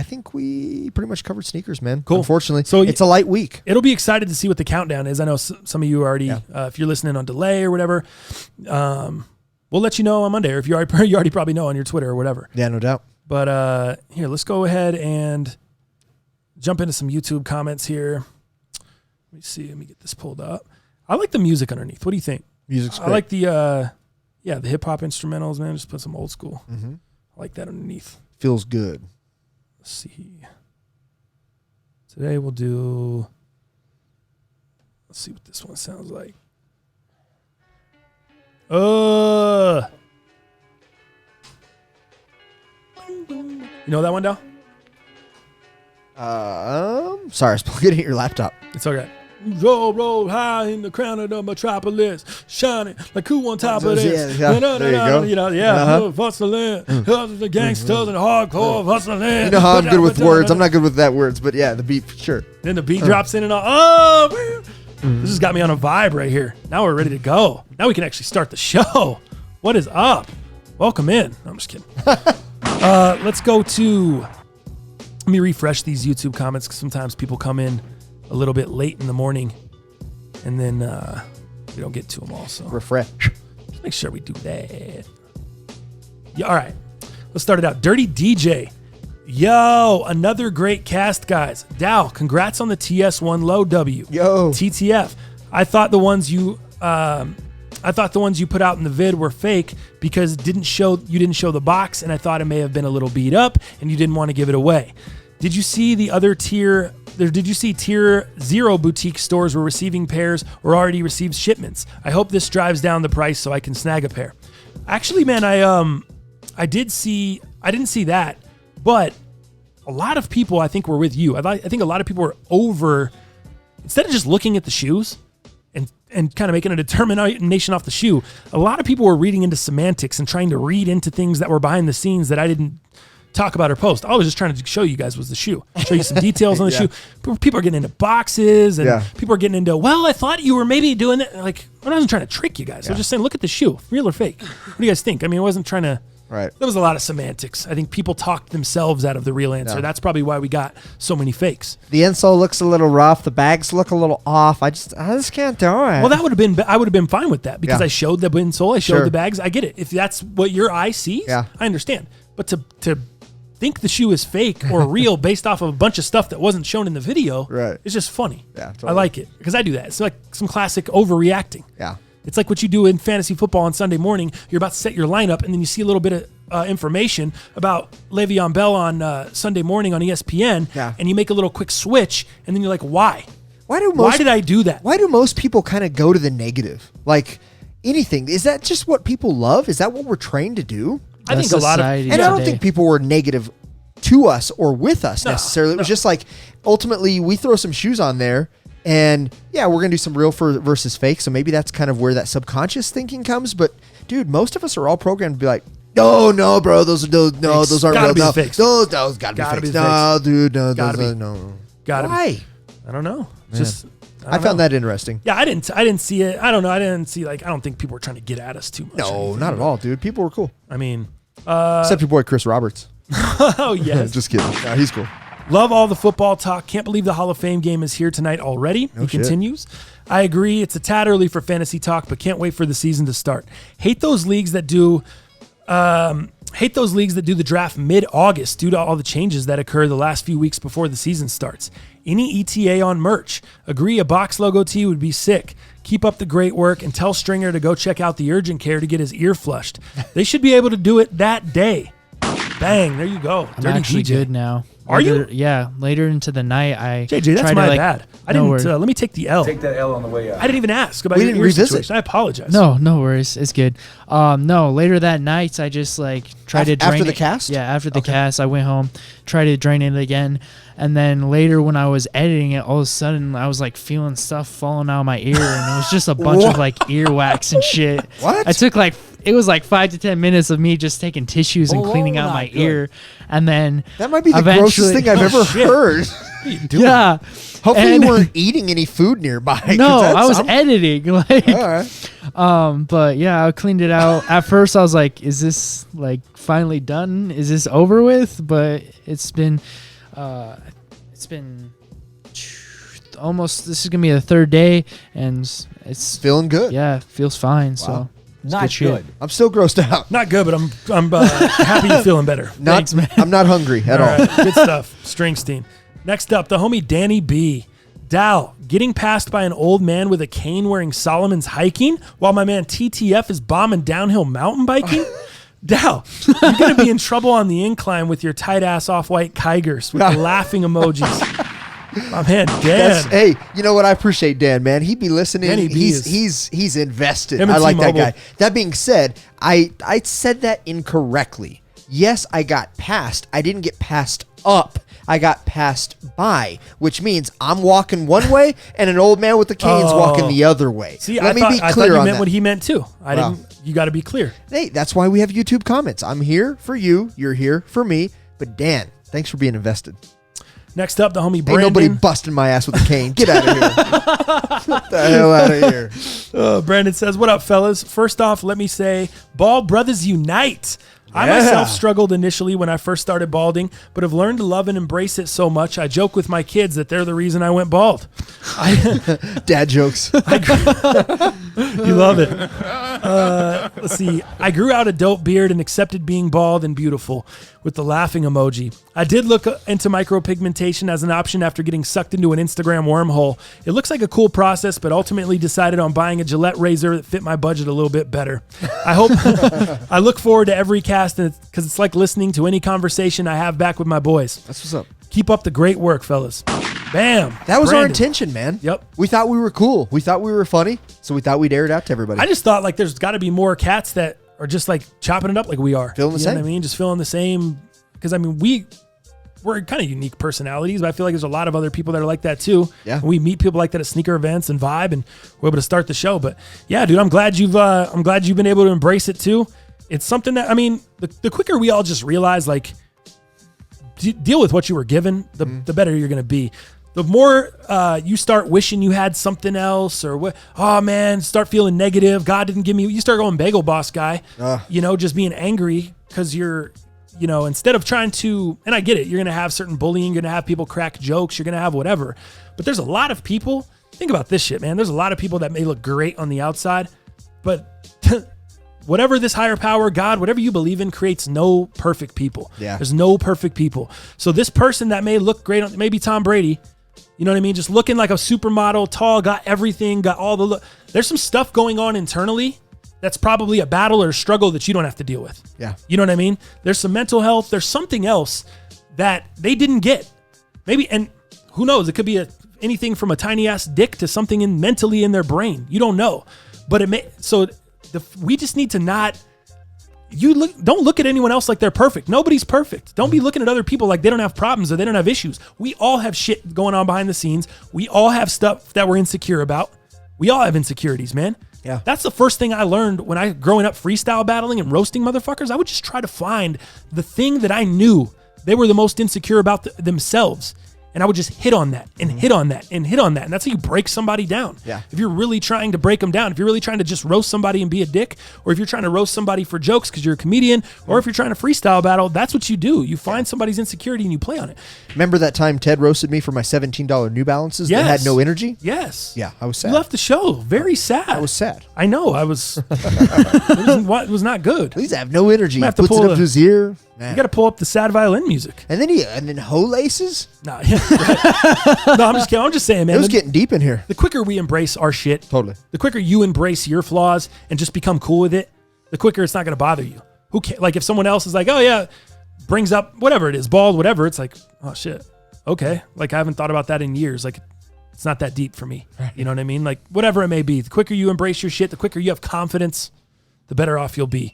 think we pretty much covered sneakers, man. Cool. Unfortunately, So it's a light week. It'll be excited to see what the countdown is. I know some of you already, if you're listening on delay or whatever, we'll let you know on Monday, or if you already probably know on your Twitter or whatever. Yeah, no doubt. But here, let's go ahead and jump into some YouTube comments here. me see. Let me get this pulled up. I like the music underneath. What do you think? Music's great. I like the hip hop instrumentals, man. Just put some old school. Mm-hmm. I like that underneath. Feels good. Let's see. Today we'll do. Let's see what this one sounds like. You know that one, Dal? Sorry, I was plugging in your laptop. It's okay. Roll high in the crown of the metropolis, shining like who on top of this. Yeah. There you go. You know, hustling, the gangsters and hardcore hustling. You know how I'm good with words. I'm not good with that words, but yeah, the beat, sure. Then the beat drops in and all. Oh, man. This has got me on a vibe right here. Now we're ready to go. Now we can actually start the show. What is up? Welcome in. No, I'm just kidding. Let's go to. Let me refresh these YouTube comments because sometimes people come in a little bit late in the morning, and then we don't get to them all. So Refresh. let's make sure we do that. Yeah, all right. Let's start it out. Dirty DJ. Yo, another great cast, guys. Dow, congrats on the TS1 low W. Yo. TTF. I thought the ones you put out in the vid were fake because you didn't show the box, and I thought it may have been a little beat up and you didn't want to give it away. Did you see the other tier 0 boutique stores were receiving pairs or already received shipments? I hope this drives down the price so I can snag a pair. Actually, man, I didn't see that, but a lot of people I think were with you. I think a lot of people were over, instead of just looking at the shoes and kind of making a determination off the shoe, a lot of people were reading into semantics and trying to read into things that were behind the scenes that I didn't talk about or post. All I was just trying to show you guys was the shoe. Show you some details on the shoe. People are getting into boxes and people are getting into, well, I thought you were maybe doing that. Like, I wasn't trying to trick you guys. I was just saying, look at the shoe, real or fake. What do you guys think? I mean, I wasn't trying to. Right. There was a lot of semantics. I think people talked themselves out of the real answer. Yeah. That's probably why we got so many fakes. The insole looks a little rough. The bags look a little off. I just can't do it. Well, I would have been fine with that because I showed the insole, I showed Sure. the bags. I get it. If that's what your eye sees, I understand. But to think the shoe is fake or real based off of a bunch of stuff that wasn't shown in the video, Right. it's just funny. Yeah, totally. I like it because I do that. It's like some classic overreacting. Yeah. It's like what you do in fantasy football on Sunday morning. You're about to set your lineup, and then you see a little bit of information about Le'Veon Bell on Sunday morning on ESPN, and you make a little quick switch, and then you're like, why? Why did I do that? Why do most people kind of go to the negative? Like anything. Is that just what people love? Is that what we're trained to do? I think a lot of, and I don't think people were negative to us or with us necessarily. It was just like, ultimately, we throw some shoes on there. And yeah, we're going to do some real versus fake. So maybe that's kind of where that subconscious thinking comes. But dude, most of us are all programmed to be like, no, bro, those aren't real. No, those gotta be fakes. Those gotta be fakes. No, dude, no, no. Why? I don't know. Just I found that interesting. Yeah, I didn't see it. I don't know. I didn't see, I don't think people were trying to get at us too much. No, not at all, dude. People were cool. I mean, except your boy Chris Roberts. Oh yes. Just kidding. No, he's cool. Love all the football talk. Can't believe the Hall of Fame game is here tonight already. He continues. I agree. It's a tad early for fantasy talk, but can't wait for the season to start. Hate those leagues that do the draft mid-August due to all the changes that occur the last few weeks before the season starts. Any ETA on merch? Agree, a box logo tee would be sick. Keep up the great work and tell Stringer to go check out the urgent care to get his ear flushed. They should be able to do it that day. Bang, there you go. I'm actually good now. Are you? Yeah. Later into the night, JJ, that's my bad. I didn't. Let me take the L. Take that L on the way out. I didn't even ask about We your didn't ear revisit. situation. I apologize. No worries. It's good. No, later that night, I just tried to drain after the it. cast? Yeah, after the cast, I went home, tried to drain it again, and then later when I was editing it, all of a sudden I was feeling stuff falling out of my ear, and it was just a bunch of earwax and shit. What? I took it was 5 to 10 minutes of me just taking tissues and cleaning out my ear, and then that might be the grossest thing I've ever heard. Yeah. Hopefully you weren't eating any food nearby. No, I was editing. All right. But yeah, I cleaned it out. At first I was like, is this finally done? Is this over with? But it's been almost, this is gonna be the third day, and it's feeling good. Yeah, feels fine. So not good. I'm still grossed out. Not good, but I'm happy you're feeling better. Thanks, man. I'm not hungry at all. Right, good stuff. Stringstein. Next up, the homie Danny B. Dal, getting passed by an old man with a cane wearing Solomon's hiking while my man TTF is bombing downhill mountain biking? Dal, you're going to be in trouble on the incline with your tight-ass off-white Kygers with the laughing emojis. My man, Dan. Hey, you know what? I appreciate Dan, man. He'd be listening. Dan, he's invested. Him and I like that T-Mobile. guy. That being said, I said that incorrectly. Yes, I got passed. I didn't get passed up. I got passed by, which means I'm walking one way and an old man with the cane's walking the other way. See, Let me be I clear thought you on meant that. what he meant too. Wow. You got to be clear. Hey, that's why we have YouTube comments. I'm here for you. You're here for me. But Dan, thanks for being invested. Next up, the homie Ain't Brandon. nobody busting my ass with a cane. Get out of here. Get the hell out of here. Brandon says, what up, fellas? First off, let me say, bald brothers unite. I myself struggled initially when I first started balding, but have learned to love and embrace it so much. I joke with my kids that they're the reason I went bald. Dad jokes. You love it. Let's see. I grew out a dope beard and accepted being bald and beautiful with the laughing emoji. I did look into micropigmentation as an option after getting sucked into an Instagram wormhole. It looks like a cool process, but ultimately decided on buying a Gillette razor that fit my budget a little bit better. I look forward to every cast because it's like listening to any conversation I have back with my boys. That's what's up. Keep up the great work, fellas. Bam. That was our Brandon. intention, man. Yep. We thought we were cool. We thought we were funny. So we thought we'd air it out to everybody. I just thought like there's got to be more cats that are just like chopping it up like we are. Feeling the You know same. what I mean? Just feeling the same. Because I mean, we're kind of unique personalities, but I feel like there's a lot of other people that are like that too. Yeah. We meet people like that at sneaker events and Vibe, and we're able to start the show. But yeah, dude, I'm glad you've been able to embrace it too. It's something that, I mean, the quicker we all just realize, like, deal with what you were given, the better you're going to be. The more you start wishing you had something else, or oh man, start feeling negative. God didn't give me. You start going bagel boss guy. Just being angry because you're, instead of trying to. And I get it. You're gonna have certain bullying. You're gonna have people crack jokes. You're gonna have whatever. But there's a lot of people. Think about this shit, man. There's a lot of people that may look great on the outside, but whatever this higher power, God, whatever you believe in, creates no perfect people. Yeah. There's no perfect people. So this person that may look great on, maybe Tom Brady. You know what I mean? Just looking like a supermodel, tall, got everything, got all the look. There's some stuff going on internally that's probably a battle or a struggle that you don't have to deal with. Yeah. You know what I mean? There's some mental health. There's something else that they didn't get. Maybe, and who knows? It could be anything from a tiny ass dick to something mentally in their brain. You don't know. But we just need to not. Don't look at anyone else like they're perfect. Nobody's perfect. Don't be looking at other people like they don't have problems or they don't have issues. We all have shit going on behind the scenes. We all have stuff that we're insecure about. We all have insecurities, man. Yeah. That's the first thing I learned when I growing up freestyle battling and roasting motherfuckers. I would just try to find the thing that I knew they were the most insecure about themselves. And I would just hit on that and hit on that and hit on that. And that's how you break somebody down. Yeah. If you're really trying to break them down, if you're really trying to just roast somebody and be a dick, or if you're trying to roast somebody for jokes because you're a comedian, or if you're trying to freestyle battle, that's what you do. You find somebody's insecurity and you play on it. Remember that time Ted roasted me for my $17 New Balances that Yes. had no energy? Yes. Yeah, I was sad. You left the show. Very sad. I was sad. I know. I was. it was not good. Please have no energy. I'm He gonna have to puts it pull up to his ear. Man. You got to pull up the sad violin music. And then hoe laces? No, no, I'm just kidding. I'm just saying, man. It was getting deep in here. The quicker we embrace our shit, Totally. the quicker you embrace your flaws and just become cool with it, the quicker it's not going to bother you. Who cares? Like if someone else is like, oh yeah, brings up whatever it is, bald, whatever, it's like, oh shit, okay. Like I haven't thought about that in years. Like it's not that deep for me. You know what I mean? Like whatever it may be, the quicker you embrace your shit, the quicker you have confidence, the better off you'll be.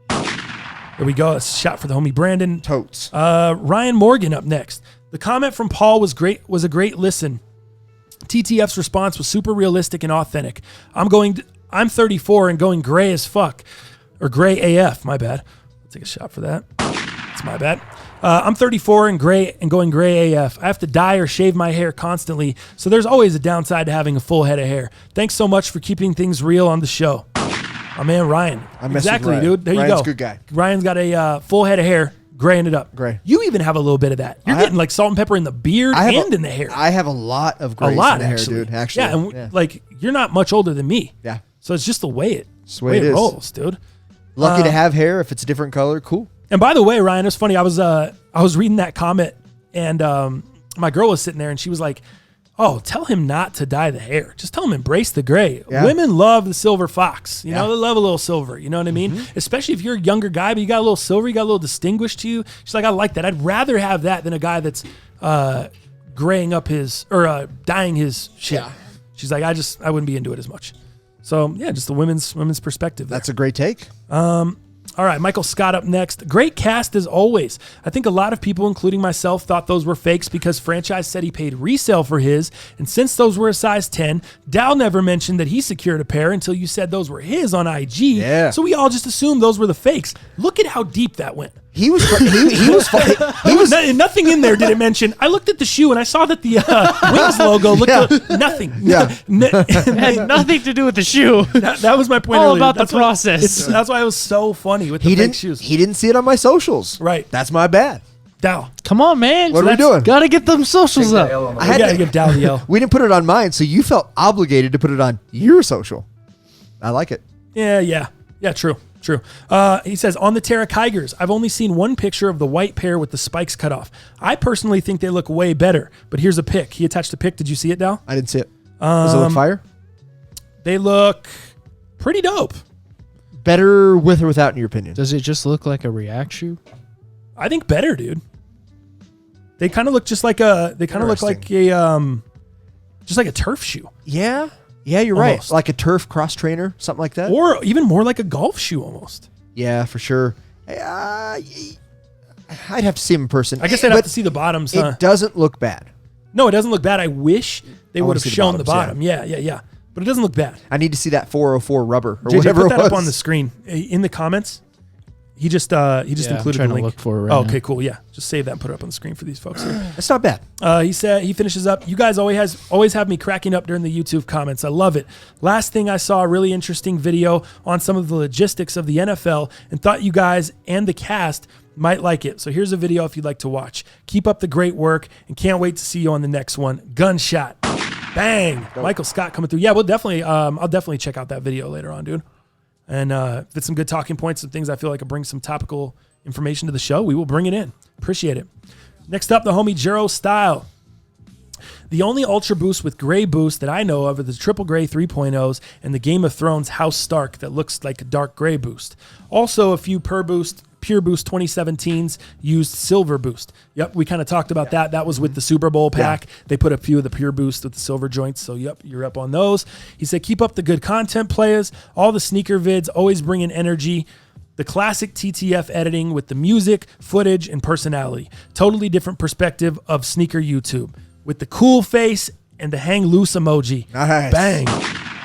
There we go. A shot for the homie Brandon. Totes. Ryan Morgan up next. The comment from Paul was a great listen. TTF's response was super realistic and authentic. I'm 34 and going gray as fuck. Or gray AF, my bad. I'll take a shot for that. It's my bad. I'm 34 and going gray AF. I have to dye or shave my hair constantly, so there's always a downside to having a full head of hair. Thanks so much for keeping things real on the show. My man Ryan. Exactly, Ryan. dude. There you Ryan's go. a good guy. Ryan's got a full head of hair, graying it up. Gray. You even have a little bit of that. You're getting like salt and pepper in the beard and in the hair. I have a lot of grays a lot, in the hair, actually. dude. Actually. Yeah, and like you're not much older than me. Yeah. So it's just the way it is. rolls, dude. Lucky to have hair. If it's a different color, cool. And by the way, Ryan, it's funny. I was reading that comment, and my girl was sitting there, and she was like, Oh, tell him not to dye the hair. Just tell him embrace the gray. Yeah. Women love the silver fox. You know, Yeah. they love a little silver. You know what I mean? Especially if you're a younger guy, but you got a little silver, you got a little distinguished to you. She's like, I like that. I'd rather have that than a guy that's graying up his or dyeing his shit. Yeah. She's like, I wouldn't be into it as much. So yeah, just the women's perspective there. That's a great take. All right, Michael Scott up next. Great cast as always. I think a lot of people, including myself, thought those were fakes because Franchise said he paid resale for his, and since those were a size 10, Dal never mentioned that he secured a pair until you said those were his on IG. Yeah. So we all just assumed those were the fakes. Look at how deep that went. He was Nothing in there did it mention. I looked at the shoe and I saw that the Wings logo looked nothing. Yeah. It had nothing to do with the shoe. That was my point All earlier. about the That's why- process. That's why it was so funny with the fake shoes. He didn't see it on my socials. Right. That's my bad. Dal. Come on, man. What are we doing? Gotta get them socials up. I had to give Dal the L. We didn't put it on mine, so you felt obligated to put it on your social. I like it. Yeah. True. He says, on the Terra Kygers, I've only seen one picture of the white pair with the spikes cut off. I personally think they look way better, but here's a pic. He attached a pic. Did you see it, Dal? I didn't see it. Does it look fire? They look pretty dope. Better with or without, in your opinion? Does it just look like a React shoe? I think better, dude. They kind of look just like a, just like a turf shoe. Yeah. Yeah, you're Almost. right. Like a turf cross trainer, something like that. Or even more like a golf shoe almost. Yeah, for sure. I'd have to see him in person. I guess I'd have to see the bottoms, huh? It doesn't look bad. No, it doesn't look bad. I wish they would wanna have see the shown the bottoms, bottom. Yeah. But it doesn't look bad. I need to see that 404 rubber or JJ, whatever put it that was. up on the screen in the comments. He just I'm included trying the to link. look for it right Oh, now. okay, cool. Yeah, just save that and put it up on the screen for these folks here. It's not bad. He said he finishes up. You guys always have me cracking up during the YouTube comments. I love it. Last thing I saw a really interesting video on some of the logistics of the NFL and thought you guys and the cast might like it. So here's a video if you'd like to watch. Keep up the great work and can't wait to see you on the next one. Gunshot. Bang. Michael Scott coming through. Yeah, we'll definitely I'll definitely check out that video later on, dude. And if it's some good talking points and things I feel like will bring some topical information to the show, we will bring it in. Appreciate it. Next up, the homie Jero Style. The only Ultra Boost with gray boost that I know of are the Triple Gray 3.0s and the Game of Thrones House Stark that looks like a dark gray boost. Also, a few Pure Boost 2017s used silver boost. Yep, we kind of talked about that. That was with the Super Bowl pack. Yeah. They put a few of the Pure Boost with the silver joints. So, yep, you're up on those. He said, keep up the good content, players. All the sneaker vids always bring in energy. The classic TTF editing with the music, footage, and personality. Totally different perspective of sneaker YouTube. With the cool face and the hang loose emoji. Nice. Bang.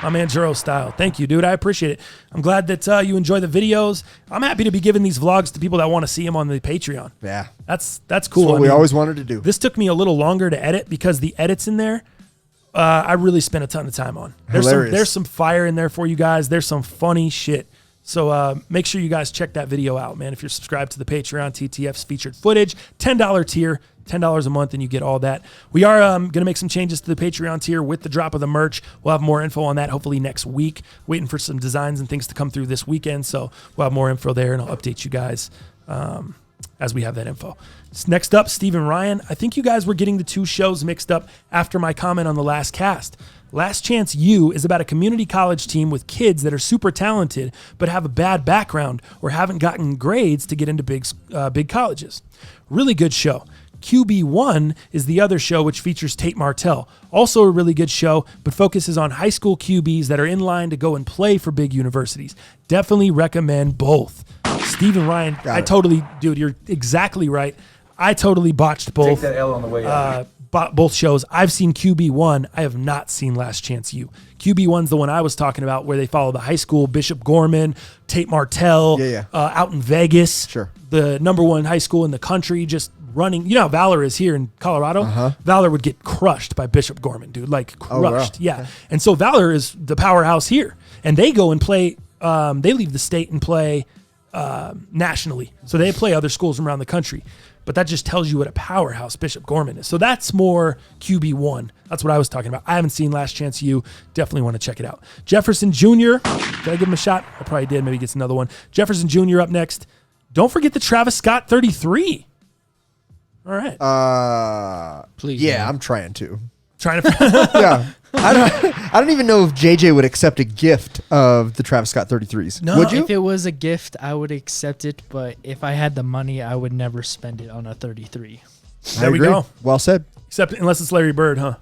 My man Jero Style. Thank you, dude. I appreciate it. I'm glad that you enjoy the videos. I'm happy to be giving these vlogs to people that want to see them on the Patreon. Yeah. That's cool. That's what we always wanted to do. This took me a little longer to edit because the edits in there, I really spent a ton of time on. There's some fire in there for you guys. There's some funny shit. So make sure you guys check that video out, man. If you're subscribed to the Patreon, TTF's featured footage, $10 tier, $10 a month, and you get all that. We are going to make some changes to the Patreon tier with the drop of the merch. We'll have more info on that hopefully next week. Waiting for some designs and things to come through this weekend, so we'll have more info there, and I'll update you guys as we have that info. Next up, Stephen Ryan. I think you guys were getting the two shows mixed up after my comment on the last cast. Last Chance U is about a community college team with kids that are super talented but have a bad background or haven't gotten grades to get into big colleges. Really good show. QB1 is the other show, which features Tate Martell. Also a really good show, but focuses on high school QBs that are in line to go and play for big universities. Definitely recommend both. Stephen Ryan, dude, you're exactly right. I totally botched both. Take that L on the way out. Both shows. I've seen QB1. I have not seen Last Chance U. QB1's the one I was talking about where they follow the high school, Bishop Gorman, Tate Martell, out in Vegas. Sure. The #1 high school in the country, just running. You know how Valor is here in Colorado? Valor would get crushed by Bishop Gorman, dude. Like crushed. Oh, wow. Yeah. Okay. And so Valor is the powerhouse here. And they go and play, they leave the state and play nationally. So they play other schools around the country. But that just tells you what a powerhouse Bishop Gorman is. So that's more QB1. That's what I was talking about. I haven't seen Last Chance U. Definitely want to check it out. Jefferson Jr. Did I give him a shot? I probably did. Maybe gets another one. Jefferson Jr. up next. Don't forget the Travis Scott 33. All right. Please. Yeah, man. I'm trying to. Trying to. Yeah. I don't even know if JJ would accept a gift of the Travis Scott 33s. No. Would you? If it was a gift, I would accept it. But if I had the money, I would never spend it on a 33. There we agree. go. Well said. Except unless it's Larry Bird, huh?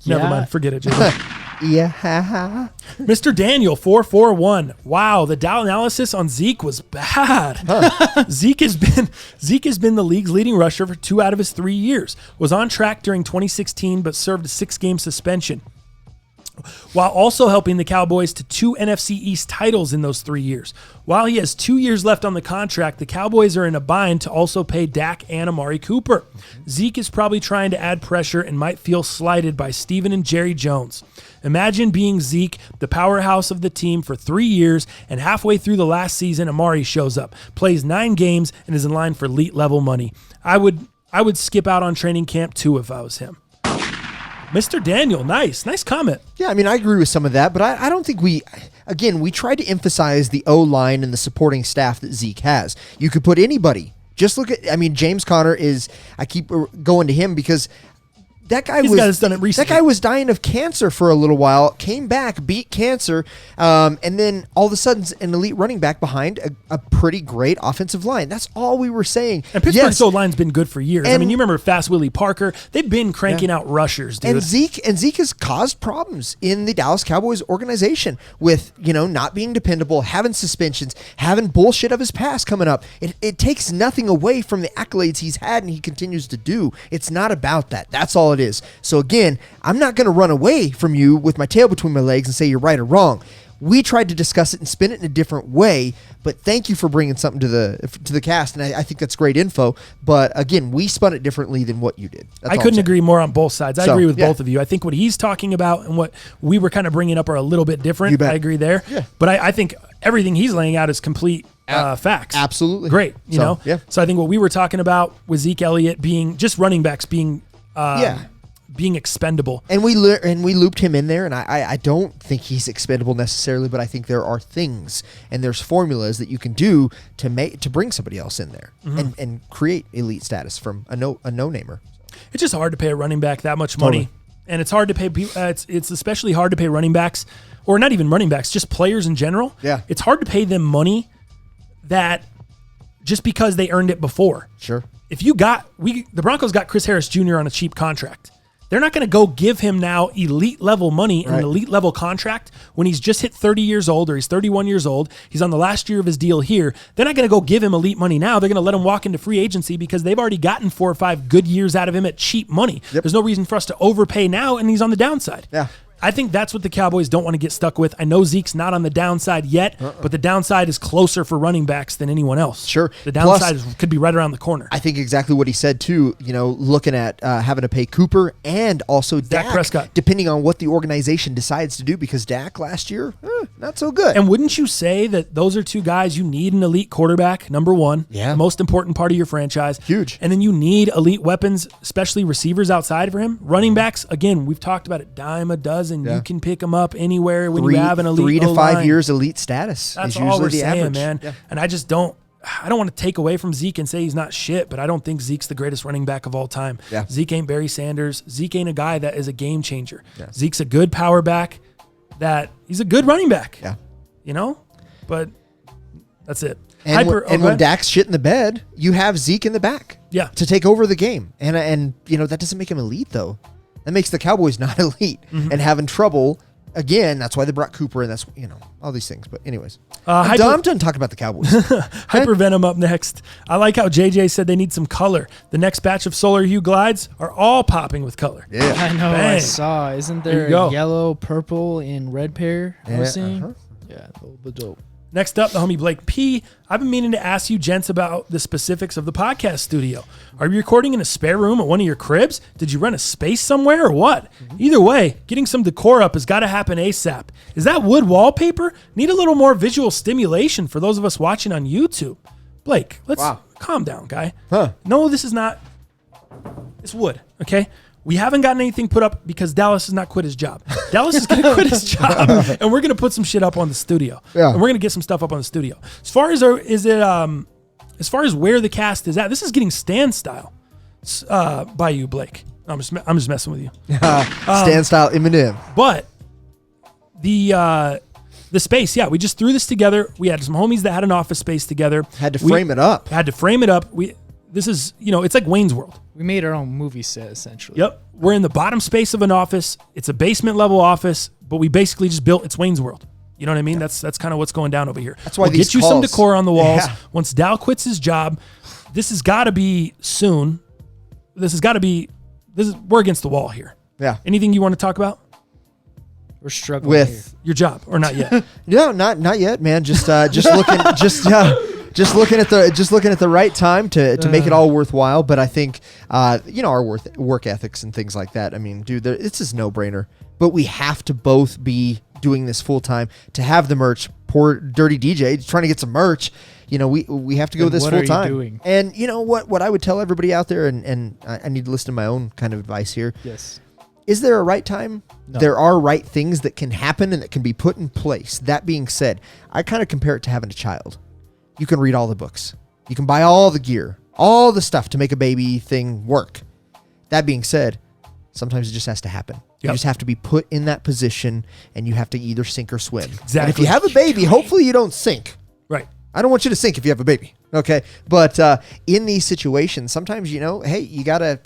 Never Yeah. mind. Forget it, JJ. Yeah. Mr. Daniel 441. Wow, the Dow analysis on Zeke was bad. Zeke has been the league's leading rusher for 2 out of his 3 years. Was on track during 2016, but served a 6-game suspension, while also helping the Cowboys to 2 NFC East titles in those 3 years. While he has 2 years left on the contract, the Cowboys are in a bind to also pay Dak and Amari Cooper. Zeke is probably trying to add pressure and might feel slighted by Steven and Jerry Jones. Imagine being Zeke, the powerhouse of the team for 3 years, and halfway through the last season, Amari shows up, plays 9 games, and is in line for elite level money. I would skip out on training camp too if I was him. Mr. Daniel, nice comment. Yeah, I mean, I agree with some of that, but I don't think we tried to emphasize the O-line and the supporting staff that Zeke has. You could put anybody. Just look at, James Conner I keep going to him because that guy done it recently. That guy was dying of cancer for a little while, came back, beat cancer, and then all of a sudden an elite running back behind a pretty great offensive line. That's all we were saying. And Pittsburgh's O-line's been good for years. And, you remember Fast Willie Parker. They've been cranking out rushers, dude. And Zeke has caused problems in the Dallas Cowboys organization with, not being dependable, having suspensions, having bullshit of his past coming up. It takes nothing away from the accolades he's had and he continues to do. It's not about that. That's all it is. So again, I'm not going to run away from you with my tail between my legs and say you're right or wrong. We tried to discuss it and spin it in a different way, but thank you for bringing something to the cast, and I think that's great info. But again, we spun it differently than what you did. I couldn't agree more on both sides. I agree with yeah. both of you. I think what he's talking about and what we were kind of bringing up are a little bit different. You bet. I agree there. Yeah. But I think everything he's laying out is complete facts. Absolutely. Great. You know? Yeah. So I think what we were talking about with Zeke Elliott being just running backs being being expendable. And we looped him in there, and I don't think he's expendable necessarily, but I think there are things and there's formulas that you can do to bring somebody else in there and create elite status from a no-namer. It's just hard to pay a running back that much money. Totally. And it's hard to pay it's especially hard to pay running backs, or not even running backs, just players in general. Yeah. It's hard to pay them money that just because they earned it before. Sure. If the Broncos got Chris Harris Jr. on a cheap contract. They're not going to go give him now elite level money and an elite level contract when he's just hit 30 years old or he's 31 years old. He's on the last year of his deal here. They're not going to go give him elite money now. They're going to let him walk into free agency because they've already gotten 4 or 5 good years out of him at cheap money. Yep. There's no reason for us to overpay now, and he's on the downside. Yeah. I think that's what the Cowboys don't want to get stuck with. I know Zeke's not on the downside yet, but the downside is closer for running backs than anyone else. Sure. The downside could be right around the corner. I think exactly what he said, too, looking at having to pay Cooper and also Dak Prescott, depending on what the organization decides to do, because Dak last year, not so good. And wouldn't you say that those are 2 guys you need an elite quarterback, number 1, the most important part of your franchise. Huge. And then you need elite weapons, especially receivers outside for him. Running backs, again, we've talked about it, dime a dozen. Yeah. You can pick them up anywhere when you have an elite 3 to 5 O-line. years elite status. That's is all usually we're the saying, average. man. Yeah. And I don't want to take away from Zeke and say he's not shit, but I don't think Zeke's the greatest running back of all time. Yeah. Zeke ain't Barry Sanders. Zeke ain't a guy that is a game changer. Yeah. Zeke's a good power back. He's a good running back. Yeah. But that's it. And when Dak's shit in the bed, you have Zeke in the back. Yeah. To take over the game. And that doesn't make him elite, though. That makes the Cowboys not elite and having trouble. Again, that's why they brought Cooper, and that's, all these things. But anyways, I'm done talking about the Cowboys. Hypervenom up next. I like how JJ said they need some color. The next batch of Solar Hue glides are all popping with color. Yeah. I know. Bang. I saw. Isn't there a yellow, purple, and red pair? I was seeing? Yeah, the dope. Next up, the homie Blake P. I've been meaning to ask you gents about the specifics of the podcast studio. Are you recording in a spare room at one of your cribs? Did you rent a space somewhere or what? Either way, getting some decor up has got to happen ASAP. Is that wood wallpaper? Need a little more visual stimulation for those of us watching on YouTube. Blake, let's calm down, guy. No, this is not. It's wood, okay? We haven't gotten anything put up because Dallas has not quit his job. Dallas is going to quit his job, and we're going to put some shit up on the studio. Yeah. And we're going to get some stuff up on the studio. As far as where the cast is at, this is getting stand style by you, Blake. I'm just messing with you. Stand style Eminem. But the space, yeah, we just threw this together. We had some homies that had an office space together. Had to frame it up. Had to frame it up. This is, it's like Wayne's World. We made our own movie set, essentially. Yep. We're in the bottom space of an office. It's a basement level office, but we basically just built, it's Wayne's World. You know what I mean? That's kind of what's going down over here. That's why we'll get you some decor on the walls. Yeah. Once Dal quits his job, this has got to be soon. We're against the wall here. Yeah. Anything you want to talk about? We're struggling with your job, or not yet? No, not yet, man. Just looking at the right time to make it all worthwhile. But I think our work ethics and things like that. I mean, dude, it's just no brainer. But we have to both be doing this full time to have the merch. Poor Dirty DJ trying to get some merch. We have to go this full time. Doing? And you know what I would tell everybody out there, and I need to listen to my own kind of advice here. Yes. Is there a right time? No. There are right things that can happen and that can be put in place. That being said, I kind of compare it to having a child. You can read all the books. You can buy all the gear, all the stuff to make a baby thing work. That being said, sometimes it just has to happen. You just have to be put in that position, and you have to either sink or swim. Exactly. And if you have a baby, hopefully you don't sink. Right. I don't want you to sink if you have a baby. Okay. But in these situations, sometimes, hey, you got to...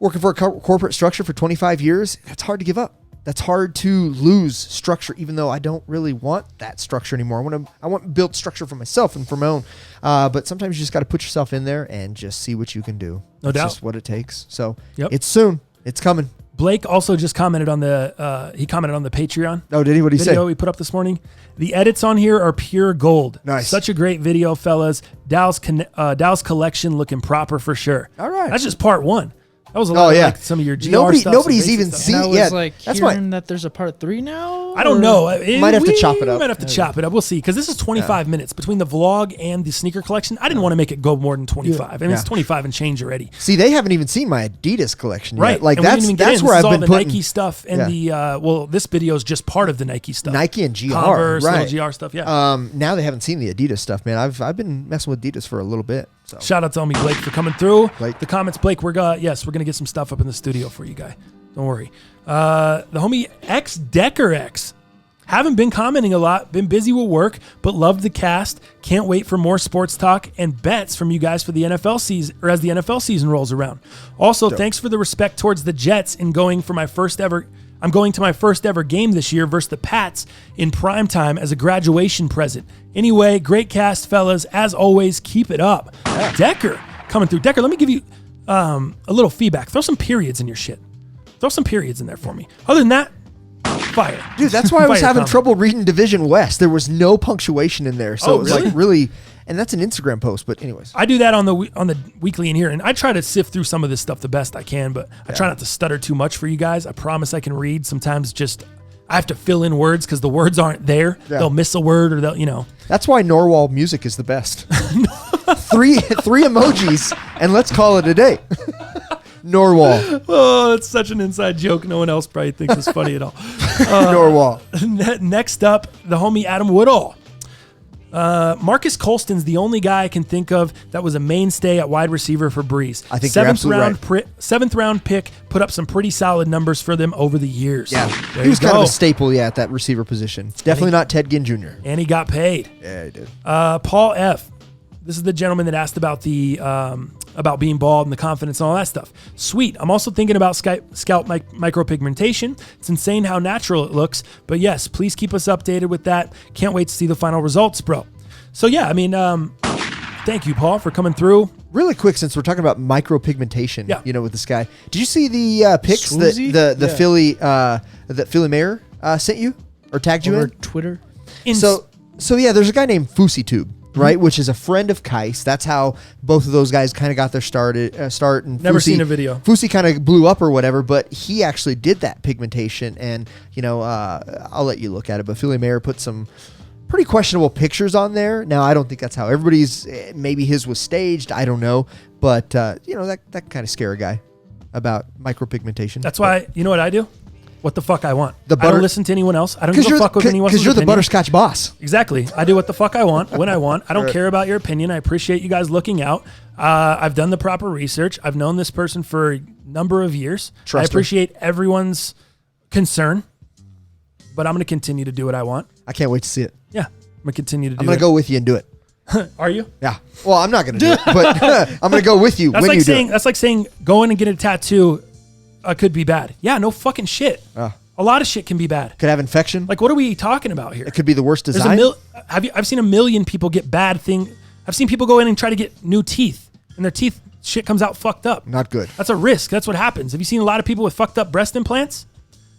Working for a corporate structure for 25 years, that's hard to give up. That's hard to lose structure, even though I don't really want that structure anymore. I want to build structure for myself and for my own. But sometimes you just got to put yourself in there and just see what you can do. No doubt. That's just what it takes. So Yep. It's soon. It's coming. Blake also just commented on the Patreon. Oh, did he? What did he say? Video we put up this morning. The edits on here are pure gold. Nice. Such a great video, fellas. Dal's collection looking proper for sure. All right. That's just part one. That was a lot of like some of your GR stuff. Nobody's even seen. And I was Yeah, like that's hearing that there's a part 3 now. I don't know. Might have to chop it up. We might have to chop it up. We'll see. Because this is 25 minutes between the vlog and the sneaker collection. I didn't want to make it go more than 25. I mean, it's 25 and change already. See, they haven't even seen my Adidas collection yet. Right. Like and that's where I've been the putting Nike stuff and this video is just part of the Nike stuff. Nike and GR, Converse, right? little GR stuff. Yeah. Now they haven't seen the Adidas stuff, man. I've been messing with Adidas for a little bit. So. Shout out to homie Blake for coming through. Blake. The comments, Blake. We're gonna get some stuff up in the studio for you, guy. Don't worry. The homie X Decker X. Haven't been commenting a lot. Been busy with work, but loved the cast. Can't wait for more sports talk and bets from you guys for the NFL season, or as the NFL season rolls around. Also, thanks for the respect towards the Jets in going for my first ever. I'm going to my first ever game this year versus the Pats in prime time as a graduation present. Anyway, great cast, fellas. As always, keep it up. Decker coming through. Decker, let me give you a little feedback. Throw some periods in your shit. Throw some periods in there for me. Other than that, fire. Dude, that's why I was Fire having comment. trouble reading Division West. There was no punctuation in there. So it was really? like really, and that's an Instagram post, but anyways. I do that on the weekly in here, and I try to sift through some of this stuff the best I can, but I try not to stutter too much for you guys. I promise I can read. Sometimes just I have to fill in words because the words aren't there. Yeah. They'll miss a word, or they'll. That's why Norwal music is the best. three emojis, and let's call it a day. Norwal. Oh, it's such an inside joke. No one else probably thinks it's funny at all. Norwal. Next up, the homie Adam Woodall. Marcus Colston's the only guy I can think of that was a mainstay at wide receiver for Breeze. I think you're absolutely right. Seventh round pick, put up some pretty solid numbers for them over the years. Yeah, There he was you kind go. of a staple, at that receiver position. Definitely not Ted Ginn Jr. And he got paid. Yeah, he did. Paul F. This is the gentleman that asked about the about being bald and the confidence and all that stuff. Sweet. I'm also thinking about scalp micropigmentation. It's insane how natural it looks. But yes, please keep us updated with that. Can't wait to see the final results, bro. So yeah, I mean, thank you, Paul, for coming through. Really quick, since we're talking about micropigmentation, with this guy. Did you see the pics Swoozy? that Philly that Philly Mayer sent you or tagged you Over in? Twitter. So yeah, there's a guy named FouseyTube, right, which is a friend of Kais. That's how both of those guys kind of got their start. And Never seen a video. Fousey kind of blew up or whatever, but he actually did that pigmentation, and I'll let you look at it. But Philly Mayer put some pretty questionable pictures on there. Now, I don't think that's how everybody's. Maybe his was staged. I don't know, but that kind of scare a guy about micropigmentation. That's why, you know what I do? What the fuck I want. The I butter- don't listen to anyone else. I don't give a fuck with anyone else's Because you're the opinion. butterscotch boss. Exactly. I do what the fuck I want when I want. I don't care about your opinion. I appreciate you guys looking out. I've done the proper research. I've known this person for number of years. Trust I her. appreciate everyone's concern, but I'm going to continue to do what I want. I can't wait to see it. Yeah, I'm going to continue to do I'm going it. to go with you and do it. Are you? Yeah. Well, I'm not going to do it, but I'm going to go with you That's when like you saying do it. that's like saying going and get a tattoo could be bad. Yeah, no fucking shit. A lot of shit can be bad. Could have infection. Like, what are we talking about here? It could be the worst There's design. I've seen a million people get bad thing. I've seen people go in and try to get new teeth, and their teeth shit comes out fucked up. Not good. That's a risk. That's what happens. Have you seen a lot of people with fucked up breast implants?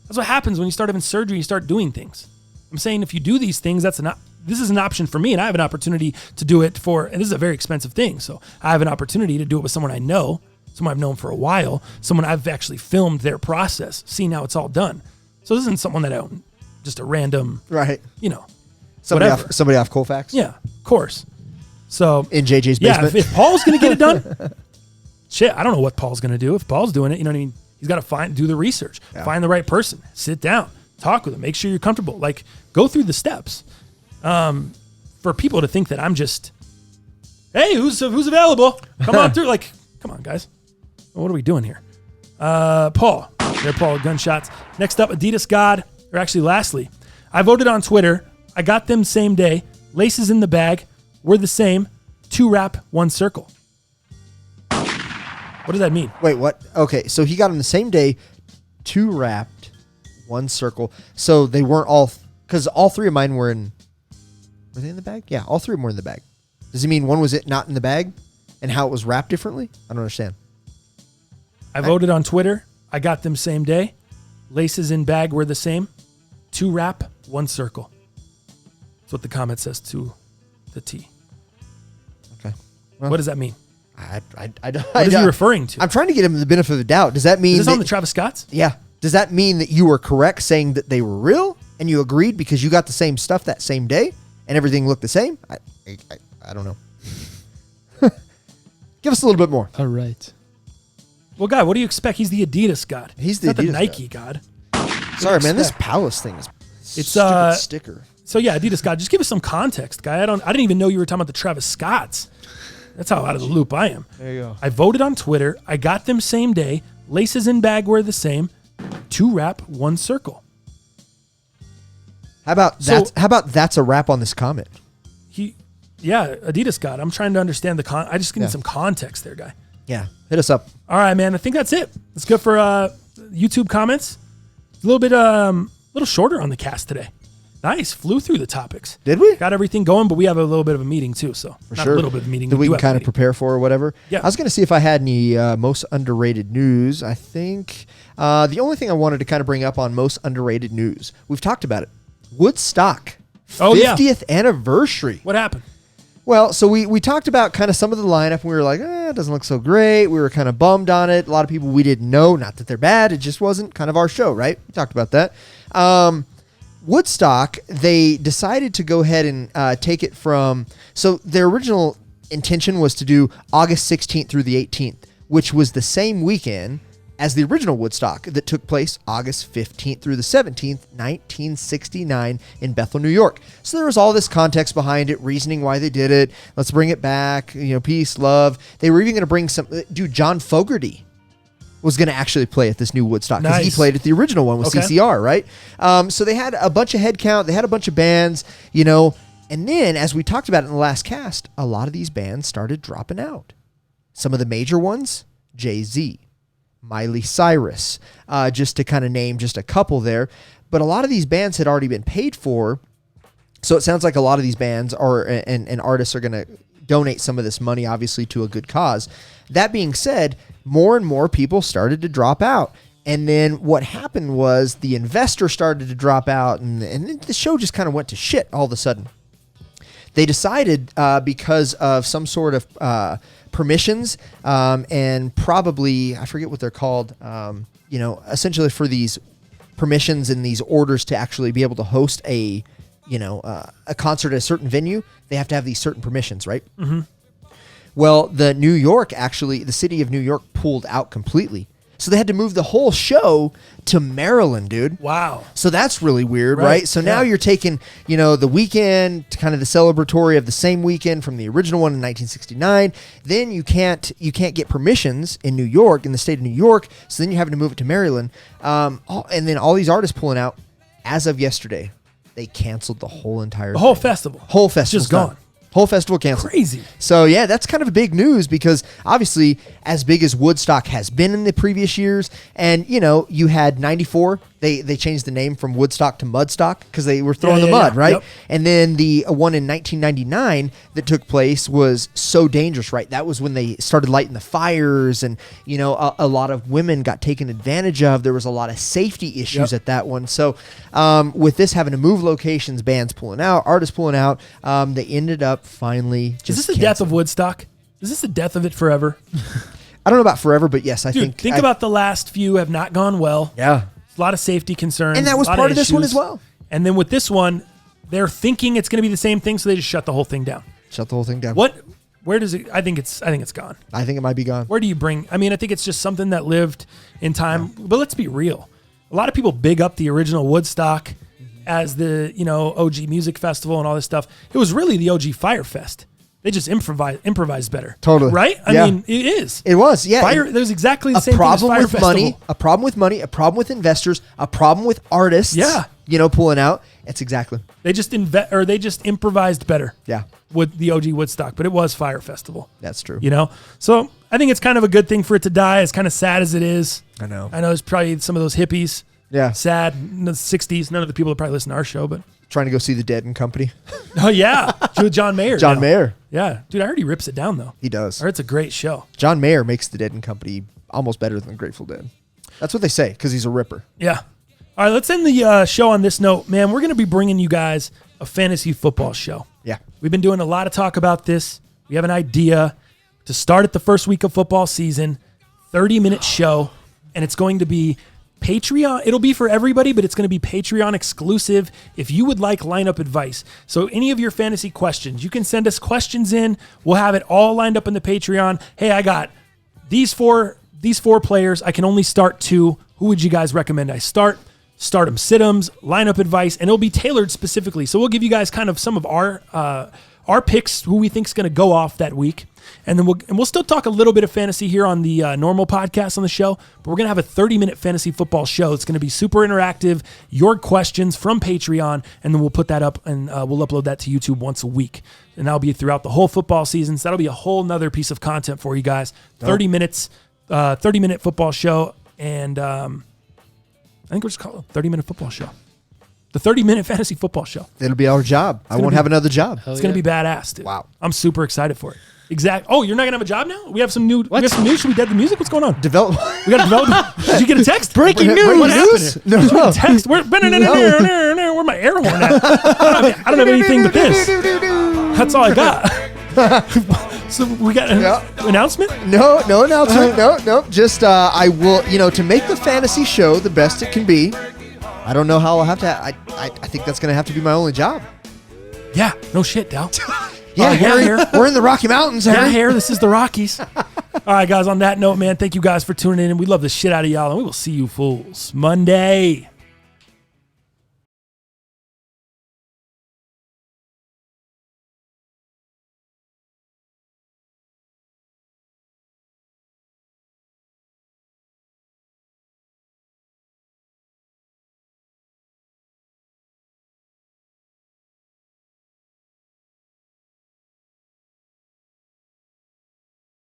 That's what happens when you start having surgery. You start doing things. I'm saying if you do these things, this is an option for me, and I have an opportunity to do it and this is a very expensive thing. So I have an opportunity to do it with someone I know, someone I've known for a while, someone I've actually filmed their process, seen how it's all done. So this isn't someone that I own, just a random, Right. Somebody off Colfax. Yeah, of course. So In JJ's yeah, basement. if Paul's gonna get it done, shit, I don't know what Paul's gonna do. If Paul's doing it, you know what I mean? He's got to do the research, find the right person, sit down, talk with them, make sure you're comfortable. Like, go through the steps. For people to think that I'm just, hey, who's available? Come on through. Like, come on, guys. What are we doing here? Paul. There, Paul, gunshots. Next up, Adidas God. Or actually, lastly, I voted on Twitter. I got them same day. Laces in the bag. We're the same. 2 wrap, 1 circle. What does that mean? Wait, what? Okay, so he got them the same day, 2 wrapped, 1 circle. So they weren't all, because all 3 of mine were in, were they in the bag? Yeah, all 3 of them were in the bag. Does he mean one was it not in the bag and how it was wrapped differently? I don't understand. I voted on Twitter. I got them same day. Laces in bag were the same. 2 wrap, 1 circle. That's what the comment says to the T. Okay. Well, What does that mean? I don't. What is he referring to? I'm trying to get him the benefit of the doubt. Does that mean Is this on that- the Travis Scotts? Yeah. Does that mean that you were correct saying that they were real and you agreed because you got the same stuff that same day and everything looked the same? I don't know. Give us a little bit more. All right. Well, God, what do you expect? He's the Adidas God. He's the not the Adidas Nike God. Sorry, man. This expect? Palace thing is It's, stupid sticker. So yeah, Adidas God. Just give us some context, guy. I didn't even know you were talking about the Travis Scotts. That's how out of the loop I am. There you go. I voted on Twitter. I got them same day. Laces in bag were the same. 2 wrap, 1 circle. How about that's a wrap on this comment? Adidas God. I'm trying to understand I just need some context there, guy. Yeah. Hit us up. All right, man. I think that's it. That's good for YouTube comments. A little bit, little shorter on the cast today. Nice. Flew through the topics. Did we? Got everything going, but we have a little bit of a meeting too. So For not sure. a little bit of a meeting that we do can have a kind of meeting. prepare for or whatever. Yeah. I was going to see if I had any most underrated news. I think the only thing I wanted to kind of bring up on most underrated news, we've talked about it. Woodstock. Oh, yeah. 50th anniversary. What happened? Well, so we talked about kind of some of the lineup. And we were like, it doesn't look so great. We were kind of bummed on it. A lot of people we didn't know. Not that they're bad. It just wasn't kind of our show, right? We talked about that. Woodstock, they decided to go ahead and take it from... So their original intention was to do August 16th through the 18th, which was the same weekend as the original Woodstock that took place August 15th through the 17th, 1969 in Bethel, New York. So there was all this context behind it, reasoning why they did it. Let's bring it back, peace, love. They were even going to bring John Fogerty was going to actually play at this new Woodstock because he Nice. played at the original one with Okay. CCR, right? So they had a bunch of head count. They had a bunch of bands, and then as we talked about in the last cast, a lot of these bands started dropping out. Some of the major ones, Jay-Z, Miley Cyrus, just to kind of name just a couple there. But a lot of these bands had already been paid for. So it sounds like a lot of these bands and artists are going to donate some of this money, obviously, to a good cause. That being said, more and more people started to drop out. And then what happened was the investor started to drop out, and the show just kind of went to shit all of a sudden. They decided because of some sort of permissions and probably, I forget what they're called, essentially for these permissions and these orders to actually be able to host a concert at a certain venue, they have to have these certain permissions, right? Mm-hmm. Well, the city of New York pulled out completely. So they had to move the whole show to Maryland, dude. Wow. So that's really weird, right? So now you're taking, the weekend, kind of the celebratory of the same weekend from the original one in 1969. Then you can't get permissions in New York, in the state of New York. So then you're having to move it to Maryland. And then all these artists pulling out. As of yesterday, they canceled the whole entire The whole festival. Whole festival just gone. Whole festival canceled. Crazy. So yeah, that's kind of a big news because obviously as big as Woodstock has been in the previous years, and you had 94, they changed the name from Woodstock to Mudstock because they were throwing the mud, right? Yep. And then the one in 1999 that took place was So Dangerous, right? That was when they started lighting the fires, and a lot of women got taken advantage of. There was a lot of safety issues at that one. So with this having to move locations, bands pulling out, artists pulling out, they ended up finally just Is this the death of Woodstock? Is this the death of it forever? I don't know about forever, but yes, I think about the last few have not gone well. Yeah. A lot of safety concerns. And that was part of this one as well. And then with this one, they're thinking it's going to be the same thing, so they just shut the whole thing down. Shut the whole thing down. Where does it? I think it's gone. I think it might be gone. Where do you bring? I mean, I think it's just something that lived in time. Yeah. But let's be real. A lot of people big up the original Woodstock as the OG music festival and all this stuff. It was really the OG Fire Fest. They just improvised better. Totally. Right? I mean, it is. It was, yeah. There's exactly the same problem thing as with Fire money, Festival. a problem with money, a problem with investors, a problem with artists. Yeah. Pulling out. It's exactly. They just improvised better. Yeah. With the OG Woodstock, but it was Fire Festival. That's true. So I think it's kind of a good thing for it to die, as kind of sad as it is. I know there's probably some of those hippies. Yeah. Sad in the 60s. None of the people that probably listen to our show, but. Trying to go see The Dead and Company. Oh, yeah. With John Mayer. John Mayer. Yeah. Dude, I heard he rips it down, though. He does. Or it's a great show. John Mayer makes The Dead and Company almost better than Grateful Dead. That's what they say, because he's a ripper. Yeah. All right, let's end the show on this note. Man, we're going to be bringing you guys a fantasy football show. Yeah. We've been doing a lot of talk about this. We have an idea to start at the first week of football season, 30-minute show, and it's going to be Patreon. It'll be for everybody, but it's going to be Patreon exclusive if you would like lineup advice. So any of your fantasy questions, you can send us questions in. We'll have it all lined up in the Patreon. Hey, I got these four players. I can only start 2. Who would you guys recommend I start? Start 'em, sit 'ems, lineup advice, and it'll be tailored specifically. So we'll give you guys kind of some of our picks, who we think is going to go off that week. And then we'll still talk a little bit of fantasy here on the normal podcast on the show, but we're going to have a 30-minute fantasy football show. It's going to be super interactive, your questions from Patreon, and then we'll put that up and we'll upload that to YouTube once a week. And that'll be throughout the whole football season. So that'll be a whole nother piece of content for you guys. 30 minutes, 30-minute football show, and I think we'll just call it a 30-minute football show. The 30-minute fantasy football show. It'll be our job. I won't have another job. It's going to be badass, dude. Wow. I'm super excited for it. Exact. Oh, you're not gonna have a job now? We have some new. We have some news. Should we dead the music? What's going on? We got to develop. Did you get a text? Breaking news. What happened? No. Did you get a text. Where my air horn at? I don't have anything but this. That's all I got. So we got an announcement? No announcement. No. Just I will. To make the fantasy show the best it can be. I don't know how I'll have to. I think that's gonna have to be my only job. Yeah. No shit, Dal. Yeah, Harry, we're in the Rocky Mountains, Harry. Yeah, Harry, this is the Rockies. All right, guys, on that note, man, thank you guys for tuning in, and we love the shit out of y'all, and we will see you fools Monday.